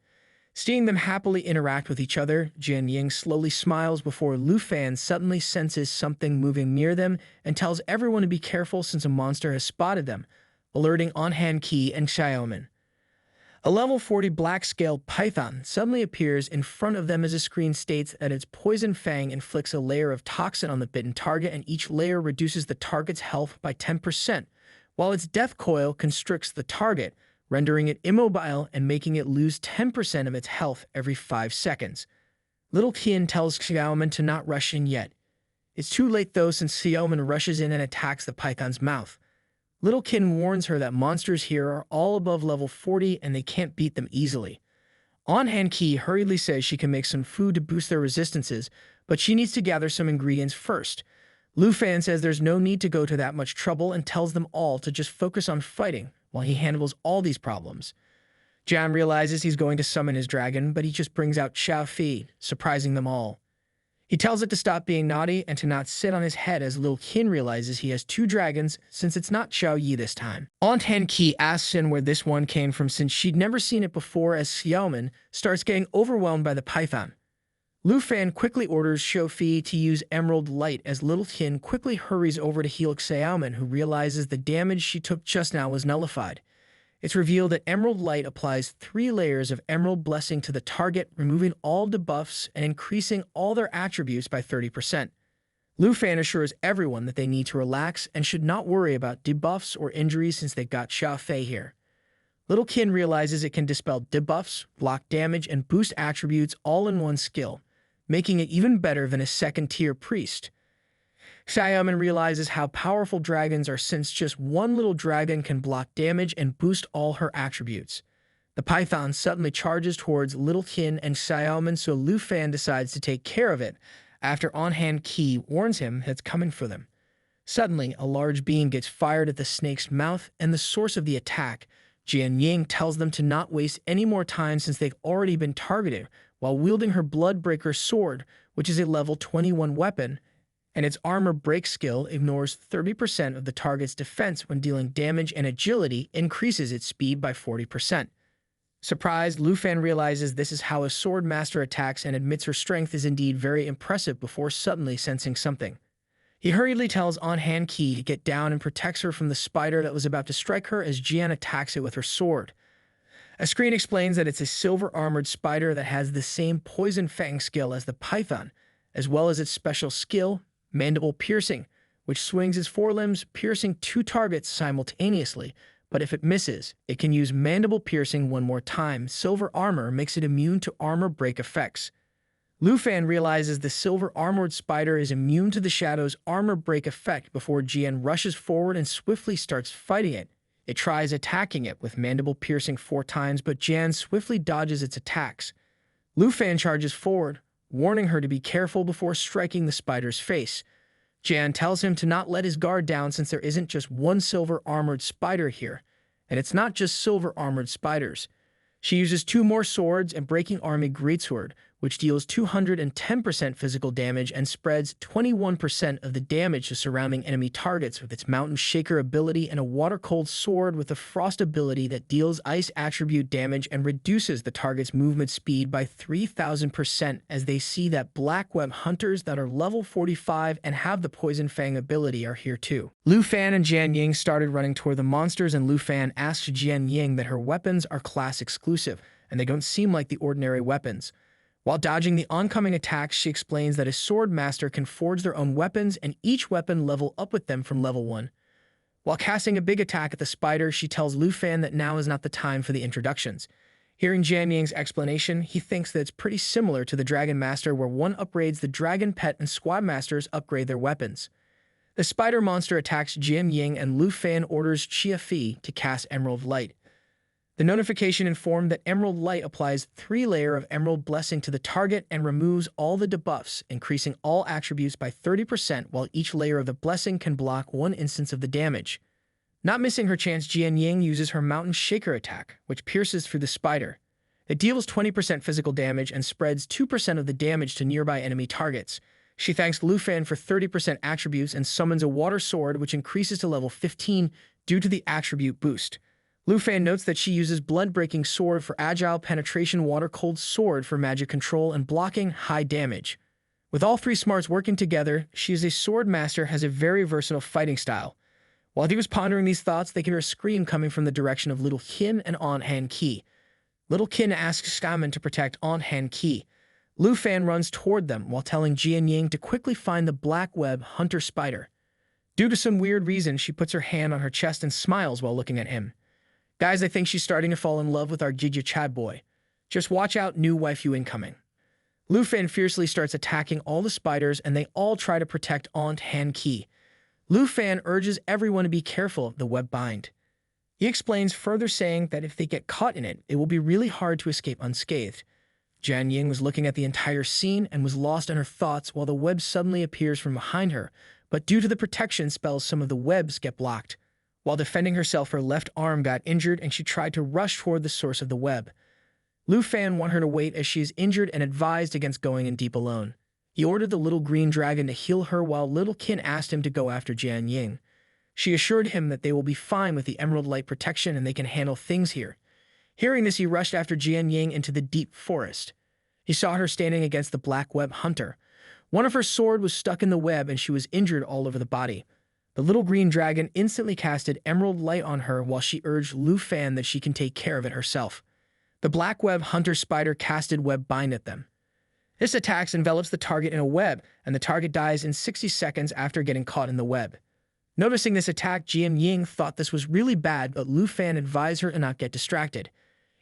Seeing them happily interact with each other, Jian Ying slowly smiles before Lu Fan suddenly senses something moving near them and tells everyone to be careful since a monster has spotted them, alerting On-Hand Key and Xiaoman. A level 40 black-scaled python suddenly appears in front of them as a screen states that its poison fang inflicts a layer of toxin on the bitten target, and each layer reduces the target's health by 10%, while its death coil constricts the target, rendering it immobile and making it lose 10% of its health every 5 seconds. Little Qian tells Xiaoman to not rush in yet. It's too late though, since Xiaoman rushes in and attacks the python's mouth. Little Qian warns her that monsters here are all above level 40 and they can't beat them easily. On-Hand Key hurriedly says she can make some food to boost their resistances, but she needs to gather some ingredients first. Lu Fan says there's no need to go to that much trouble and tells them all to just focus on fighting while he handles all these problems. Jian realizes he's going to summon his dragon, but he just brings out Xiao Fi, surprising them all. He tells it to stop being naughty and to not sit on his head, as Lil Qin realizes he has 2 dragons since it's not Xiao Yi this time. On-Hand Key asks Xin where this one came from since she'd never seen it before, as Xiaoman starts getting overwhelmed by the python. Lu Fan quickly orders Xiao Fi to use Emerald Light as Little Qin quickly hurries over to heal Xiaoman, who realizes the damage she took just now was nullified. It's revealed that Emerald Light applies 3 layers of Emerald Blessing to the target, removing all debuffs and increasing all their attributes by 30%. Lu Fan assures everyone that they need to relax and should not worry about debuffs or injuries since they've got Xiao Fei here. Little Qin realizes it can dispel debuffs, block damage, and boost attributes all in one skill, making it even better than a second-tier priest. Xiaoman realizes how powerful dragons are since just one little dragon can block damage and boost all her attributes. The python suddenly charges towards Little Qin and Xiaoman, so Lu Fan decides to take care of it after On-Hand Key warns him that it's coming for them. Suddenly, a large beam gets fired at the snake's mouth and the source of the attack. Jian Ying tells them to not waste any more time since they've already been targeted, while wielding her Bloodbreaker sword, which is a level 21 weapon, and its armor break skill ignores 30% of the target's defense when dealing damage, and agility increases its speed by 40%. Surprised, Lu Fan realizes this is how a sword master attacks and admits her strength is indeed very impressive before suddenly sensing something. He hurriedly tells On Han Ki to get down and protects her from the spider that was about to strike her as Jian attacks it with her sword. A screen explains that it's a silver-armored spider that has the same poison fang skill as the python, as well as its special skill, mandible piercing, which swings its forelimbs, piercing 2 targets simultaneously, but if it misses, it can use mandible piercing one more time. Silver armor makes it immune to armor break effects. Lu Fan realizes the silver-armored spider is immune to the shadow's armor break effect before Jian rushes forward and swiftly starts fighting it. It tries attacking it with mandible piercing 4 times, but Jian swiftly dodges its attacks. Lu Fan charges forward, warning her to be careful before striking the spider's face. Jian tells him to not let his guard down since there isn't just one silver-armored spider here, and it's not just silver-armored spiders. She uses 2 more swords and Breaking Army Greatsword, which deals 210% physical damage and spreads 21% of the damage to surrounding enemy targets with its Mountain Shaker ability, and a Water-Cold Sword with the Frost ability that deals ice attribute damage and reduces the target's movement speed by 3,000% as they see that Black Web Hunters that are level 45 and have the Poison Fang ability are here too. Lu Fan and Jian Ying started running toward the monsters, and Lu Fan asks Jian Ying that her weapons are class exclusive, and they don't seem like the ordinary weapons. While dodging the oncoming attacks, she explains that a sword master can forge their own weapons and each weapon level up with them from level 1. While casting a big attack at the spider, she tells Lu Fan that now is not the time for the introductions. Hearing Jian Ying's explanation, he thinks that it's pretty similar to the Dragon Master, where one upgrades the Dragon Pet and Squad Masters upgrade their weapons. The spider monster attacks Jian Ying, and Lu Fan orders Chia Fi to cast Emerald Light. The notification informed that Emerald Light applies 3 layers of Emerald Blessing to the target and removes all the debuffs, increasing all attributes by 30%, while each layer of the blessing can block 1 instance of the damage. Not missing her chance, Jian Ying uses her Mountain Shaker attack, which pierces through the spider. It deals 20% physical damage and spreads 2% of the damage to nearby enemy targets. She thanks Lu Fan for 30% attributes and summons a Water Sword, which increases to level 15 due to the attribute boost. Lu Fan notes that she uses Blood-Breaking Sword for Agile Penetration, Water-Cold Sword for magic control and blocking high damage. With all 3 smarts working together, she is a sword master, has a very versatile fighting style. While he was pondering these thoughts, they can hear a scream coming from the direction of Little Qin and On Han Ki. Little Qin asks Stamen to protect On Han Ki. Lu Fan runs toward them while telling Jian Ying to quickly find the Black Web Hunter spider. Due to some weird reason, she puts her hand on her chest and smiles while looking at him. Guys, I think she's starting to fall in love with our Jija Chad boy. Just watch out, new waifu incoming. Lu Fan fiercely starts attacking all the spiders, and they all try to protect Aunt Han Ki. Lu Fan urges everyone to be careful of the web bind. He explains further, saying that if they get caught in it, it will be really hard to escape unscathed. Jian Ying was looking at the entire scene and was lost in her thoughts while the web suddenly appears from behind her, but due to the protection spells, some of the webs get blocked. While defending herself, her left arm got injured and she tried to rush toward the source of the web. Lu Fan wanted her to wait as she is injured and advised against going in deep alone. He ordered the little green dragon to heal her, while Little Qin asked him to go after Jian Ying. She assured him that they will be fine with the Emerald Light protection and they can handle things here. Hearing this, he rushed after Jian Ying into the deep forest. He saw her standing against the Black Web Hunter. One of her sword was stuck in the web and she was injured all over the body. The little green dragon instantly casted Emerald Light on her while she urged Lu Fan that she can take care of it herself. The Black Web Hunter spider casted Web Bind at them. This attack envelops the target in a web, and the target dies in 60 seconds after getting caught in the web. Noticing this attack, Jian Ying thought this was really bad, but Lu Fan advised her to not get distracted.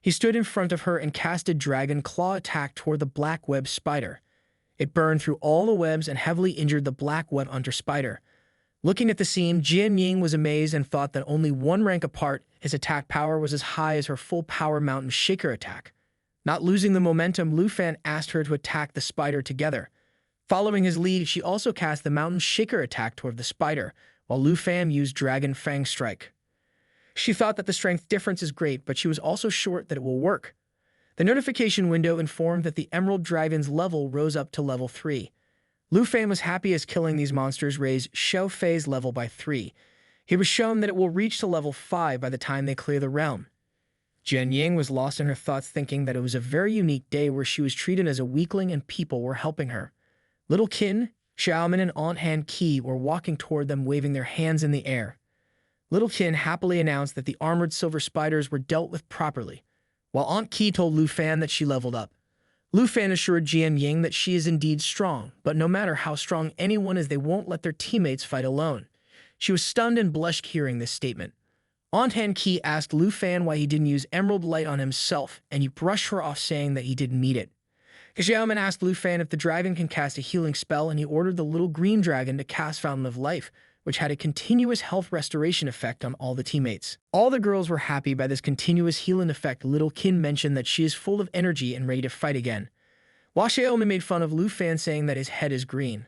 He stood in front of her and casted Dragon Claw attack toward the Black Web spider. It burned through all the webs and heavily injured the Black Web Hunter spider. Looking at the scene, Jian Ying was amazed and thought that only 1 rank apart, his attack power was as high as her full power Mountain Shaker attack. Not losing the momentum, Lu Fan asked her to attack the spider together. Following his lead, she also cast the Mountain Shaker attack toward the spider, while Lu Fan used Dragon Fang Strike. She thought that the strength difference is great, but she was also sure that it will work. The notification window informed that the Emerald Dragon's level rose up to level 3. Lu Fan was happy as killing these monsters raised Xiao Fei's level by 3. He was shown that it will reach to level 5 by the time they clear the realm. Jian Ying was lost in her thoughts, thinking that it was a very unique day where she was treated as a weakling and people were helping her. Little Qin, Xiaomin and Aunt Han Qi were walking toward them waving their hands in the air. Little Qin happily announced that the armored silver spiders were dealt with properly, while Aunt Qi told Lu Fan that she leveled up. Lu Fan assured Jian Ying that she is indeed strong, but no matter how strong anyone is, they won't let their teammates fight alone. She was stunned and blushed hearing this statement. Aunt Han Qi asked Lu Fan why he didn't use Emerald Light on himself, and he brushed her off saying that he didn't need it. Xiaomin asked Lu Fan if the dragon can cast a healing spell, and he ordered the little green dragon to cast Fountain of Life, which had a continuous health restoration effect on all the teammates. All the girls were happy by this continuous healing effect. Little Qin mentioned that she is full of energy and ready to fight again. While Xiaomin made fun of Lu Fan saying that his head is green,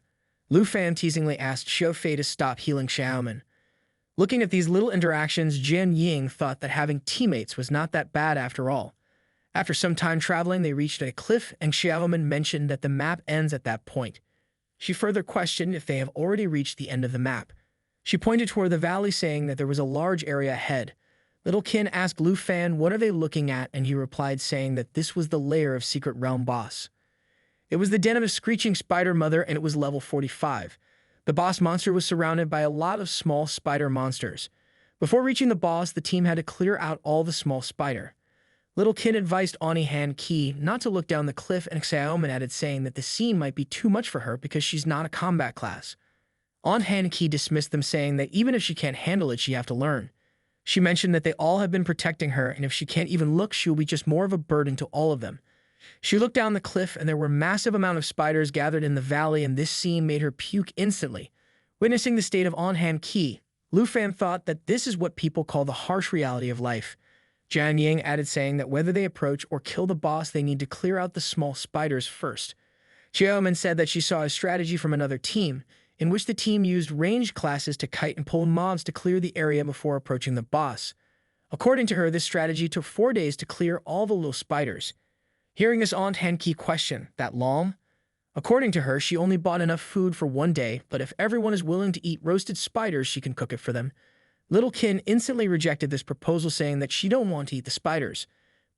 Lu Fan teasingly asked Xiaofei to stop healing Xiaomin. Looking at these little interactions, Jian Ying thought that having teammates was not that bad after all. After some time traveling, they reached a cliff, and Xiaomin mentioned that the map ends at that point. She further questioned if they have already reached the end of the map. She pointed toward the valley, saying that there was a large area ahead. Little Qin asked Lu Fan what are they looking at, and he replied saying that this was the lair of Secret Realm boss. It was the den of a screeching spider mother, and it was level 45. The boss monster was surrounded by a lot of small spider monsters. Before reaching the boss, the team had to clear out all the small spider. Little Qin advised Aunt Han Qi not to look down the cliff, and Xiaomin added saying that the scene might be too much for her because she's not a combat class. Aunt Han Qi dismissed them, saying that even if she can't handle it, she have to learn. She mentioned that they all have been protecting her, and if she can't even look, she will be just more of a burden to all of them. She looked down the cliff, and there were massive amount of spiders gathered in the valley, and this scene made her puke instantly. Witnessing the state of Aunt Han Qi, Lu Fan thought that this is what people call the harsh reality of life. Jian Ying added saying that whether they approach or kill the boss, they need to clear out the small spiders first. Xiaomin said that she saw a strategy from another team, in which the team used ranged classes to kite and pull mobs to clear the area before approaching the boss. According to her, this strategy took 4 days to clear all the little spiders. Hearing this, Aunt Han Qi questioned, that long? According to her, she only bought enough food for 1 day, but if everyone is willing to eat roasted spiders, she can cook it for them. Little Qin instantly rejected this proposal, saying that she don't want to eat the spiders.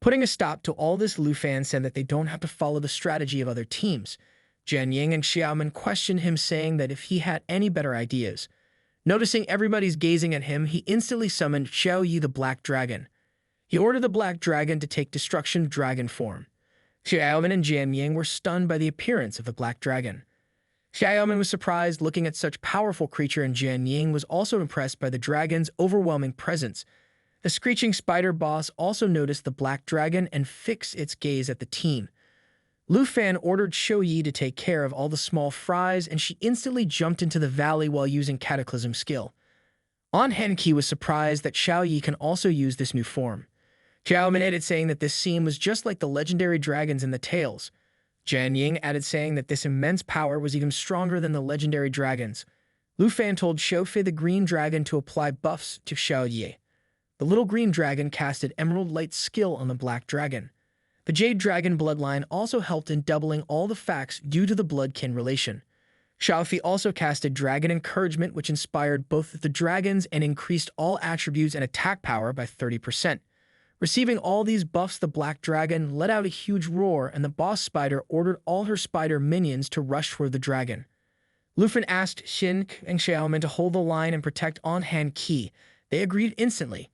Putting a stop to all this, Lu Fan said that they don't have to follow the strategy of other teams. Jian Ying and Xiaomin questioned him, saying that if he had any better ideas. Noticing everybody's gazing at him, he instantly summoned Xiao Yi the Black Dragon. He ordered the Black Dragon to take Destruction Dragon form. Xiaomin and Jian Ying were stunned by the appearance of the Black Dragon. Xiaomin was surprised looking at such powerful creature, and Jian Ying was also impressed by the dragon's overwhelming presence. The screeching spider boss also noticed the Black Dragon and fixed its gaze at the team. Lu Fan ordered Xiao Yi to take care of all the small fries, and she instantly jumped into the valley while using Cataclysm skill. Aunt Han Qi was surprised that Xiao Yi can also use this new form. Xiaomin added saying that this scene was just like the legendary dragons in the tales. Jian Ying added saying that this immense power was even stronger than the legendary dragons. Lu Fan told Xiaofei the green dragon to apply buffs to Xiao Yi. The little green dragon casted Emerald Light skill on the Black Dragon. The Jade Dragon bloodline also helped in doubling all the facts due to the blood-kin relation. Xiaofei also casted Dragon Encouragement, which inspired both the dragons and increased all attributes and attack power by 30%. Receiving all these buffs, the Black Dragon let out a huge roar, and the boss spider ordered all her spider minions to rush toward the dragon. Lu Fan asked Xin and Xiaomin to hold the line and protect Aunt Han Qi. They agreed instantly.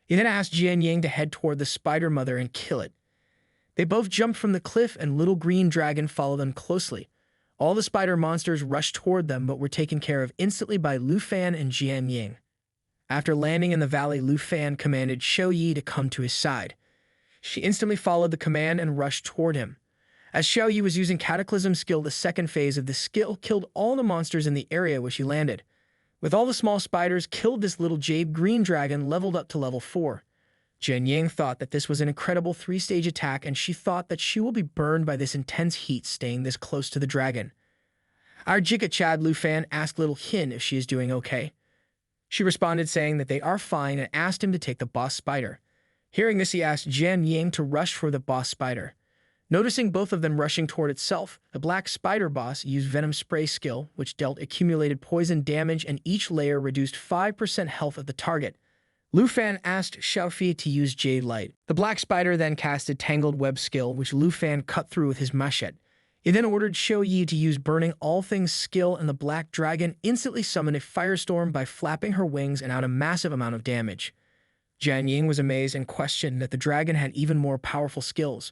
He then asked Jian Ying to head toward the spider mother and kill it. They both jumped from the cliff, and little green dragon followed them closely. All the spider monsters rushed toward them, but were taken care of instantly by Lu Fan and Jian Ying. After landing in the valley, Lu Fan commanded Xiao Yi to come to his side. She instantly followed the command and rushed toward him. As Xiao Yi was using Cataclysm skill, the second phase of the skill killed all the monsters in the area where she landed. With all the small spiders killed, this little jade green dragon leveled up to level 4. Jian Ying thought that this was an incredible 3-stage attack, and she thought that she will be burned by this intense heat staying this close to the dragon. Our Jika Chad, Lu Fan asked Little Qin if she is doing okay. She responded saying that they are fine and asked him to take the boss spider. Hearing this, he asked Jian Ying to rush for the boss spider. Noticing both of them rushing toward itself, the black spider boss used Venom Spray skill, which dealt accumulated poison damage, and each layer reduced 5% health of the target. Lu Fan asked Xiaofei to use Jade Light. The black spider then casted Tangled Web skill, which Lu Fan cut through with his machete. He then ordered Xiao Yi to use burning all things skill, and the black dragon instantly summoned a firestorm by flapping her wings and out a massive amount of damage. Jian Ying was amazed and questioned that the dragon had even more powerful skills.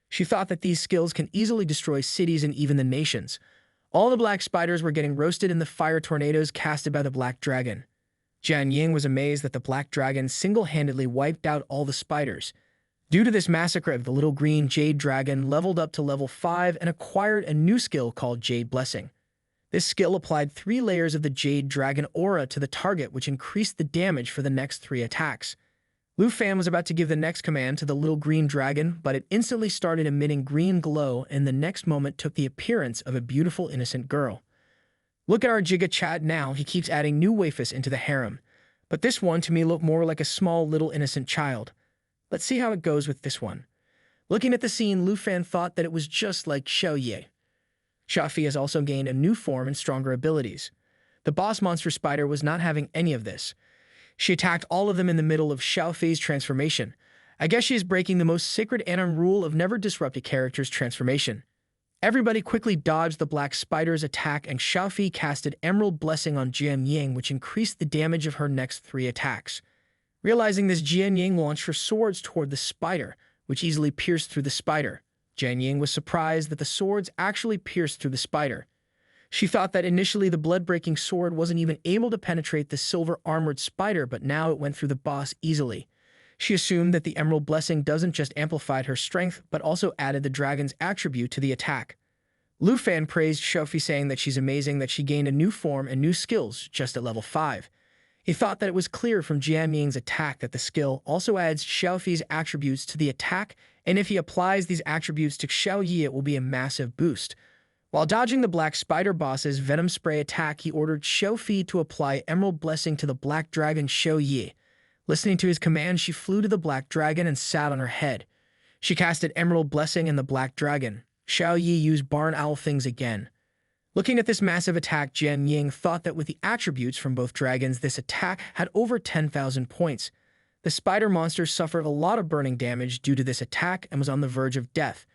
She thought that these skills can easily destroy cities and even the nations. All the black spiders were getting roasted in the fire tornadoes casted by the black dragon. Jian Ying was amazed that the black dragon single-handedly wiped out all the spiders. Due to this massacre, the little green jade dragon leveled up to level 5 and acquired a new skill called Jade Blessing. This skill applied 3 layers of the Jade Dragon aura to the target, which increased the damage for the next 3 attacks. Lu Fan was about to give the next command to the little green dragon, but it instantly started emitting green glow and the next moment took the appearance of a beautiful innocent girl. Look at our Giga Chat now, he keeps adding new waifus into the harem. But this one to me looked more like a small little innocent child. Let's see how it goes with this one. Looking at the scene, Lu Fan thought that it was just like Xiao Yi. Xiaofi has also gained a new form and stronger abilities. The boss monster spider was not having any of this. She attacked all of them in the middle of Xiaofi's transformation. I guess she is breaking the most sacred anime rule of never disrupt a character's transformation. Everybody quickly dodged the black spider's attack and Xiaofi casted Emerald Blessing on Jian Ying, which increased the damage of her next 3 attacks. Realizing this, Jian Ying launched her swords toward the spider, which easily pierced through the spider. Jian Ying was surprised that the swords actually pierced through the spider. She thought that initially the blood-breaking sword wasn't even able to penetrate the silver-armored spider, but now it went through the boss easily. She assumed that the Emerald Blessing doesn't just amplify her strength, but also added the dragon's attribute to the attack. Lu Fan praised Xiaofi, saying that she's amazing that she gained a new form and new skills just at level 5. He thought that it was clear from Jian Ying's attack that the skill also adds Xiaofi's attributes to the attack, and if he applies these attributes to Xiao Yi, it will be a massive boost. While dodging the black spider boss's venom spray attack, he ordered Xiaofi to apply Emerald Blessing to the black dragon Xiao Yi. Listening to his command, she flew to the black dragon and sat on her head. She casted Emerald Blessing and the black dragon. Xiao Yi used Barn Owl Things again. Looking at this massive attack, Jian Ying thought that with the attributes from both dragons, this attack had over 10,000 points. The spider monster suffered a lot of burning damage due to this attack and was on the verge of death.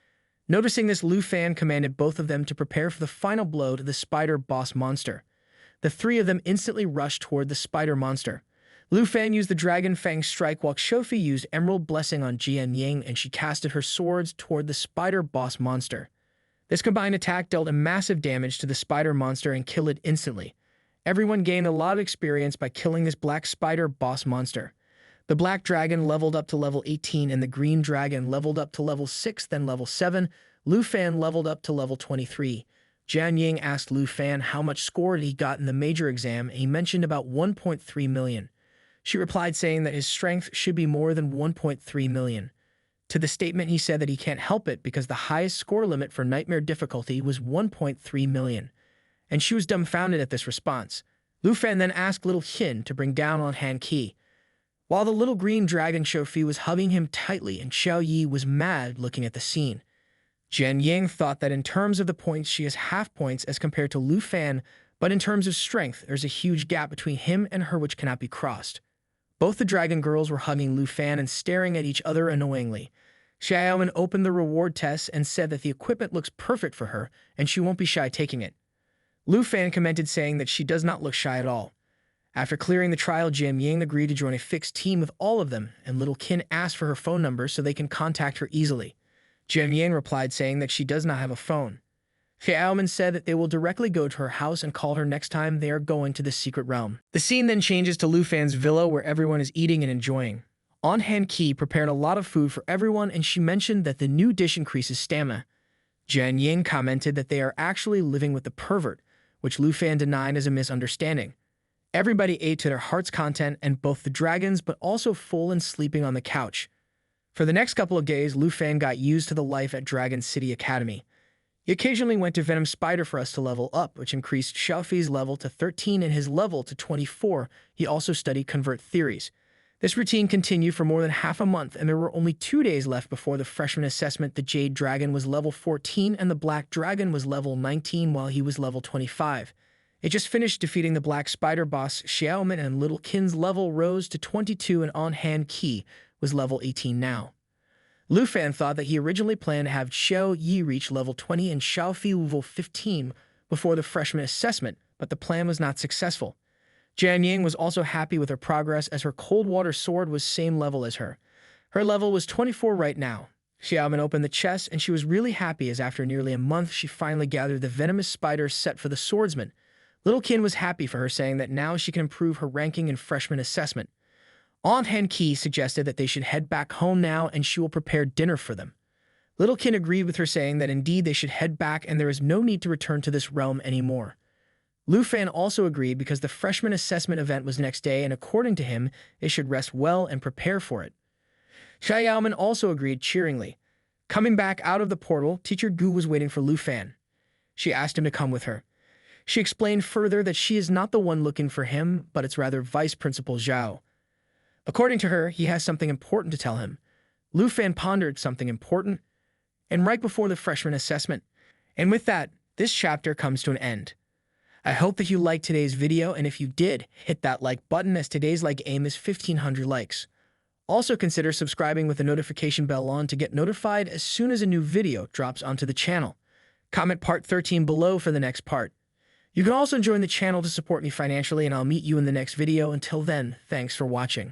Noticing this, Lu Fan commanded both of them to prepare for the final blow to the spider boss monster. The 3 of them instantly rushed toward the spider monster. Lu Fan used the Dragon Fang Strike while Xiaofi used Emerald Blessing on Jian Ying, and she casted her swords toward the spider boss monster. This combined attack dealt a massive damage to the spider monster and killed it instantly. Everyone gained a lot of experience by killing this black spider boss monster. The black dragon leveled up to level 18 and the green dragon leveled up to level 6, then level 7. Lu Fan leveled up to level 23. Jian Ying asked Lu Fan how much score he got in the major exam, and he mentioned about 1.3 million. She replied saying that his strength should be more than 1.3 million. To the statement, he said that he can't help it because the highest score limit for nightmare difficulty was 1.3 million. And she was dumbfounded at this response. Lu Fan then asked Little Hin to bring down on Han Qi. While the little green dragon Xiaofi was hugging him tightly and Xiao Yi was mad looking at the scene. Jian Ying thought that in terms of the points, she has half points as compared to Lu Fan, but in terms of strength, there's a huge gap between him and her which cannot be crossed. Both the dragon girls were hugging Lu Fan and staring at each other annoyingly. Xiaoman opened the reward test and said that the equipment looks perfect for her and she won't be shy taking it. Lu Fan commented saying that she does not look shy at all. After clearing the trial, Jian Ying agreed to join a fixed team with all of them, and Little Kin asked for her phone number so they can contact her easily. Jian Ying replied saying that she does not have a phone. Xiaoman said that they will directly go to her house and call her next time they are going to the secret realm. The scene then changes to Lu Fan's villa where everyone is eating and enjoying. On Han Qi prepared a lot of food for everyone, and she mentioned that the new dish increases stamina. Jian Ying commented that they are actually living with the pervert, which Lu Fan denied as a misunderstanding. Everybody ate to their heart's content, and both the dragons, but also full and sleeping on the couch. For the next couple of days, Lu Fan got used to the life at Dragon City Academy. He occasionally went to Venom Spider for us to level up, which increased Xiaofi's level to 13 and his level to 24. He also studied convert theories. This routine continued for more than half a month, and there were only 2 days left before the freshman assessment. The Jade Dragon was level 14 and the Black Dragon was level 19 while he was level 25. It just finished defeating the Black Spider boss Xiaoman, and Little Kin's level rose to 22 and On Han Qi was level 18 now. Lu Fan thought that he originally planned to have Xiao Yi reach level 20 and Xiao Fi level 15 before the freshman assessment, but the plan was not successful. Jian Ying was also happy with her progress as her cold water sword was same level as her. Her level was 24 right now. Xiaomin opened the chest and she was really happy as after nearly a month she finally gathered the venomous spider set for the swordsman. Little Qin was happy for her, saying that now she can improve her ranking in freshman assessment. Aunt Han Ki suggested that they should head back home now and she will prepare dinner for them. Little Qin agreed with her, saying that indeed they should head back and there is no need to return to this realm anymore. Lu Fan also agreed because the freshman assessment event was next day and according to him, they should rest well and prepare for it. Xia Yaomen also agreed cheeringly. Coming back out of the portal, Teacher Gu was waiting for Lu Fan. She asked him to come with her. She explained further that she is not the one looking for him, but it's rather Vice Principal Zhao. According to her, he has something important to tell him. Lu Fan pondered something important, and right before the freshman assessment. And with that, this chapter comes to an end. I hope that you liked today's video, and if you did, hit that like button as today's like aim is 1,500 likes. Also consider subscribing with the notification bell on to get notified as soon as a new video drops onto the channel. Comment part 13 below for the next part. You can also join the channel to support me financially, and I'll meet you in the next video. Until then, thanks for watching.